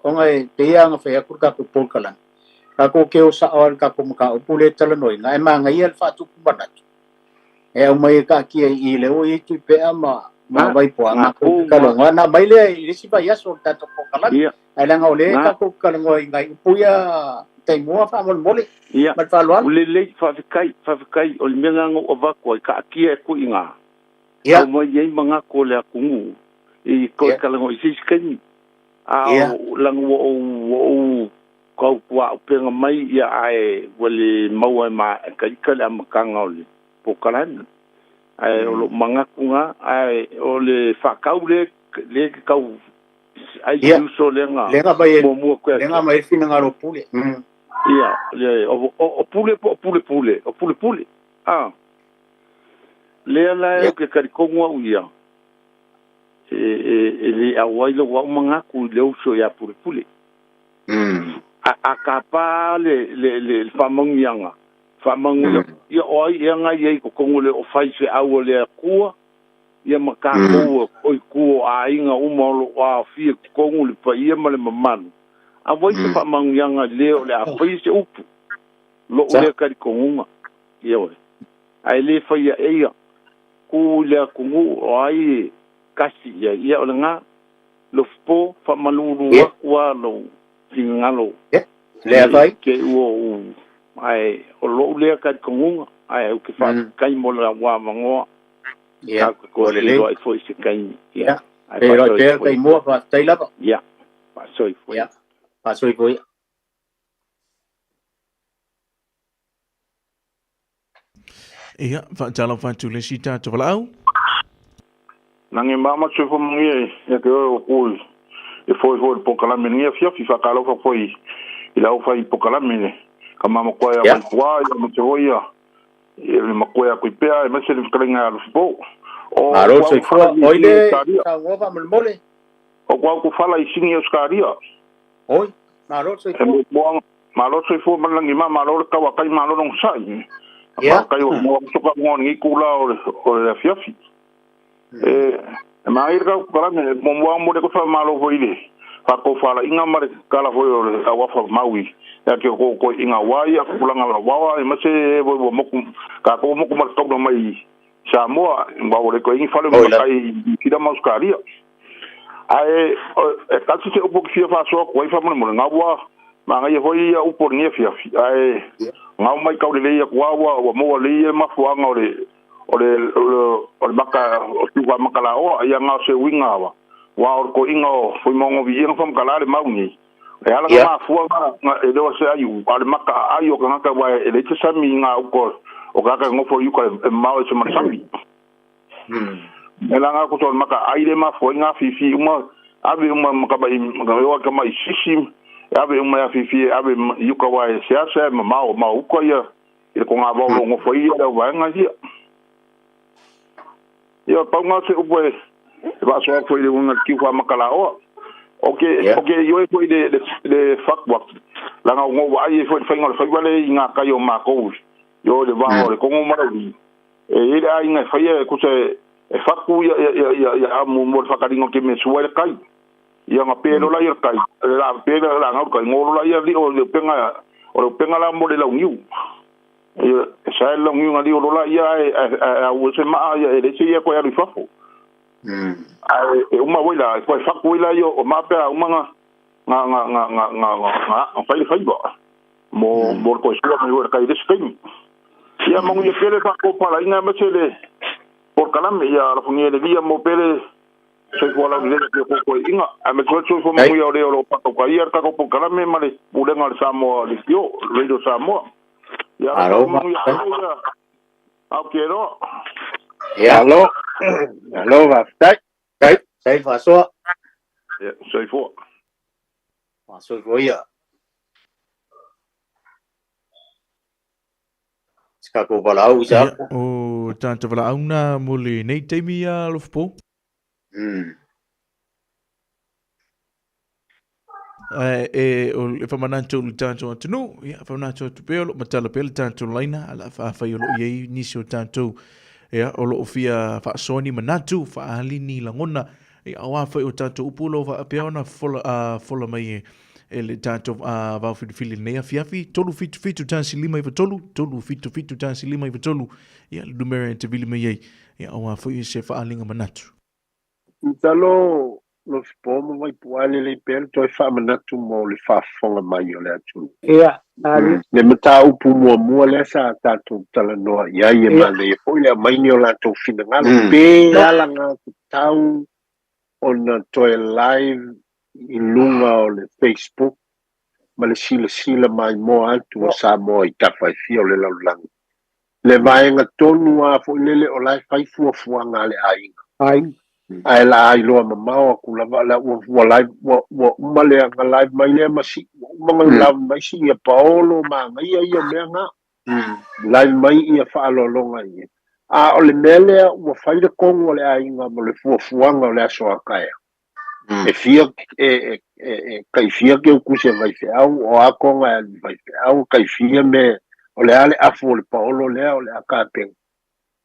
o ngai te yang fa ku ka ku pol kala ka ko ke o sa or ka ku ka o pule tala noi ngai ma ngai el fa tu ku bana e o mai ka ki i le o i tu pe ama ma vai po ama ku ka lo na mai le i si pa ya so ta to ko kala ai la ngau le ka ku ka ngoi ngai puya tai mo fa mo mole ma fa lo le fa kai o le menga o va ko ka ki e ku inga o mo ye manga ko le ku i ko ka ngoi si skeni a lang wo ko kwa pe mai ya ai wale mau ma ka le am ka ngau po kalan ai o manga kunga ai o le fa kaule le ka ai so lenga mo lenga mai fina ngaro pule ia le o pule ah le la ke ka ko ngwa ia le awai lo wa manga ku le so ya pule a kapa le famong yanga famong ia oi yanga ye ko ngule o fai se au le ku ia maka ko oi ku a inga umolo wa fi ko ngule pa ia male mamanu a voi se famong yanga le o le a fai se upu lo le ka ko ngunga ia oi ai le fai ia ku le ku ngu ai kasi ia o nga lo fo famalulu wa lo ngalo le vai ke o ai o lo le ka konga ai o ke fa kai mo la wa mango ya ko le lo ai foi se kai ya pero te kai mo fa tai la ya pa soi foi ya pa soi foi ia fa tala fa tu le sita to lau nange mama se fo mangi e ke o ku e foi po kala menia fia fa kala fa foi ila o fai po kala mene kama mo kwa ya kwa ya mo toya e mo kwa ku pea e me se klinga lo fo o aro se fo oile sa wo va mole o kwa ku fala i singi oskaria oi aro se fo malo se fo malangi mama lo ka wa kai malo non sai ya kai mo so ka mo ni kula o le fiafi ma ir ka kala me mo de ko fa malo fo ile fa ko fala inga mare kala fo a wa fa maui ya ke ko inga wa ya kula nga wa ma se bo mo ka ko mo ko mar to mai Samoa ba o ko inga fala mo kai kida mauskaria ai ka se o po fia fa so ko fa mo nga wa ma nga ye hoi ya upor ni fia ai nga mai ka le ya wa mo le ma fuanga o baka o tuwa makala o ya nga se winga wa o ko inga o foi mongo vi inga fam kala le mauni e ala ka mafua nga e do se ayu ale maka ayu ka nga wa e le tsami nga uko o ka ka ngofo yu ka mau se masami ela nga ko to maka aile mafua nga fifi uma ave uma ka ba nga ka mai sisi ave uma fifi ave yu ka wa se mau uko ya e ko nga ba lo ngofo ia wa nga dia yo pa nga se upo e ba so foi de unha ki kwa makala o okay yo foi de fuck what la nga ngo ai foi ngol foi vale nga ka yo ma ko yo de va o ko mo mara e ile ai nga foi ku se e faku ya mo fakaringo ke me suel kai ya nga pero la yer kai la pero la nga ko ngolo la yer di o de penga la mo de la uniu e sai la uniu nga di o la ya a o se ma ya de se ya ko ya rifafo e uma wila ko faku wila yo o mape uma nga fai ba mo ko sura me kai de skin ya mo ye pele fa ko para ina machele por kalame ya la funie de dia mo pele se ko la de ko inga a me ko so mo yo de lo pa ko ya ka ko por kalame male pule ngal samo de yo radio samo ya mo ya okay no ya hello va sai fa so ya sai fo fa so ya ska ko bala u sa o tanto bala una mole nei temia lofpo o fa mananto tanto tunu ya fa mananto tu pelo matala pel tanto laina ala fa yo ye nisio tanto ya o lo fia fa soni manatu fa alini langona e awa fa o tanto upulo fa peona fola mai ele tanto va fili nei afiafi tolu fitu tansi lima iva tolu fitu tansi lima iva tolu ya lumere te vili mai ya awa fa se fa alinga manatu talo lo spomo mai puale le pel to fa manatu mo le fa fonga mai o le atu le mata upu mo le sa tanto tala no ya ye male o le mai ni o la to fina ngalo pe ala nga tau on to live in lunga o le Facebook ma le sila mai mo atu o Samoa i tawhai fio le laulangi. Le vaenga tonu a fo lele o lai fai fuanga le ainga. Ai la ai loa mamao ku lava la ua live ua umale anga live mai le masi umanga live mai si ia paolo ma ia mea nga. Live mai ia whaalolonga ia. A o le mele ua fai le kongo le ainga mo le fuanga o le aso akaya. E fia kai fia ke ku se vai fe au o akonga vai fe au kai fia me o le ale afu le paolo le o le akape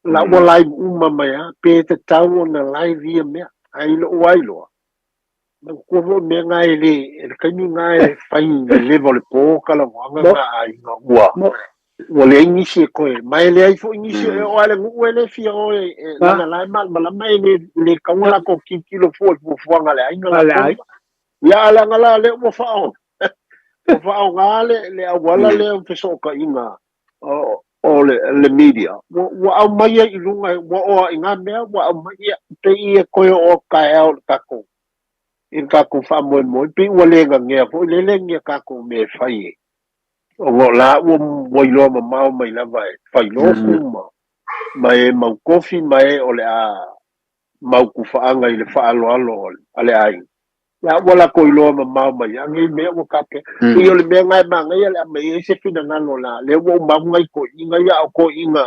la wa live uma mai pe te tau na live ia me ai lo wailo ma ko vo me nga ele kai ni nga fai le vol po kala wanga ai wa o le inisi ko mai le ai fo inisi o ale ngu ele fia o na live mal mai le kaula ko kilo fo nga le ai nga ya la ngala le mo fao ngale le awala le feso ka inga o le media wa au mai i lunga wa o inga me wa au mai te i ko o ka el kako in kako fa mo pe wa le nga fo le nge kako me fai o la wo lo ma mai la vai fai lo fuma mai mau kofi mai o le a mau ku fa anga i le fa alo ale ai la wala ko ilo ma mai angi me o kape yo le me ngai ma ngai la me se fina ngalo la le wo ma ngai ko inga ya ko inga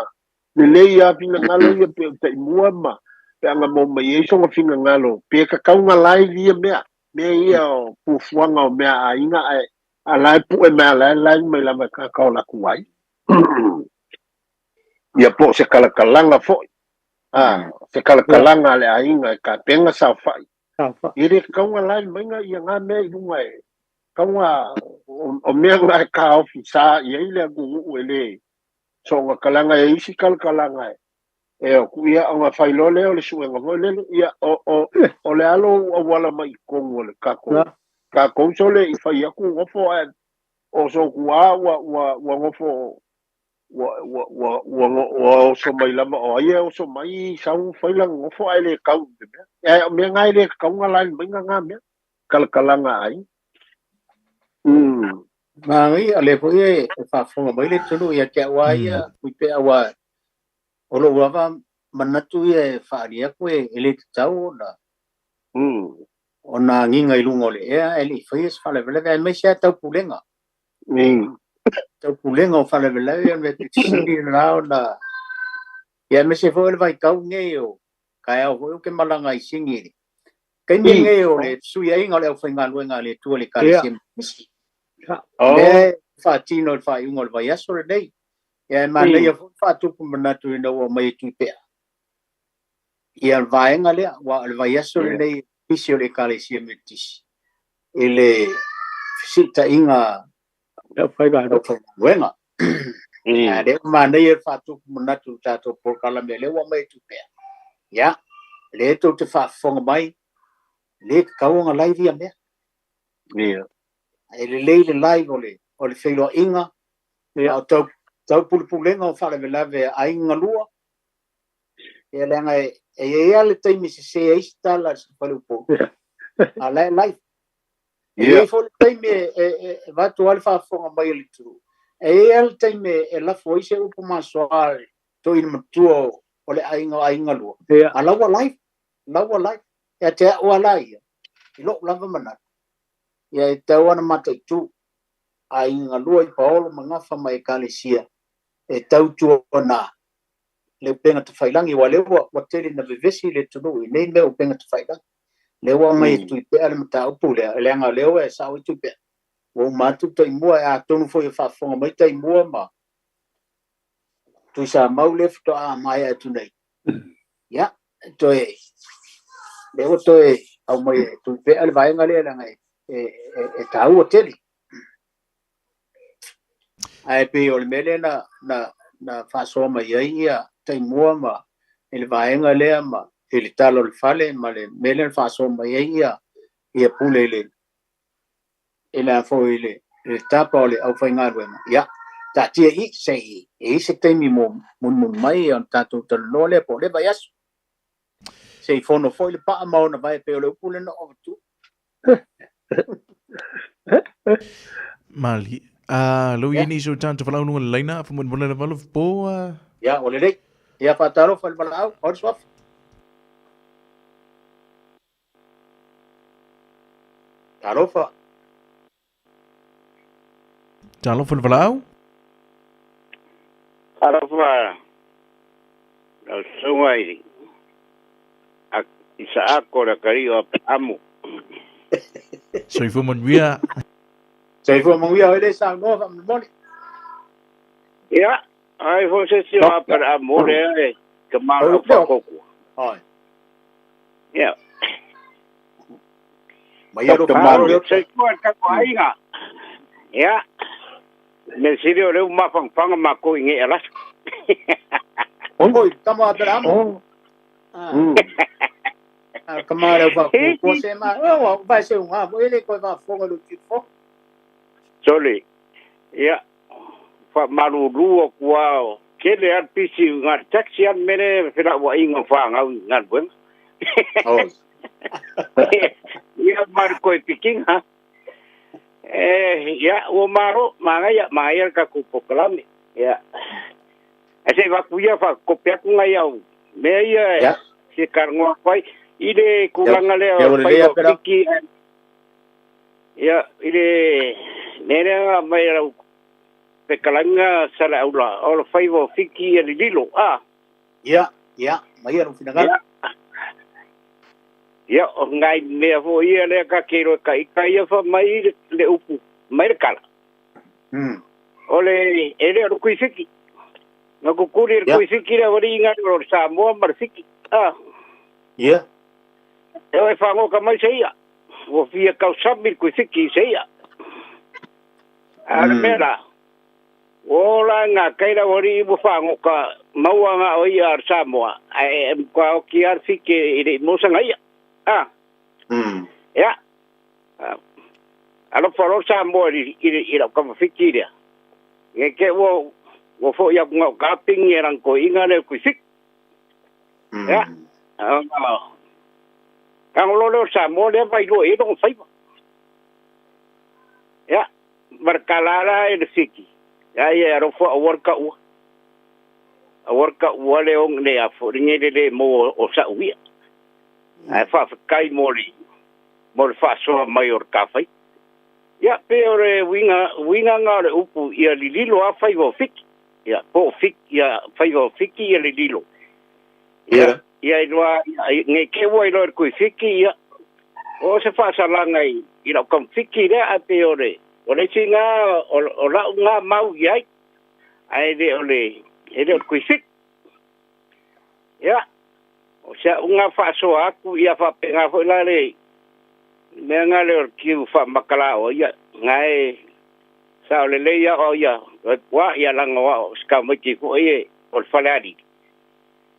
le ya fina ngalo ya pe te mua ma pe anga mo mai so fina ngalo pe ka ka nga lai li me ya pu fuanga o me a inga a lai pu e me lai me la ka ka la kuai ya po se kala kalanga fo se kala kalanga le ainga ka penga sa fai ire kaunga lai mainga ia ngā mea i runga kaunga o mea ngai ka ofisa ia ile agu ele so ngā kalanga e isi kalanga o kuia o ngā whailo leo le suenga mo le ia o le alo a wala mai kongo le kako so le i whai aku ngofo o so kua wa ngofo wa so mai lama o ia o so mai sau whailang ngofo ai le kau me ngai le kaunga lai mainga nga me kalanga ai Mangi ale po ye fa fonga mai le tunu ya kia wa ya kuipe awa olo wava manatu ye fa ria ko ele tau na ona nginga ilungo le ya ele fais fa le vele me sia tau pulenga tau pulenga fa le vele ya me tisi na na ya me se fo le vai kau nge o kai o ke malanga isingi kai nge o le su ya inga le fa ngalwenga le tu le kalisim le fatino fa ingol va yaso nei ya mana ya fa tu kumana tu no wa mai tu pe ya va ngale wa va yaso nei pisio le kale si metis ele sita inga fa ga do wenga ya de mana ya fa tu kumana tu ta to por kala mele wa mai tu pe ya le to te fa fonga mai le kaunga live ya me ele le live ole felo inga ya to tau pulupulenga o whale lave a inga lua. E lenga e ale taimi se eistala se palupo. A lai life. E fo taimi e vatu alfa fonga mai litu. E ale taimi e la foi se upo masoare to in matuo ole a inga lua. A lawa life. Lawa life. E te o alai. I lo lava mana. E te wana mata tu a inga lua I paolo mangafa mai kalesia. E tau tuona le penga te whailangi wa lewa wa tele na vivesi le tunu I nei leo penga te whailangi lewa mai tu I pe ale mata upu le leanga lewa e sao I tu pe o matu tai mua e a tonu fo I whafonga mai tai mua ma tu sa mau le fito a mai e tu nei ya to e lewa to e au mai tu pe ale vaenga le leanga e tau o tele ai pe o le mele na whasoa mai ia tai mua ma ele vaenga lea ma ele talo le fale ma le mele faso ma ia pule le ele fo ele tapa ole au fainga ruema ya ta tia I sei se temi mo mun mai on tato to lole po le vayas sei fono foi le pa ma ona vai pe ole pule no tu Mali lo ini so tanto falau no leina fa mun bola valu po ya ole le ya fataro fal balau or swaf tarofa Talo fal valau Arafa al sungai isa ako na kariyo amu so fu mun via ole sa no fa mon ya ai fo se si para amu le kamalo fa koko ai ya Mayero kamalo se ko ka ko ainga ya me sirio le uma fang ma ko nge alas Oi, tamo abramo. Kamara va ko se ma vai ser ele ko va fogo do tipo. Soli. Ya. Fa malu ruo kwa kele at pisi ngat taxi an mene fela wa inga fa ngat buen. Oh. Ya marco piking ha. Ya o maro maya ka ku poklami. Ya. Ese va kuya fa kopia ku ngayau. Meia si karngwa pai ide kulangale pa piki. Ya ide nere mai rau pe kalanga sala aula o faivo fiki ali lilo ya mai ro finaga ya ngai me vo ia le ka kero kai fa mai le upu mai kala ole ele ro kuifiki no ku kuri ro kuifiki le ori inga ro Samoa marfiki ya e fa ngo ka mai seia o fia ka sabir kuifiki seia mera ola nga kaira ori mo fa ngoka maua nga o ia Samoa ai kwa ki ar fike ire mo sanga ia ya alo foro Samoa ire ka fike ire ke wo fo ya nga ka ping erang ko inga le ku fik ya kang lo Samoa le vai lo e dong fai ya markalala e le fiki ai e rofo a worka ua le ong le a fo ringe le mo o sa uia ai fa kai moli mo le fa so mai or kafai ya pe ore winga nga le upu ia lililo a fai vo fiki ya po fiki ya fai vo fiki ia lililo ya inoa nge ke wai lo ku fiki ya o se fa salanga i lo kom fiki le a pe ore o le singa o la nga mau yai ai de ole ele ku fiki ya o se nga fa so aku ia fa pe nga fo la le me nga le ki fa makala o ya ngai sa le ya o ya wa ya langa wa ska mo ki ko e o falari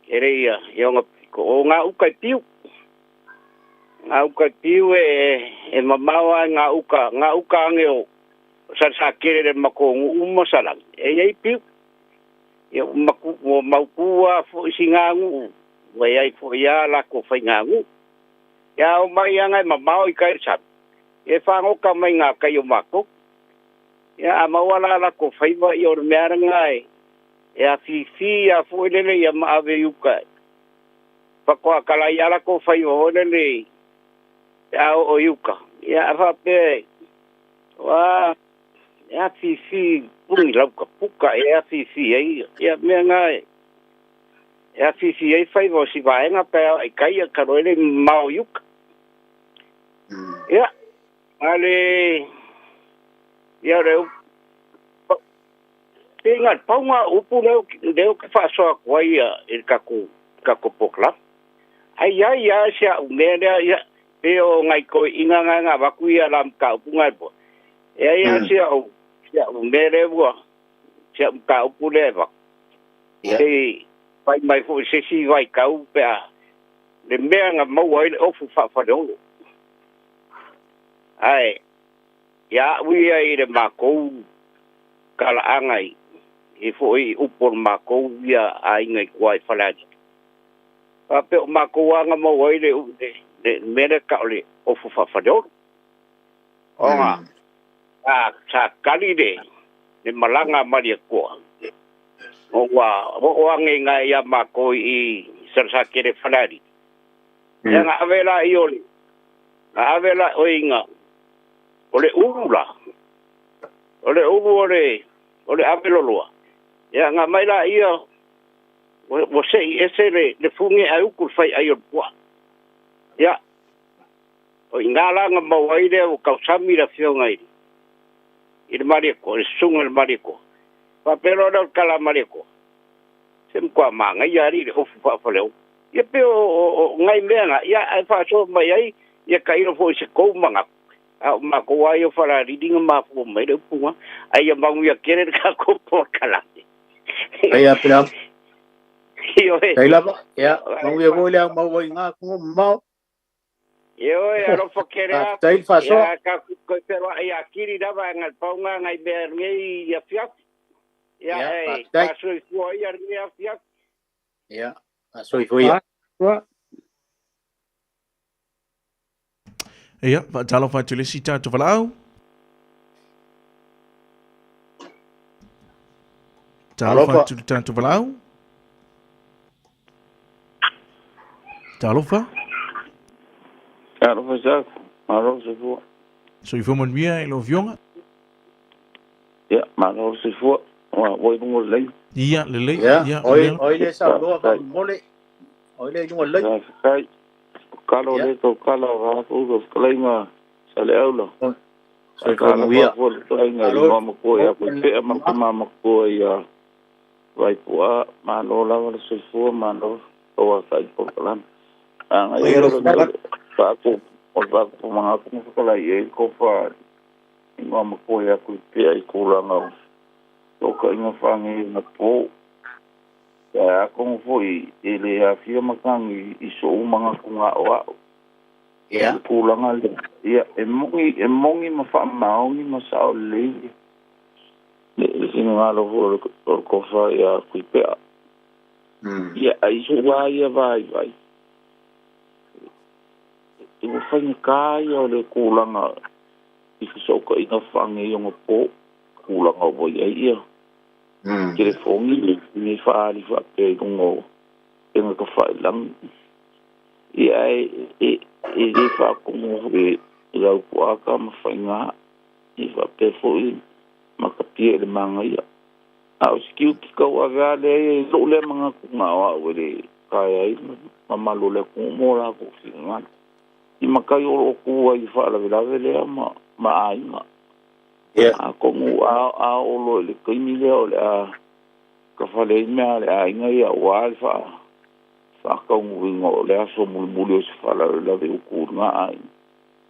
ere ya yo ko nga u ka tiu e mamawa nga uka ngeo sa kere mako umma salang e ai piu yo maku fo singangu wa ai fo ya la ko faingangu ya o mai anga mamao i kai sa e fa ngo ka mai nga kai o mako ya mawala la ko faiva i or merangai ya fi ya fo lele ya ma ave yuka pa ko kala ya la ko faiva lele ya o yuka ya fa pe wa ya fi puni la ka puka ya fi ai ya merangai ya fi ai faiva si va nga pe ai kai ka role mau yuka ya ale ya reu tinga paunga upu leo ke fa so kwa ia el kaku pokla ai ya sia umere ya peo ngai ko inga nga baku ia lam ka punga bo ya sia umere bo sia ka upu leva ei pai mai fo se si vai ka upe le mea nga mau ai ofu fa do ai ya wi ai de mako kala angai e foi upor mako ia ai ngai kwai faladi pa pe mako anga mo wai de mera ka le ofu fa do onga sa kali de malanga maria ko o ngai ya mako i sa kere faladi ya nga avela ioli avela oinga ole ula ole aveloloa ya nga mai la ia wo sei ese le funge au ku fai ai o poa ya o ingala nga mawai le o kausami la fio ngai il mariko il sungo il mariko pa pero do kala mariko sem kwa manga ya ri o fa fa le ya pe o ngai menga ya ai fa so mai ai ya kai no fo se ko manga ma ko ai o fara reading ma fo mai de punga ai ma ngu ya kere ka ko por kala ai apela kai la ya ngu ya go la ma go nga ko ma yo ya ro fo kere tai fa so ka ko pero ai akiri da va ngal paunga ngai ber ngai ya fiat ya ai pa so fo ya ngai fiat ya so fo ya Ia, whaatalo whai tulesi tātou whalau. Tālo whai tuli tātou whalau. Tālo wha? Tālo whai sāku. Maro se fua. So i whaman mia e lo vionga? Ia, maro se fua. Oi nungo lei. Ia, le lei. Ia, oi le sa loa wha mole. Oi le nungo lei. Kai. Kalo le to kala va ko klainga sale aula so kala via klainga no ko ya ko pe ma ko ya vai po ma lo la va se fu ma lo o sa ko kala anga yo pa ko o va ko ma ko la ye ko fa no ko ya ko pe ai ko la no to ka inga fa ngi na po ya kung foi ele afia makangi iso umanga kunga wa ya pulang al ya emongi mafa maongi masao le sino ngalo por kofa ya kuipea ya iso wa ya vai tu fanya kaya le kulanga I fisoka ina whange i onga pō, kūlanga o ia ia. Kere whongi, ni whaari whape kongo, enga ka whailang. Ia e whakongo e rau puaka ma whainga, i whape whoi, makapia le manga ia. Au sikiu ki kau aga le lo le mga kunga wa wele kaya i mamalo le kumora ko finga. I makai o ku ai fala vela vele ma ainga. A komu a o lo le kimi le o le a ka fale me le ainga ia wa fa ka ngu le aso mulmulio se fala vela ve ku nga ai.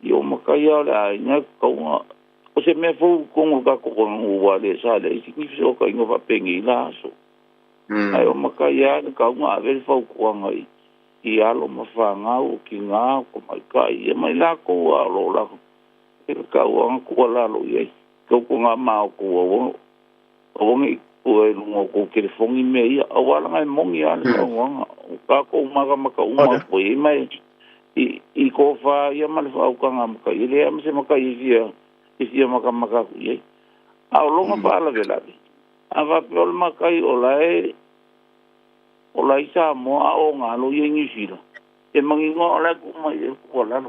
Io makai o le ainga ko o se me fu kongo ka ko ngu wa le sa le significa ka ingo va pengi la so. Ai o makai ka nga ve fa ko ngai. I alo mawhanga o ki ngā ko mai kai e mai la ko alo la e ka wanga ko la lo ye ko ngā mau ko o ngi ko e lungo ko ke fongi me ia awala ngai mongi ana ko wanga ka ko maga maka uma ko e mai I ko fa ia mal fa ko ngā maka i le am se maka i ia maka ko ye a longa pa la vela ava pol maka I o la isa mo a o ngā lo ye ngisira. E mangi ngā la ku mai e kua lalo.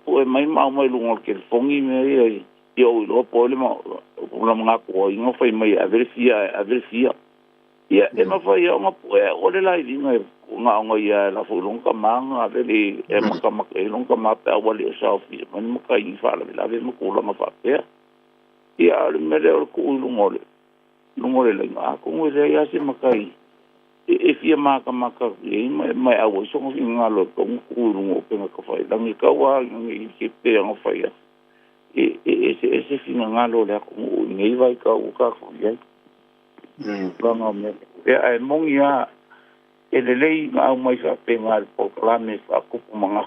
Po e mai mau mai lungo ke fongi me i o ilo po le ma mga kua ingo fai mai a verifia. Ia e ma fai o ngā po e o le lai ringa e ngā onga ia la fu longa manga a veli e maka e longa mape a wali o saufi. Mani maka I whala vela ve makula ma whapea. Ia le mele o ku lungo le. Lungo le lenga ko ngwe le ya se makai e fia maka e mai awo so ngo ngalo ko ngulu pe ka fai langi ka wa ngi ki pe ngo fai se fina ngalo le ko ngi vai ka u ka ko ye nga me e ai mongia e le lei nga mai sa pe ngal po klame fa ko manga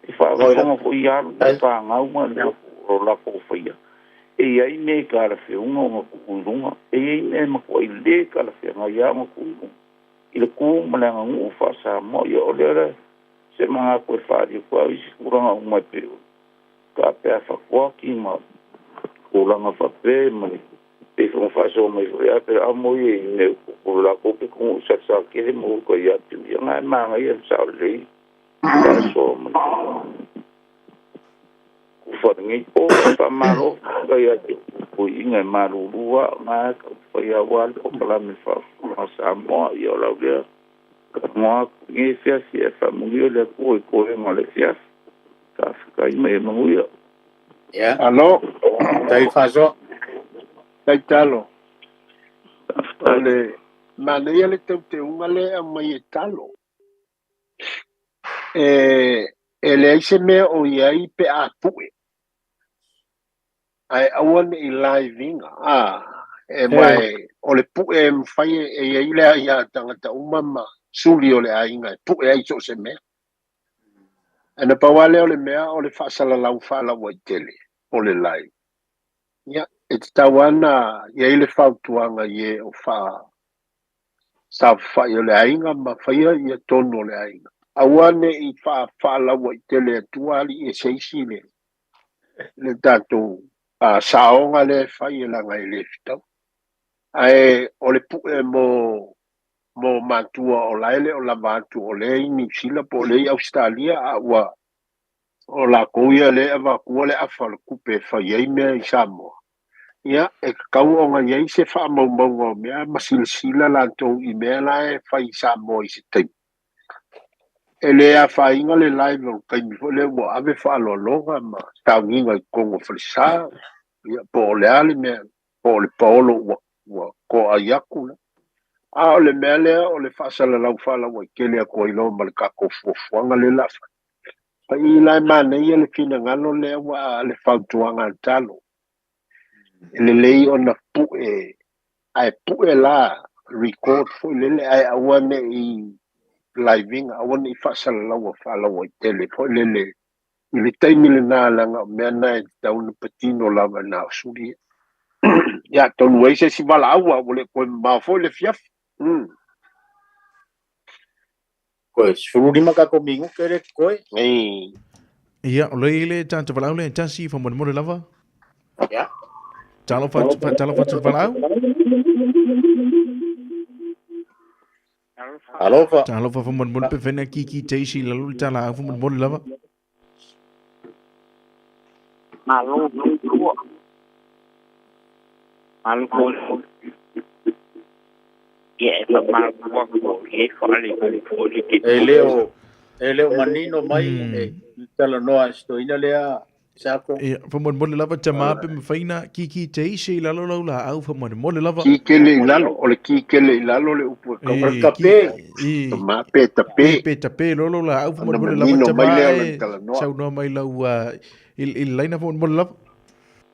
e fa ngo ko ya pa nga uma ro la ko fai e ai me ka la fe unga kuulunga e me ma ko I le ka la fe nga ya ma kuulunga I le ku ma la ngu fa sa mo yo le se ma ko fa di ko I si kuranga uma pe ka pe fa ko ki ma kuranga fa pe ma e fo fa so me ya pe a mo ye me ko la ko pe ko sa ke le mo ko ya tu ya nga ma nga ya sa le fa so ma ngi o pa malo ka ya ko inga malu lua ma ko ya wal o la me fa sa mo yo la via mo ngi sia sia fa mo yo le ko mo le sia ka me mo yo ya alo tai fa so tai talo ole mane le te unga le a mai talo ele se me o ia pe a pue ai awan I livinga e mai o le pu e fai e ile ia tangata umama suli o le ainga pu e so se me ana pa wale o le mea o le fasala lau fala wa tele o le live ia e tawana ia ile fautuanga ye o fa sa fa o le ainga ma fai ia tono le ainga awane I fa fala wa tele tuali e seisile le tato saonga le fai la ngai le fitau ai o le pu mo matua o laile o la matu o le New Zealand po le Australia wa o la koia le ava kua le afa le kupe fai ai mea I Samoa ia e kau o ngai ai se fa mau o mea masilsila la tou I mea la e fai Samoa I se tei e le a fai inga le live o kai mi le wa ave fa lo longa ma tau inga I kongo frisa ia po le ali mea po le polo wa ko ayaku o le mea lea o le whaasala lau whala wa kele a koi lo ma le kako fuafuanga le lafa pa I lai mana ia le fina ngalo lea wa le whautuanga talo le lei o na pue ai pue la record fo le ai awane I living awane I whaasala lau wa whala wa kele fo le I taimi le nā langa o mea nai tauna patino lava nā suri ia tonu eise si wala aua o le koe mafo le fiaf koe suru lima ka komingu kere koe ei Ia, o le tata walau le tasi fa mo lava. Ia. Talo fa walau. Alofa. Talo fa mo pe fena kiki teisi lalu tala fa mo lava. Malo tua. Malo ko. Ye fa malo ko ye fa ali ki. Leo manino mai tala noa sto ina lea sako. Ia, fa mo lava tama pe faina kiki teisi lalu la au fa mo lava. Kikele ilalo, o le kikele ilalo le upu ka. Ma pe tape. Pe tape lolo la au fa mo lava manino mai tama lea o le tala noa. Sau no mai lau il laina fa mo lava.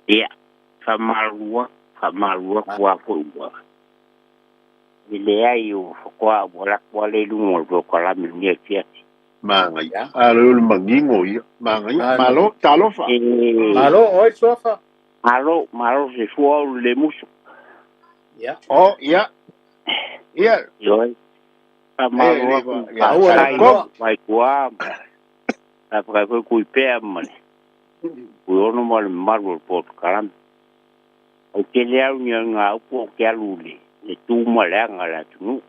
Ia, fa malua kwa ua. Ile ai o kwa wala kwa le lungo ko kala mi ni kia. Manga ya. Alo le mangingo ia. Manga ya. Malo talo fa. Malo oi sofa. Malo se fua le musu. Ya. Oh, ya. Ya. Yo. Fa malua kwa mai kwa. Apa ko kuipea mane. Uono mal marble pot kalam. O ke le au ni nga o ke aluli. Le tu malanga la tu.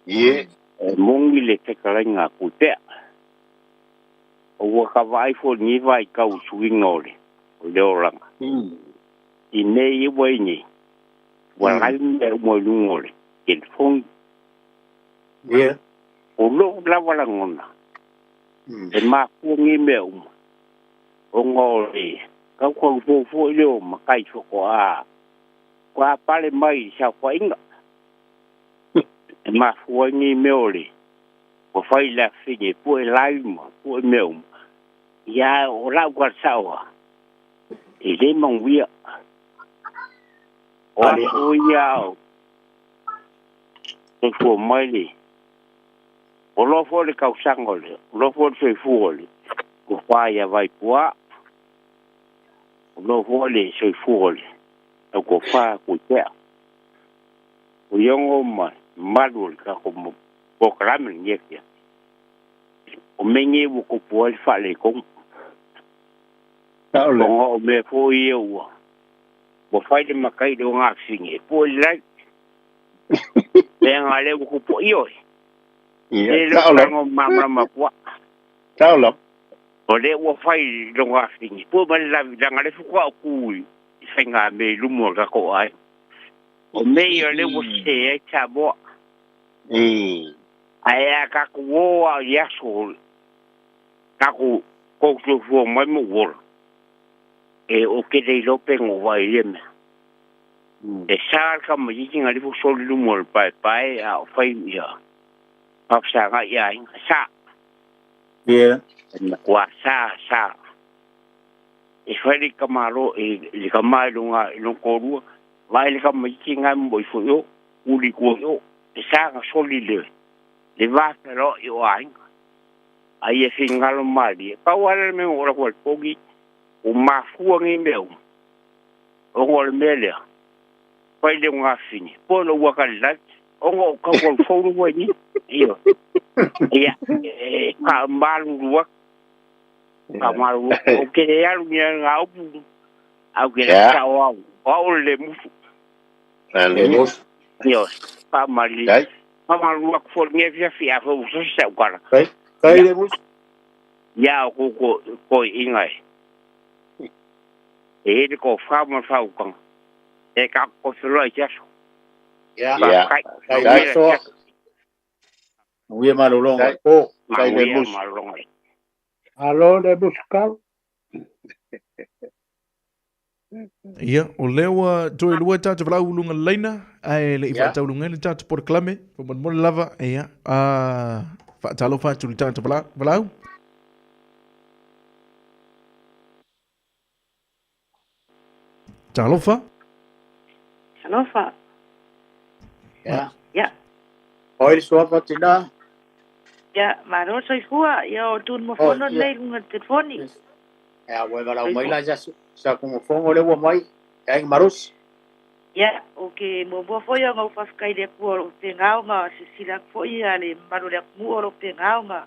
Ye. Mongi le te kala nga kuipea. O ka vai fo ni vai ka swing ole. O le oranga. I nei wai ni. Wala ni mo lungole. Ke fong. Ye. O lo la wala ngona. E ma ku ngi me o ngore ka ko fo leo makai fo kwa pale mai sa kwa inga ma fo ni meole o fai la fine po live po meu ya o la kwa sawa e le mon wia o ya o fo mai le o lo fo le kausangole lo fo se fuole ko fa ya vai kwa no vole se fuole o ko fa ku te o yongo madul ka ko mo kramen yekia o mengi bu ko pual fa le ko o me fo yo bo fa de makai do nga singe po like ben ale bu ko po yo mama kwa taulo o le wo fai lo nga fingi po ba la nga le fu ku sai nga me lu mo ka ko ai o me yo le wo se e cha bo ai ka ku wo ya so ka ku ko fu mo mo wo e o ke le lo pe ngo wa ile me e sa ka mo yi nga le fu so lu mo pa a fai ya pa sa ga ya sa Yeah. Kwa sa e fai kamaro e le kamaro nga no koru vai le kamiki nga mo fo yo uli ko yo e sa ga solide le va pero yo ai e fingalo mali pa wala me ora ko pogi o ma fu ngi meu o ngol mele fai le nga fini po no wa kalat o ngo ka ko fo ru ni yo ya ka malu wa Amaru o que ya lu nga au que la o le mufu Dios pa mali pa malu ko for nge fia fo so sa kwala kai le mus ya ko ingai e ko fa ma fa ko e ka ko solo ya kai so Uye malolonga ko kai le mus Alo le buskal. Ia, o lewa toi lua tata wala ulunga leina, ai le ifa tau lunga le tata por klame, po mo lava, ia, fa talo fa tu tata wala. Talo fa? Ya. Oi so patina. Ya, maro soy fua, ya o tun mo fono le un telefoni. Ya, we mala mai la ya sa como fongo le wo mai. Ai marus. Ya, o que mo bo foi nga ufas kai de por te ngao nga si sila foi ale maro le mu oro te ngao nga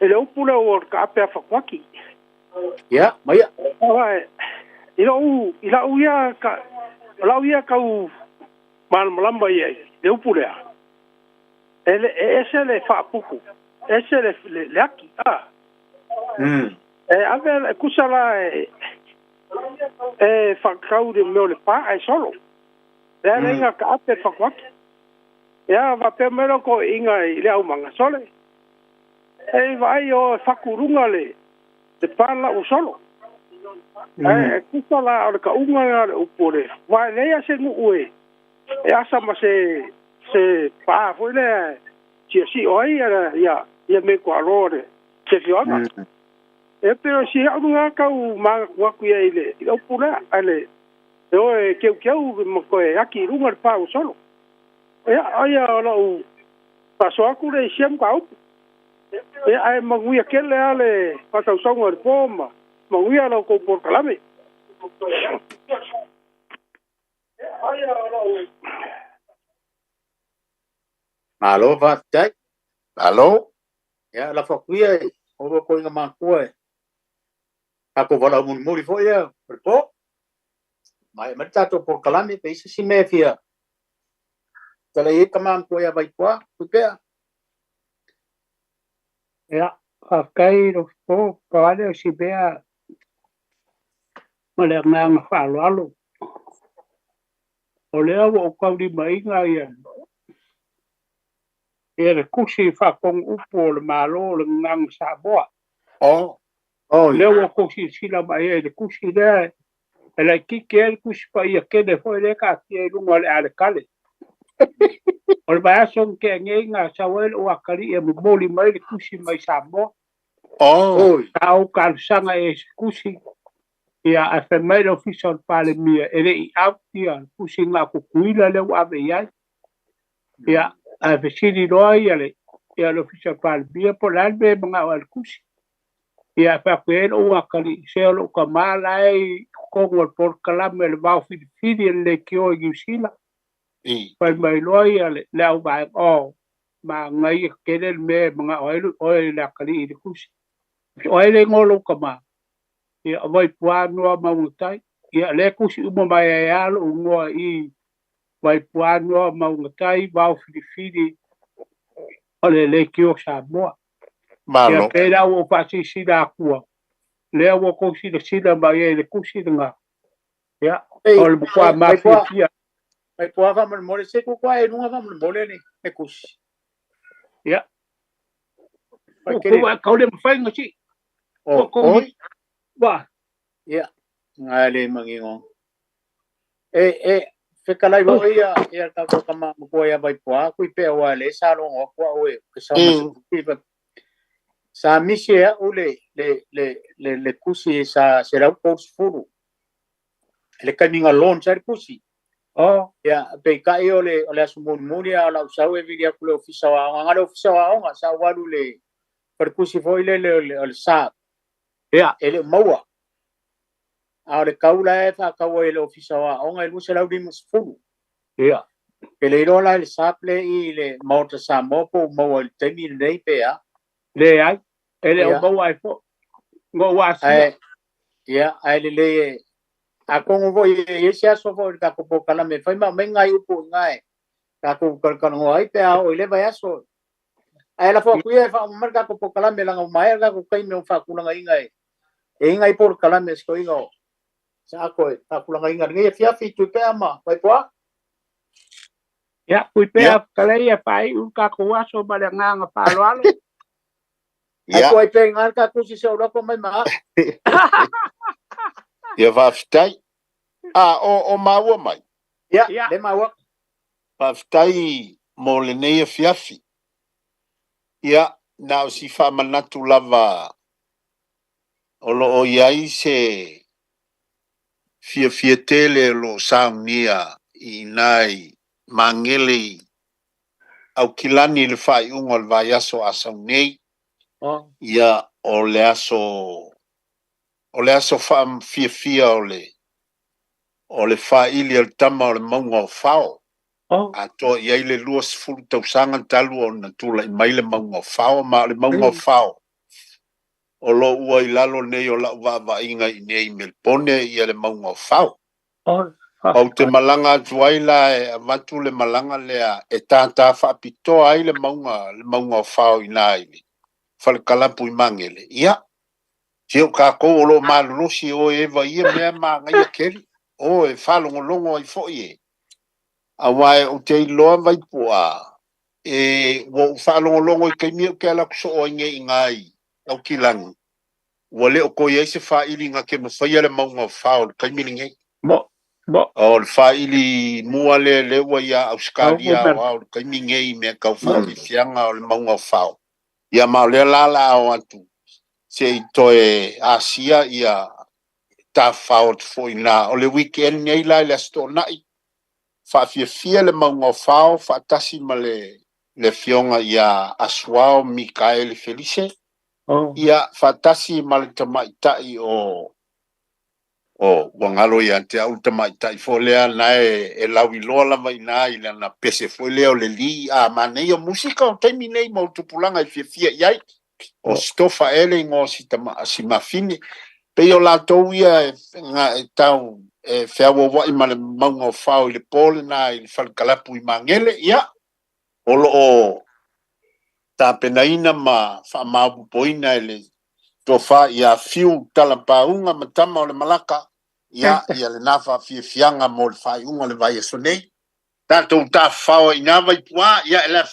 ele upula o ka pe fakwaki ya mai ai ila u ya ka la u ya ka u mal malamba ye le upula ele ese le fa puku ese le laki ave kusala fa kaude me le pa ai solo le nga ka pe fakwaki ya va pe mero ko inga ile au manga sole vai o fakurunga le pala o solo kusala o ka unga o pore vai le ya se mu ue asa ma se pa foi le si oi ya me ko alore se fiona pero si unga ka u ma wa ku ile o pura ale ke mo ko aki runga pa o solo ya lo paso aku le siam ka u ai manguia kele ale pasau songo de poma manguia lo ko por kalame alo va tai alo ya la fokuia o ko nga mankoe ako vala mun muri fo ya po mai matato por kalame pe si me fia tala e kama ko ya vai kwa kupea ya kai ro po pale si bea mole nga fa lo o le o ka di mai nga ya e kusi fa kong upo le malo le ngang Samoa le o kusi sila mai e kusi le la kike kusi pa ia ke de foi le ka ti lu ngol ale kale o le ba son ke nga sa wel o akali e moli mai le kusi mai Samoa au kan sanga e kusi ia a femele official pale mia ele I au ia kusi nga ku kuila le wa be ia ia a vesini roi ale ia lo official pale mia po lalbe mga wal kusi ia pa kwel o akali se lo kamala e ko ngol por kalame le ba fidi le kio i sila pa mai roi ale le au ba ma ngai kele me mga oil la kali i kusi oil ngolo kama ia vai puano mautai ia le kusi uma mai alo ngo I vai puano mautai va fidi ole le kio Samoa ia pera o pasi sida kua le o kusi de sida mai le kusi nga ia ole kwa mafia mai kwa va mo se ko kwa e no va mo le ne kusi ia ko le fai ngasi Wah, ya ngale mangingo fekalai wa ia ka ko kama ko ya vai poa ku pe wa le sa lo ngo ko we ke sa misie o le kusi sa será ko furu le kaninga lon sa kusi ya pe kai o le asumun muria la usau e vidia ku le ofisa wa ngalo ofisa wa sa wa le per kusi foi le sa ya ele maua ale kaula e fa kaua ele ofisa wa onga ele musela udi musfulu ya ele rola el saple I le mota samopo mo el temi nei pea le ai ele o mo ai fo ngo wasi ya ele le a kongo vo e sia so vo ka ko kala me fai ma menga I upo ngai ka ko kan ngo ai pea o ele vai aso ai la fo ku e fa marka ko kala me langa mai ka ko kai me fa ku langa ingai ngai por kala me sko ingo sa ko ta ku langa inga ngai fia fi tu pe ama vai poa ya ku pe kala ia pai un ka ko aso ba le nga pa lo alo ya ko pe ngal ka ku si se ora ko mai ma ia va ftai o maua mai ya le maua va ftai mo le nei fiafi ia na o si fa manatu lava o lo o iai se fia tele lo saunia I nai mangele au kilani le fai ungo le vai aso asau nei ia o le aso fa fia o le fai ili al tama o le maunga o fao a to iai le luas fulu tausanga talu o na tula I mai le maunga o fao ma le maunga o fao o lo ua I lalo nei o la va inga I nei melpone I le maunga o whau. Au te malanga tuaila e avatu le malanga lea e tātā whaapitoa ai le maunga o whau I nāile. Whale kalapu I mangele. Ia. Teo ka kou o lo malolosi o eva ia mea maa ngai a keri. O e whalongolongo ai fo ie. Awai o te iloa vai pua. E wo whalongolongo I kaimia ke ala kuso o inge I ngai. Au kilangi. Wale o koi eise whaili nga ke mawhaia le maunga o whao. Kaimini ngai. O le whaili mua le wa ia Australia o au. Kaimini ngai mea kau whaili fianga o le maunga o whao. Ia mao le lala o atu. Se I toe Asia ia ta whao te fōina. O le weekend nei lai le sto nai. Whaafia le maunga o whao. Whaatasi ma le fionga ia Aswao Mikael Felice. Ia whaatasi ma le tamaitai o wangalo ia te au tamaitai fōlea nae e lawi loa lava ina I le na pese fōlea o le li. Manei o musika o taimi nei ma utupulanga I fia iai. O stofa ele ngō si mafine. Pei o la tau ia ngā e tau e whiawa wai ma le maunga o whao I le pole na I le whalkalapu I mangele. Ia. Olo o tāpenaina ma whaamabu poina I le tofa ia fiu talapaunga matama o le malaka. Ia le nafa fianga mo le whaiunga le vai so nei. Tātou tā whao I nā vai pua. Ia le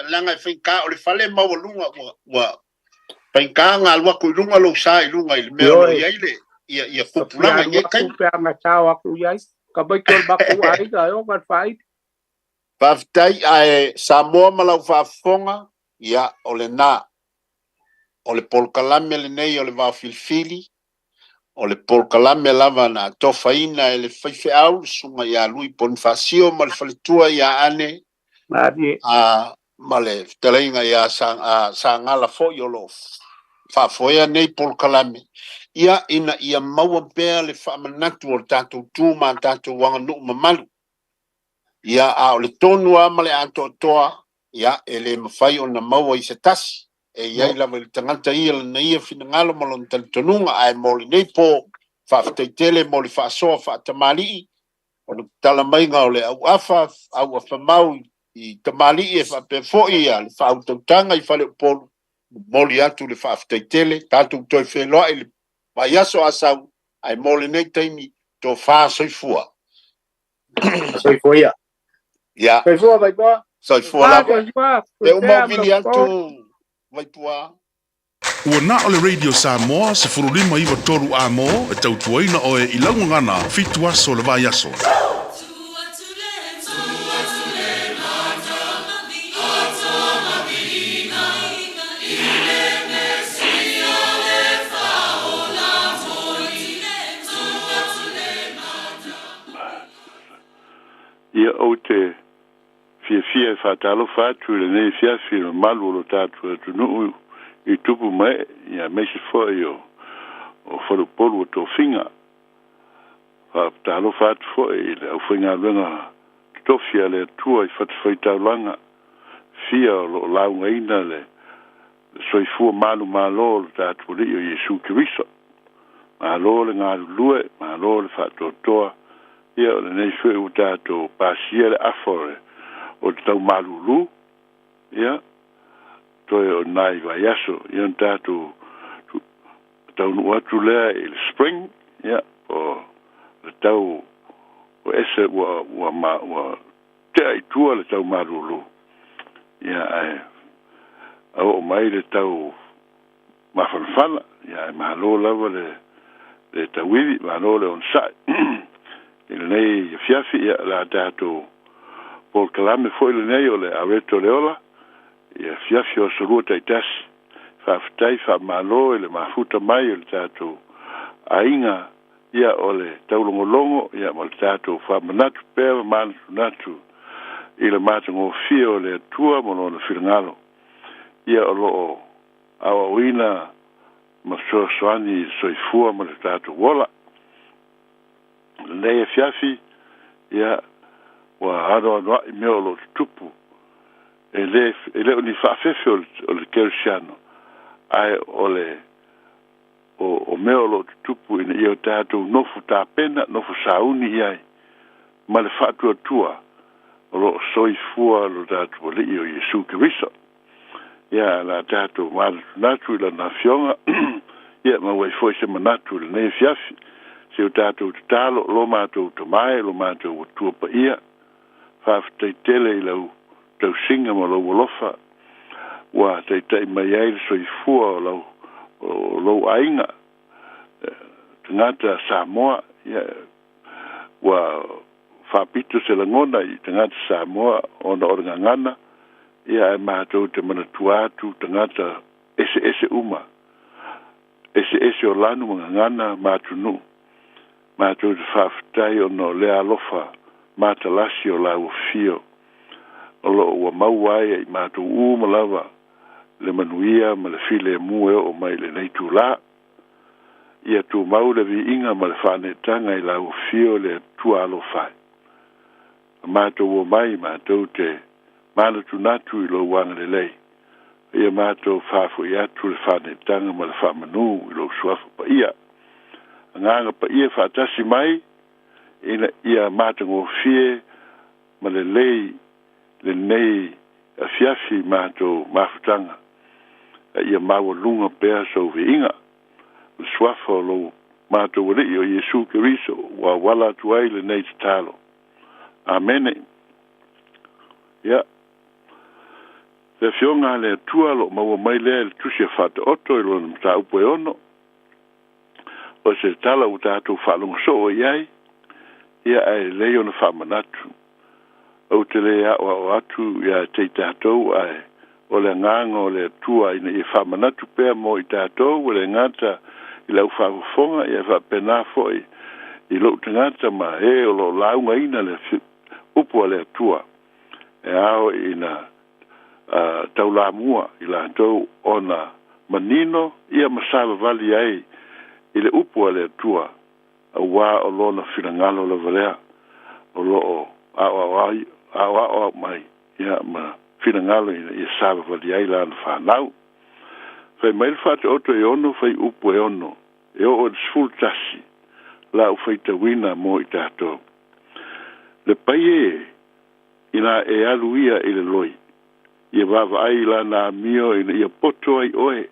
langa I whaika o le whale mawalunga wa Painka ngā lua kui runga lo sa I lunga I le mea lo iai le. Ia kupulanga nge kai. Pea tawa ku iai. Ka bai tol baku ai ka o ka whai. Paftai ai Samoa malau whaafonga. Ia o le nā. O le polkalame le nei o le wā filfili. O le polkalame lava na tofaina e le whaife au. Sunga ia lui ponfasio ma le whalitua ia ane. Ma le teleinga ia sa ngala fo i o lo. Whaafoia nei polkalame. Ia ina ia maua bea le whaamanatu o le tātou tūma tātou wanga nuk mamalu. Ia o le tonu ama le ato toa. Ia e le mawhai o na maua I se tasi. E iai lava le tangata ia le na ia fina ngalo malon talitonunga ai moli nei po whaafteitele moli whaasoa whaatamali. O le talamai ngau le au afa mau I tamali e whaapefo ia le whautautanga I whale upolu. Moli atu le whaafteitele, tātou toi wheloa I le maiaso asau, ai moli nei taimi tō whaa soifua. Soifua ia. Ia. Soifua vai pua. Soifua lava. E umawili atu vai pua. Ua na o le Radio Samoa se furulima iwa toru a mo e tautuaina o e ilangu ngana fitu aso le vai aso. Ia o te fia whatalo whatu le nei fia malu lo tātua tunu I tupu mai ia meisi fwoi o whalupolu o tō whinga. Whatalo whatu fwoi le au whinga runga tofia le tua I whatawhai taulanga fia o lo launga ina le soifua malu malo lo tātua li o Yesu Kiriso. Malo le ngā lue, malo le whatotoa ia o le nei fwoi o tātou pasia le afore o te tau malulu ia toi o nai vai aso ia tātou tau nua tu lea I le spring ia o le tau o ese wa te ai tua le tau malulu ia ai o mai le tau mawhanwhana ia mahalo lava le tawiri mahalo le on sai Il nei fiafi ia la tātou Paul Kalame foi le nei o le areto leola ia fiafi o sorua taitasi whaafitai whaamalo le mafuta mai o le tātou ainga ia o le taulongolongo ia mo le tātou whaamanatu pēwa manatu I le mātango fia o le atua mo le whiringalo ia o loo awa wina ma soani soifua mo le tātou wola nei fiafi ia wa aro I meo lo tupu ele oni whaafefe o le kersiano ai o le o mea o lo tupu ina ia o tātou nofu tāpena, nofu sauni iai, ma le whātua o lo soifua lo tātou li o Yesu Kiriso. Ia la tātou mātu natu ila na fionga, ia ma wai foi se manatu ila nei fiafi, se o tātou te tālo, lo mātou te mai, lo mātou o tua pa ia, whāwhitai tele ila u tau singa ma lo wolofa, wa tei mai aile soifua o lo ainga, tangata Samoa, wa whapito se langona i tangata Samoa o na orangangana, ia e mātou te manatuatu tangata ese uma, ese o lanu ngangana mātunu, mātou te whawhitai o no lea alofa, mātalasi o lau fio, o lo ua mauai i mātou umalawa, le manuia ma le file mua o mai le nei tūlā. Ia tū mau le vi inga ma le whanetanga i lau fio le tua alo whai. Mātou o mai mātou te mānatu natu i lo wanga le lei. Ia mātou whāfu i atu le whanetanga ma le whamanu i lo suafu pa ia. Nganga pa ia whatasi mai, ia mātango fie ma le lei le nei a fiafi mātou mafutanga. Ia maua lunga pēr so vi inga. Swafo lo mātou wale o Yesu Kiriso wa wala tuai le nei talo. Amen. Ia. Le fionga le tualo maua mai le tusia fata oto i lona mta upo e ono. O se tala u tātou whalunga so o iai. Ia ai leo na whamanatu. O te le o atu ia te tātou ai. O le nganga o le tua ina i whamanatu pēr mo i tātou, o le ngata i lau whawafonga i a whapena foi i lo tangata ma o lo launga ina le upo le tua. E ao ina taula mua i la tau ona manino ia masava vali ai i le upo le tua a wā o lona whirangalo le valea o lo o mai ia ma whirangalo i sava vali ai la na whanau. Fai mai le whate oto e ono, fai upo e ono. E o sful tasi, la u fai tawina mo i tātou. Le pai ina e aluia i le loi. Ia wawa ai la na mio ina ia poto ai oe.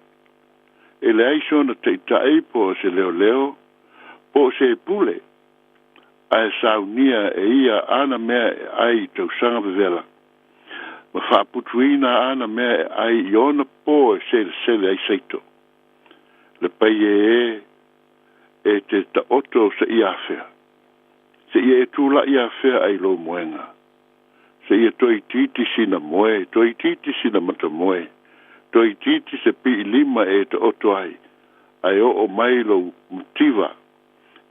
E le aiso na te tae po se leo leo, po se pule. Ai saunia e ia ana mea ai tau sanga vevela. Ma whaputuina ana mea ai iona po se ai seito. Le pai e te ta oto se ia fea. Se ia e tūla ia fea ai lo moenga. Se ia toi titi sina moe, toi titi sina mata moe. Toi titi se pi lima e te oto ai. Ai o mai lo motiva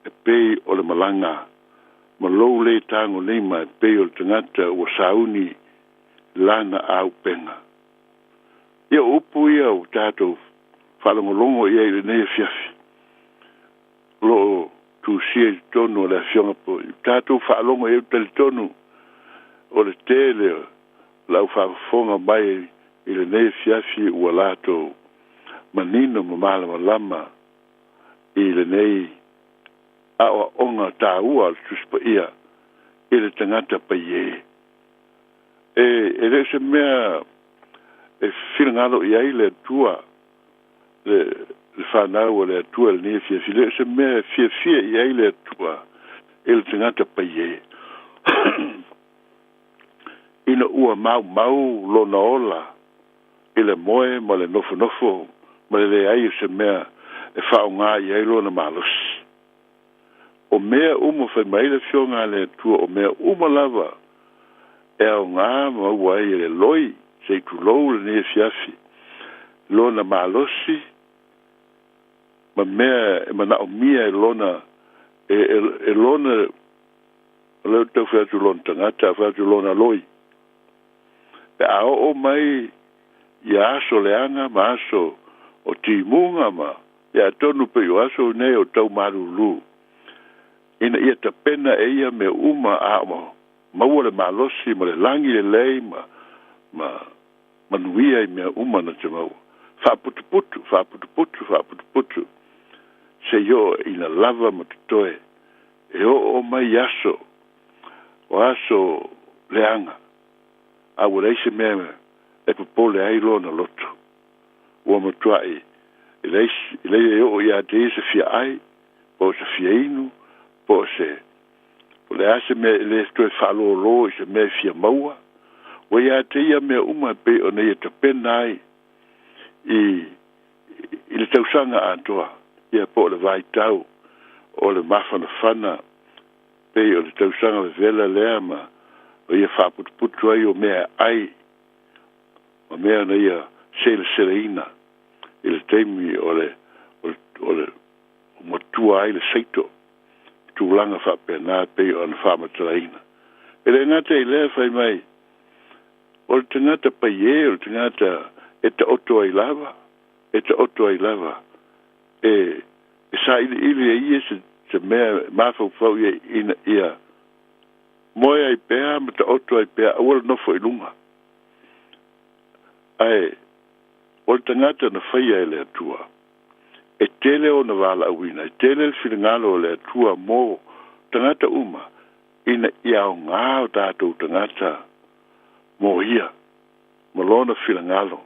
e pei o le malanga. Ma lo le tango lima e pei o le tangata o sauni lana au penga. Ia upu ia o tātou whalongolongo ia i le nei fiafi. Lo tu sia tonu o le fionga po. Tātou whalongo ia tali tonu o le tele lau whafonga mai i le nei fiafi ua lato manino mamala lama i le nei awa onga tāua al tuspa ia i le tangata pa ie. E le se mea e whirangalo i ai le tua le whanau o le tua le nia fia le se mea fia i ai le tua e le tangata pa ie. Ina ua mau lona ola i le moe ma le nofo ma le ai se mea e whaonga i ai lona malusi. O mea umo whai mai le fionga le tua o mea uma lava e au ngā maua e le loi se tu lou le ne fiafi lona malosi ma mea e mana o mia e lona e lona le tau whatu lona tangata whatu lona loi e a o mai i aso leanga ma aso o timunga ma e a tonu pe o aso ne o tau marulu ina ia ta pena e ia me uma a maua le malosi ma le langi le lei ma manuia i mea uma na te maua. Whaputuputu. se yo ina lava matoe e o mai aso o aso leanga a wala se me e popole ai lo na loto o matuai ele o ia de se fia ai po se fia inu po se o le ase me le sto falo lo se me fia maua o ia te ia me uma pe o nei te penai i le tausanga atoa ia po le vai tau o le mafana fana pe o le tausanga le vela lea ma o ia whaputuputu ai o mea ai o mea na ia seleina i le teimi o le matua ai le seito tūlanga whapena pe o na whamataraina e le ngata i lea whai mai o le tangata paie o le tangata e te oto ai lava e sa ili e ia se mea mawhau ia moe ai pēa ma te oto ai pēa awala nofo i lunga ai o le tangata na whaia e le atua e tele o na wala awina e tele le whiringalo o le atua mō tangata uma ina ia o ngā o tātou tangata mō hia malona whiringalo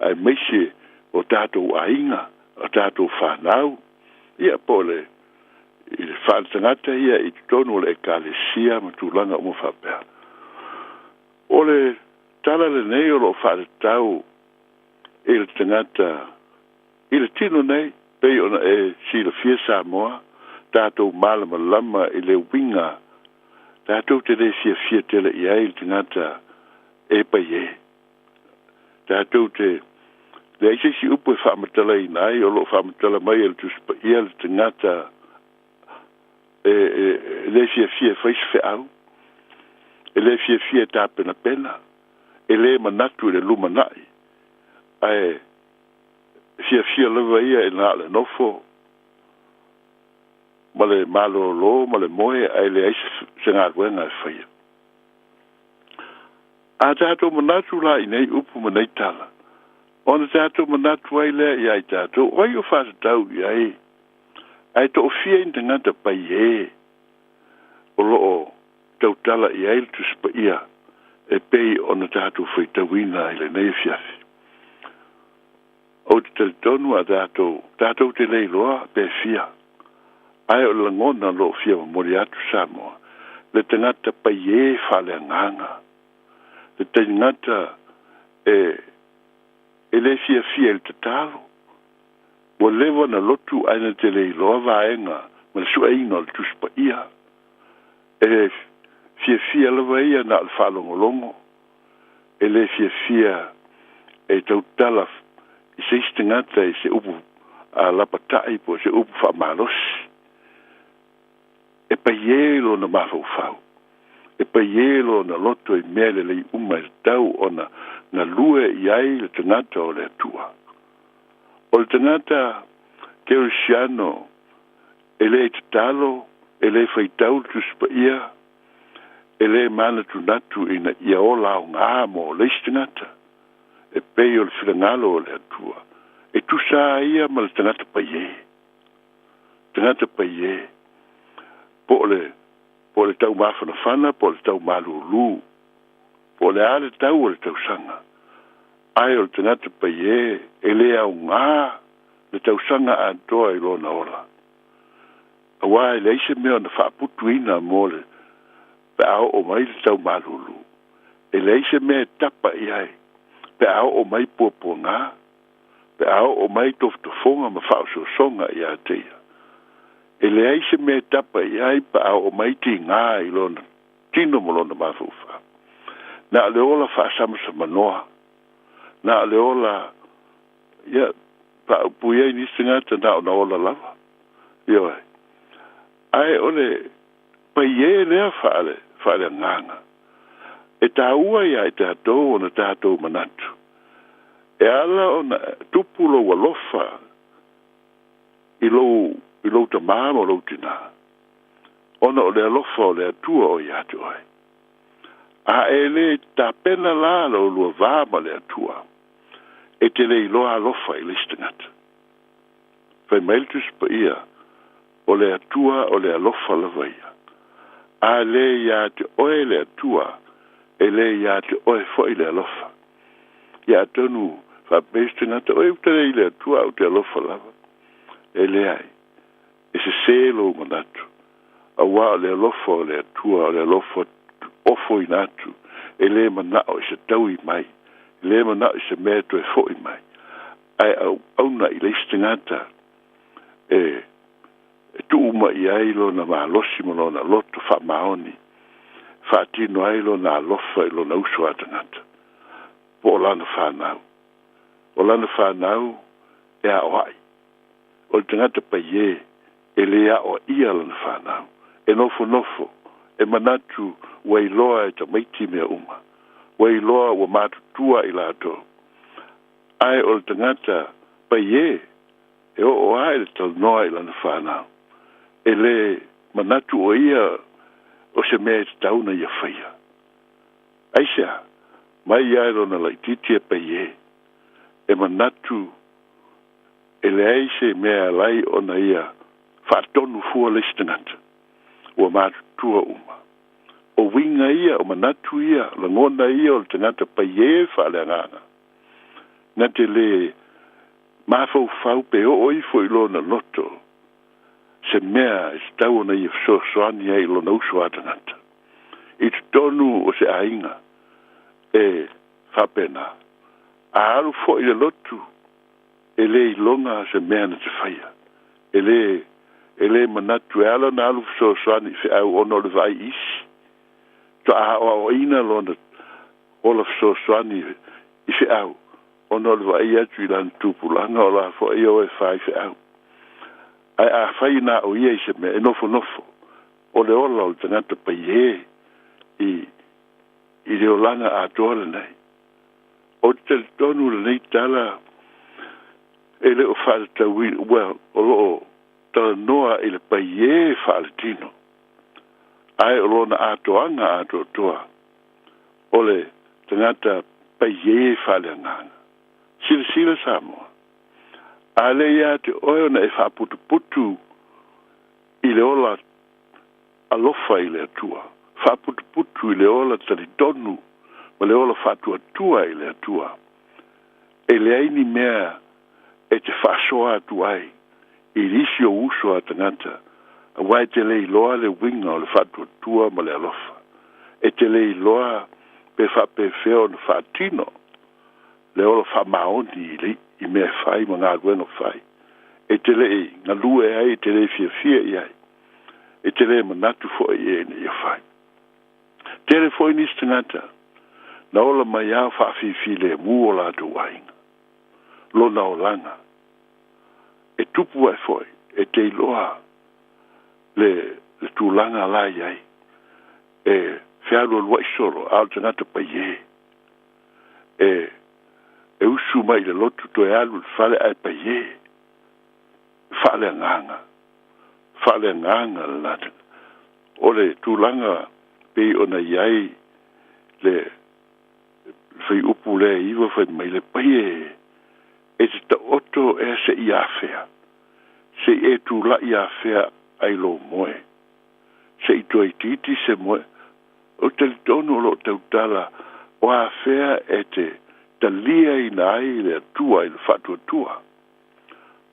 ai meise o tātou ainga o tātou whanau ia pole i le whaatangata ia i tonu le ekalesia ma tūlanga o mwhapea o le tala le nei o lo whaatau i le tangata i le tino nei pei ona e si le fia Samoa tātou malama lama i le winga tātou te re fia tele i ai le tangata e pai e tātou te le ise si upu e whaamatala i nai o lo whaamatala mai e le tuspa ia le tangata le fia whaiswhe au e le fia tāpena pena e le manatu e le lumanai ai fia lava ia e nā le nofo ma le malolo ma le moe ai le aise se ngā ruenga e whaia a tātou manatu la i nei upu ma nei tala ona tātou manatu ai lea i ai tātou oi o whātatau i ai to fia in tangata pai e o loo tautala i ai tu spa ia e pei ona tātou whaitawina i le nei fiafi o te teletonu a tātou te leiloa pe fia ai o langona lo fia ma mori atu Samoa le tangata pai e whale nganga le tangata e le fia el tatalo o lewa na lotu aina te leiloa vaenga ma le suaina o le tuspa ia e fia lava ia na le whalongolongo e le fia e tautala i se istengata i se upu a lapatai po se upu whamalosi e paielo na mawhau e paielo na loto i mele le uma i tau o na lue i ai le tangata o le atua o le tangata ke o siano e le tatalo e le whaitau tuspa ia e le mana tunatu ina ia ola o ngā mo le istengata e pei o le whirangalo o le atua e tusa ia ma le tangata paie po le tau mawhanawhana po le tau malulu po le ale tau o le tau sanga ai o le tangata paie e le au ngā le tau sanga antoa i lona ola awa e le ise mea na whaaputuina mo le pe ao o mai le tau malulu e le ise mea tapa i ai pe ao o mai puapunga pe ao o mai toftofonga ma whaososonga i ateia e le aise me tapa i ai pe ao o mai ti ngā i lona tino mo lona mawhauwha na le ola whaasama sa manoa na le ola ia pa upuia i nisi ngata na ola lava io ai ole pa ie lea whaale nganga e tā ua ia e tātou o na tātou manatu. E ala o na tupulo wa lofa i lou ta māma o lou tina. Ona o le lofa o le atua o iatu ai. A e le tā pena la lo lua vāma le atua. E te le iloa lofa i listangata. fai mail tus pa ia o le atua o le alofa lava ia a le ia te oe le atua e le ia te oe fo i le alofa ia tonu fa beste ngata oe utere i le atua o te alofa lava e le ai e se selo manatu a wa le alofa o le atua o le alofa ofo i natu e le manao i se tau i mai le manao i se mea tu e fo i mai ai au na i le istingata e tu uma i ailo na mahalosi mo na loto fa maoni fa tino ailo na lofa ilo na usu atangata po lana whanau e a oai o le tangata pa ye e le a o ia lana whanau e nofo e manatu wailoa e ta maiti mea uma wailoa wa matutua i lato ai o le tangata pa ye e o ai le tal noa i lana whanau e le manatu o ia o se mea te tauna ia whaia. Aisea, mai ia rona lai titia pa ye, e manatu e le aise mea lai o na ia whaatonu fua listangata, ua mātutua uma. O winga ia, o manatu ia, la ngona ia o le tangata pa ye whaaleanganga. Nga te le mafau fau pe o ifo ilo na loto, se mea se tau na i soani ai lo na usu atangata. I te tonu o se ainga e whapena. A aru fo i le lotu e le ilonga se mea na te whaia. E le manatu e ala na alu soani fe au ono le vai isi. To a o ina lo na ola soani i fe au ono le vai atu i lan tupulanga o la fo i o e whai fe au. Ai a whai na o ia i se mea, e nofo. O le ola o le tangata pa ie i le olanga a toale nei. O te tonu le nei tala e le o whaale taui, well, o lo tala noa i le pa ie whaale tino. Ai o lo na a toanga a toa. O le tangata pa ie whaale anganga. Sila Samoa. A le ia te oio na e whaputu i le ola alofa i le atua. Whaputu i le ola tari tonu, ma le ola whatuatua i le atua. E le aini mea e te whasoa atu ai, i risi o uso a tangata, a wai te le iloa le winga o le whatuatua ma le alofa. E te le iloa pe whapewheo na whatino, le ola whamaoni i mea whai ma ngā ruenga whai. E te le ngā lue ai, te le fia i ai. E te le manatu fo i e ni whai. Te le fo i nis tangata, na ola mai au whawhiwhi le mu o la tu wainga. Lo na o langa. E tupu ai foi, e te iloa le tūlanga lai ai. E whiaro lua i soro, au tangata pa ye. E usu mai le lotu to e alu whale ai pa ye. Whale nganga le nata. O le tūlanga pe ona iai le whai upu le iwa whai mai le paie. E te ta oto e se i awhea. Se e tūla i awhea ai lo moe. Se i toi titi se moe. O te tono lo tautala o awhea e te talia i na ai le atua i le whatua tua.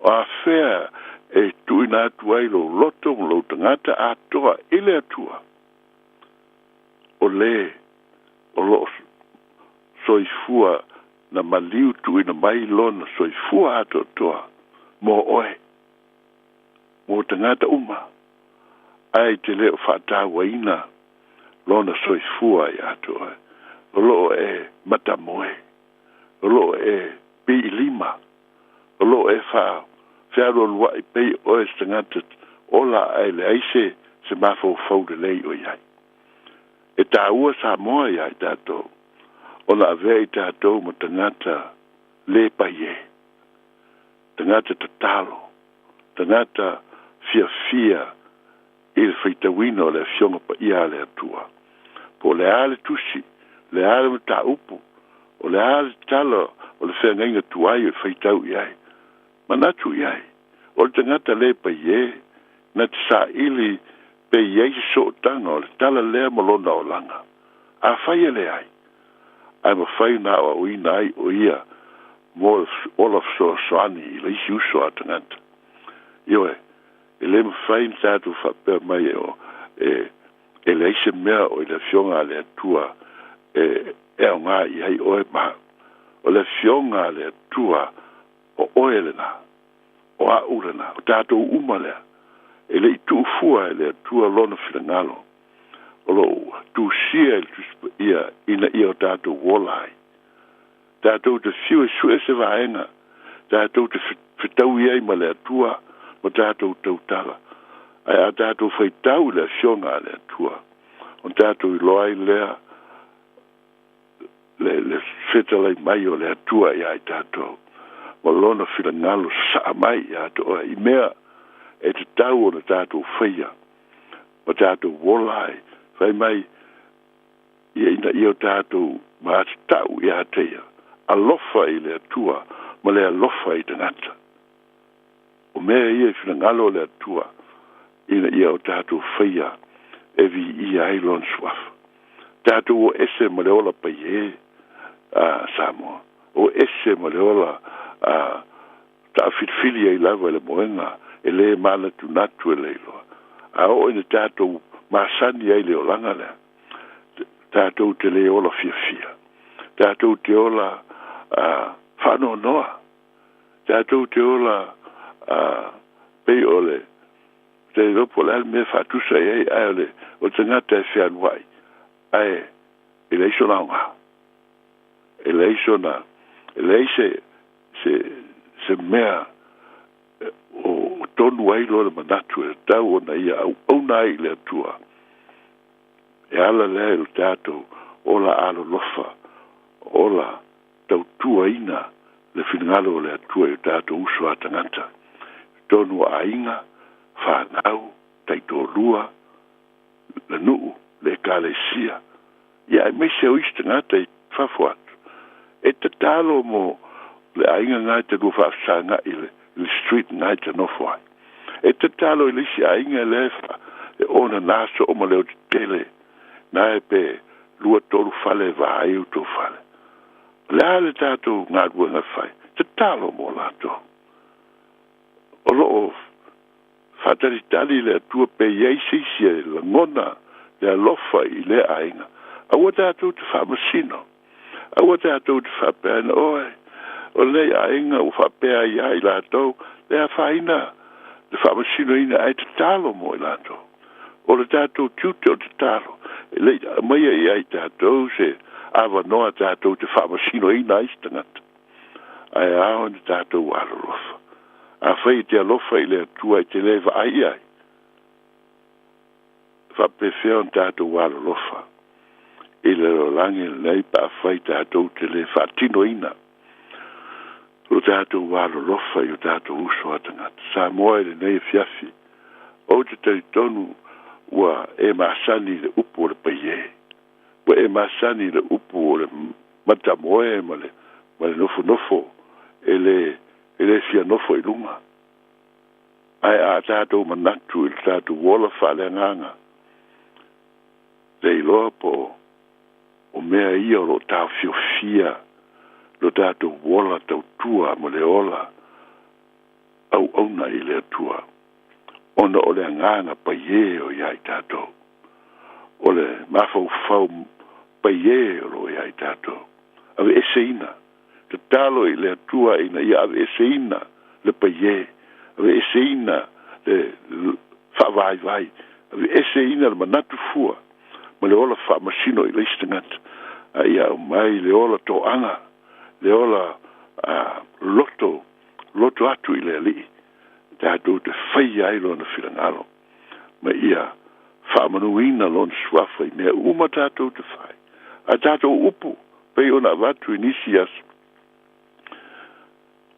O awhea e tui na atua i lo loto mo lo tangata atoa i le atua. O lo soifua na maliu tui na mai lona soifua ato toa mo oe. Mo tangata uma. Ai te leo whatawa ina lona soifua i ato oe. O lo e matamoe. O lo e pi lima. O lo e whiaro lua i pei oe stangata ola ai le aise se mafo faude lei o iai. E tā ua Samoa iai tātou. Ola avea i tātou mo tangata le paie. Tangata tatalo. Tangata fia i le whaitawina o le fionga pa ia le atua. Po le ale tusi, le ale mo tā upu, o le ale talo, o le whenga inga tuai o whaitau iai. Manatu iai. o te ngata le pa ye na te sa ili pe ye so tanga o le tala le molona o langa a fai le ai ai ma fai na o ina ai o ia mo all of so swani le isi uso a te ngata ioe le ma fai nta tu fa pe mai o le isi mea o le fionga le tua e o ngā i hei oe maha o le fionga le tua o oe le na o a ure na o tātou uma lea e le i tu fua e le tua lona whirangalo o lo tu sia ia ina ia o tātou wolai tātou te fiu e sue se vaenga tātou te whitau iei ma le tua ma tātou tautala ai a tātou whaitau le fionga le tua o tātou i loai lea le whetalai mai o le tua i ai tātou ma lona whirangalo sa mai i ato i mea e te tau o na tātou whaia ma tātou wolai whai mai i ina i o tātou ma ati tau i ateia alofa i le tua ma le alofa i tangata o mea i e whirangalo le tua ina i o tātou whaia e vi i ai lon swaf tātou o ese ma le ola pa ie Samoa o ese ma le ola ta fitfilia i lava le moenga e le mana tu natu e leilo a o ina tātou masani ai le olanga le tātou te le ola fia tātou te ola whano noa tātou te ola pei ole te ropo le me fatusa ai ole o te ngata e whian wai ai e leiso naunga e leiso na e leise se mea o tonu ai lo le manatu e tau ona ia au nai le atua e ala le o tātou ola alo lofa ola tau tua ina le finangalo le atua e tātou uso a tangata tonu a inga whanau taito lua le nuu le kalesia ia e meise o istangata i whafuatu e te talo mo le ainga ngai te rufa sanga i le street ngai te nofoi e te talo i lisi ainga lefa e ona naso o maleo te tele na e pe lua toru fale va aiu to fale le ale tato ngā ruanga fai te talo mo lato o loo fatari tali le tua pe iei sisi e la ngona le alofa i le ainga awa tato te whamasino awa tato te whapena oe o le ainga o whapea i ai lato le a whaina le whamasino ina ai te talo mo i lato o le tato tiute o te talo le maia i ai tato se awa noa tato te whamasino ina ai stangata ai ao ni tato wala lofa a whai te alofa i le atua i te lewa ai ai whapewhea on tato wala lofa i le rolangi nei pa whai tato te le whatino ina o tātou wāro lofa i o tātou uso atangata. Samoa i le nei fiafi. O te teritonu ua e masani le upu o le paie. Ua e masani le upu o le matamoe ma le nofo e le fia nofo i lunga. Ai a tātou manatu i le tātou wola whaleanganga. Le iloa po o mea ia o lo tāu fiofia lo tātou wola tau tua mo le ola au auna i le tua ona o le anganga pa ie o iai tātou o le mafau pa ie o lo iai tātou ave ese ina te talo i le tua ina ia ave ese ina le pa ie ave ese ina le whawai vai ave ese ina le manatu fua mo le ola whamasino i le istangata a ia mai le ola to anga le ola loto atu i le ali tātou te whai ai lona whirangalo ma ia whamanuina lona suafa i mea uma tātou te whai a tātou upu pei ona watu i nisi asu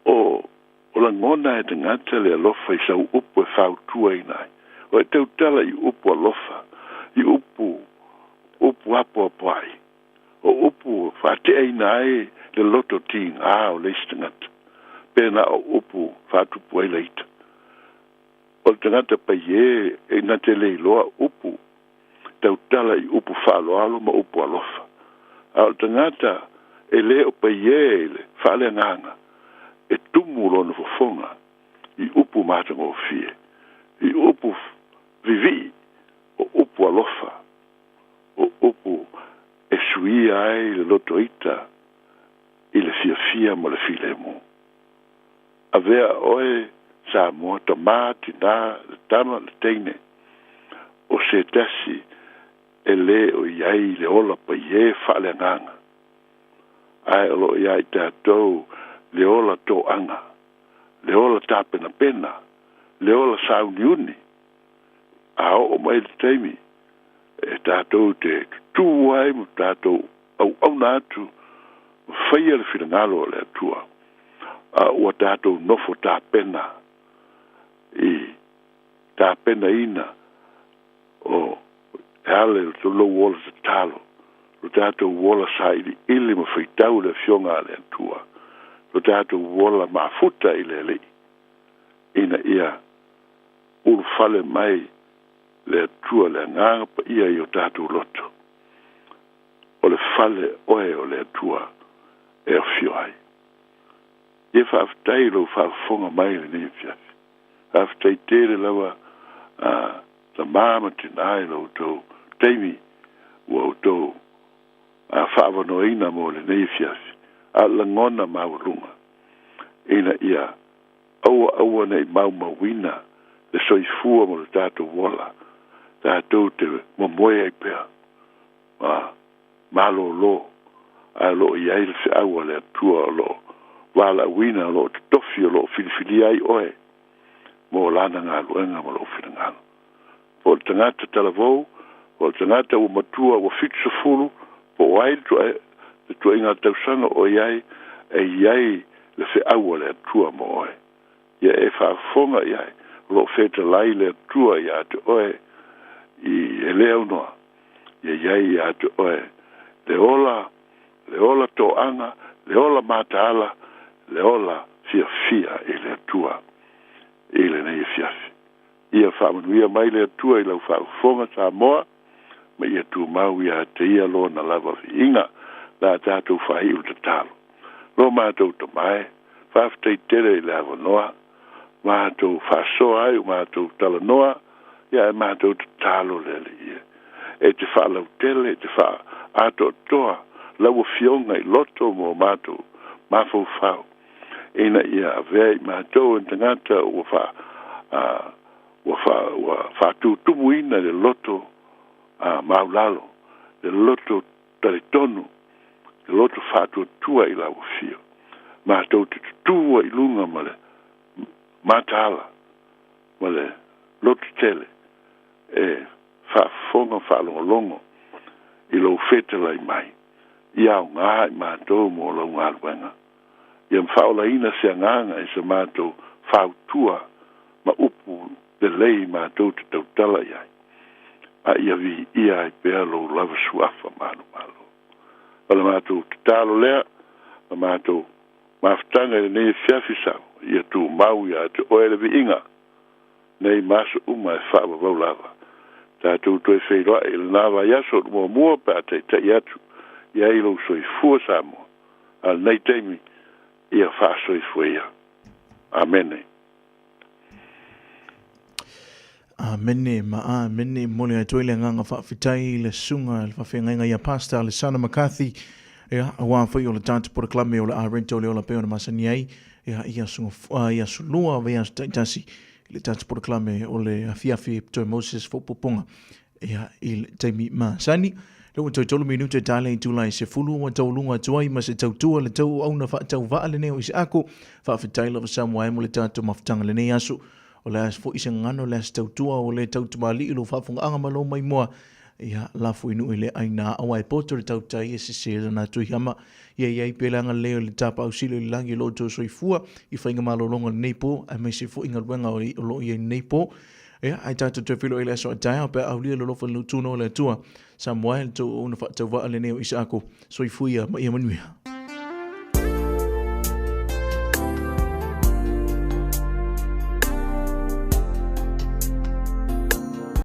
o la ngona e te ngata le alofa i sau upu e whau tua i nai o e tau tala i upu alofa i upu apo apai o upu whate ai nai le loto ting o le istangat pena o upu whatupu ai leita o le tangata pai e na te leiloa upu tautala I upu whaaloalo ma upu alofa. A o le tangata e le o pai e le whaaleanganga e tumu lona fofonga I upu mātanga o fie. I upu vivi o upu alofa. O upu e suia ai le lotoita I le fia mo le filemu. A vea oe Samoa tamati na le tama le teine o se tasi e le o iai le ola pa ie whaaleanganga. Ai alo iai tātou le ola tō anga, le ola tāpena pena, le ola sauniuni. A o mai le teimi e tātou te tuai mo tātou au nātu whaia le whirangalo le atua. A ua tātou nofo tāpena I tāpena ina o hale to lo wola se talo. Lo tātou wola sa ili ma whaitau le fionga le atua. Lo tātou wola ma futa I le li. Ina ia ulu fale mai le atua le nganga pa ia I o tātou loto. O le fale oe o le atua e o fio ai. Ia whaafitai lo whaafonga mai le ni fiafi. Whaafitai tere lawa ta mama tinai lo tō teimi ua o tō whaavanoina mo le nei fiafi. A langona maulunga. Ina ia aua nei mauina le soifua mo le tātou wola. Tātou te mamoe ai pēr. Malo lo. A lo I ai le whiaua le atua lo. Wala wina lo te tofi lo filifili ai oe. Mo lana ngā luenga mo lo whina ngālo. Po le tangata talavou, po le tangata ua matua ua fitu fulu, po wai le tua inga tausanga o iai, e iai le whiaua le atua mo oe. Ia e whaafonga iai, lo feta lai le atua ia te oe, I e leo noa, ia iai ia te oe. Le ola toanga, le ola mataala, le ola fia I le atua, I le nei fiafi. Ia whaamanuia mai le atua I lau whaafonga Samoa, ma ia tu mau ia te ia lo na lava fi inga, la tātou whahiu te talo. Lo mātou ta mai, whaaftei tere I le avanoa, mātou whaasoa ai, mātou tala noa, ia e mātou te talo le ia. E te whaalau tele, e te wha ato toa, lau fionga I loto mo mātou, mafau whau. Ina ia vei mātou en tangata ua whātutumu ina le loto maulalo, le loto taritonu, le loto whātuatua I lau fio. Mātou te tutua I lunga ma le mātala, ma le loto tele, e whaafonga whaalongolongo I lau whetela I mai. Iau ngā I mātou mo lau ngā luenga. Ia mwhaola ina se nganga I se mātou whautua ma upu de lei mātou te tautala iai. A ia vi ia I pēr lo lava suafa mānu mālo. Wala mātou te tālo lea, ma mātou mawhtanga I nei fiafi sau, ia tu mau ia te oele vi inga. Nei maso uma e whaaba vau lava. Tātou toi wheiroa I le nāwa yaso mua pātai ta iatu, ia I lo soi fua Samoa. Al nei teimi, ia whaasoi fuia. Amene. Amene, amene, mole ai toile nganga whaafitai le sunga, le whawhenga ia pasta, le Sana McCarthy, ia, awa whai o le tātu pora klame o le arento le o la peo na masani ai, ia sunga, ia sulua, vea taitasi, le tātu pora klame o le afiafi toi Moses Fopoponga, ia, I le taimi masani, Lua toi tolu minuto tale I tulai se fulu wa tau lunga tuai ma se tau tua le tau au na tau vaa le neo isi ako whaafitai lava Samoa mo le tātou mawhitanga le nei asu o le as fo isa ngano le as tau tua o le tau tumali ilo whaafunga anga malo mai moa ia lafu inu ile aina awa e poto le tau tai e se se na tui hama ia iai pelanga leo le tapa au silo I langi lo tau soifua I whainga malo longa le neipo a me se fo inga ruenga o lo I neipo ia ai tātou te whilo I le aso a taia pe au lia le lofa le tuno le tua Samoa le tau una whaatau waa le neo isa ako soifuia ma ia manuia.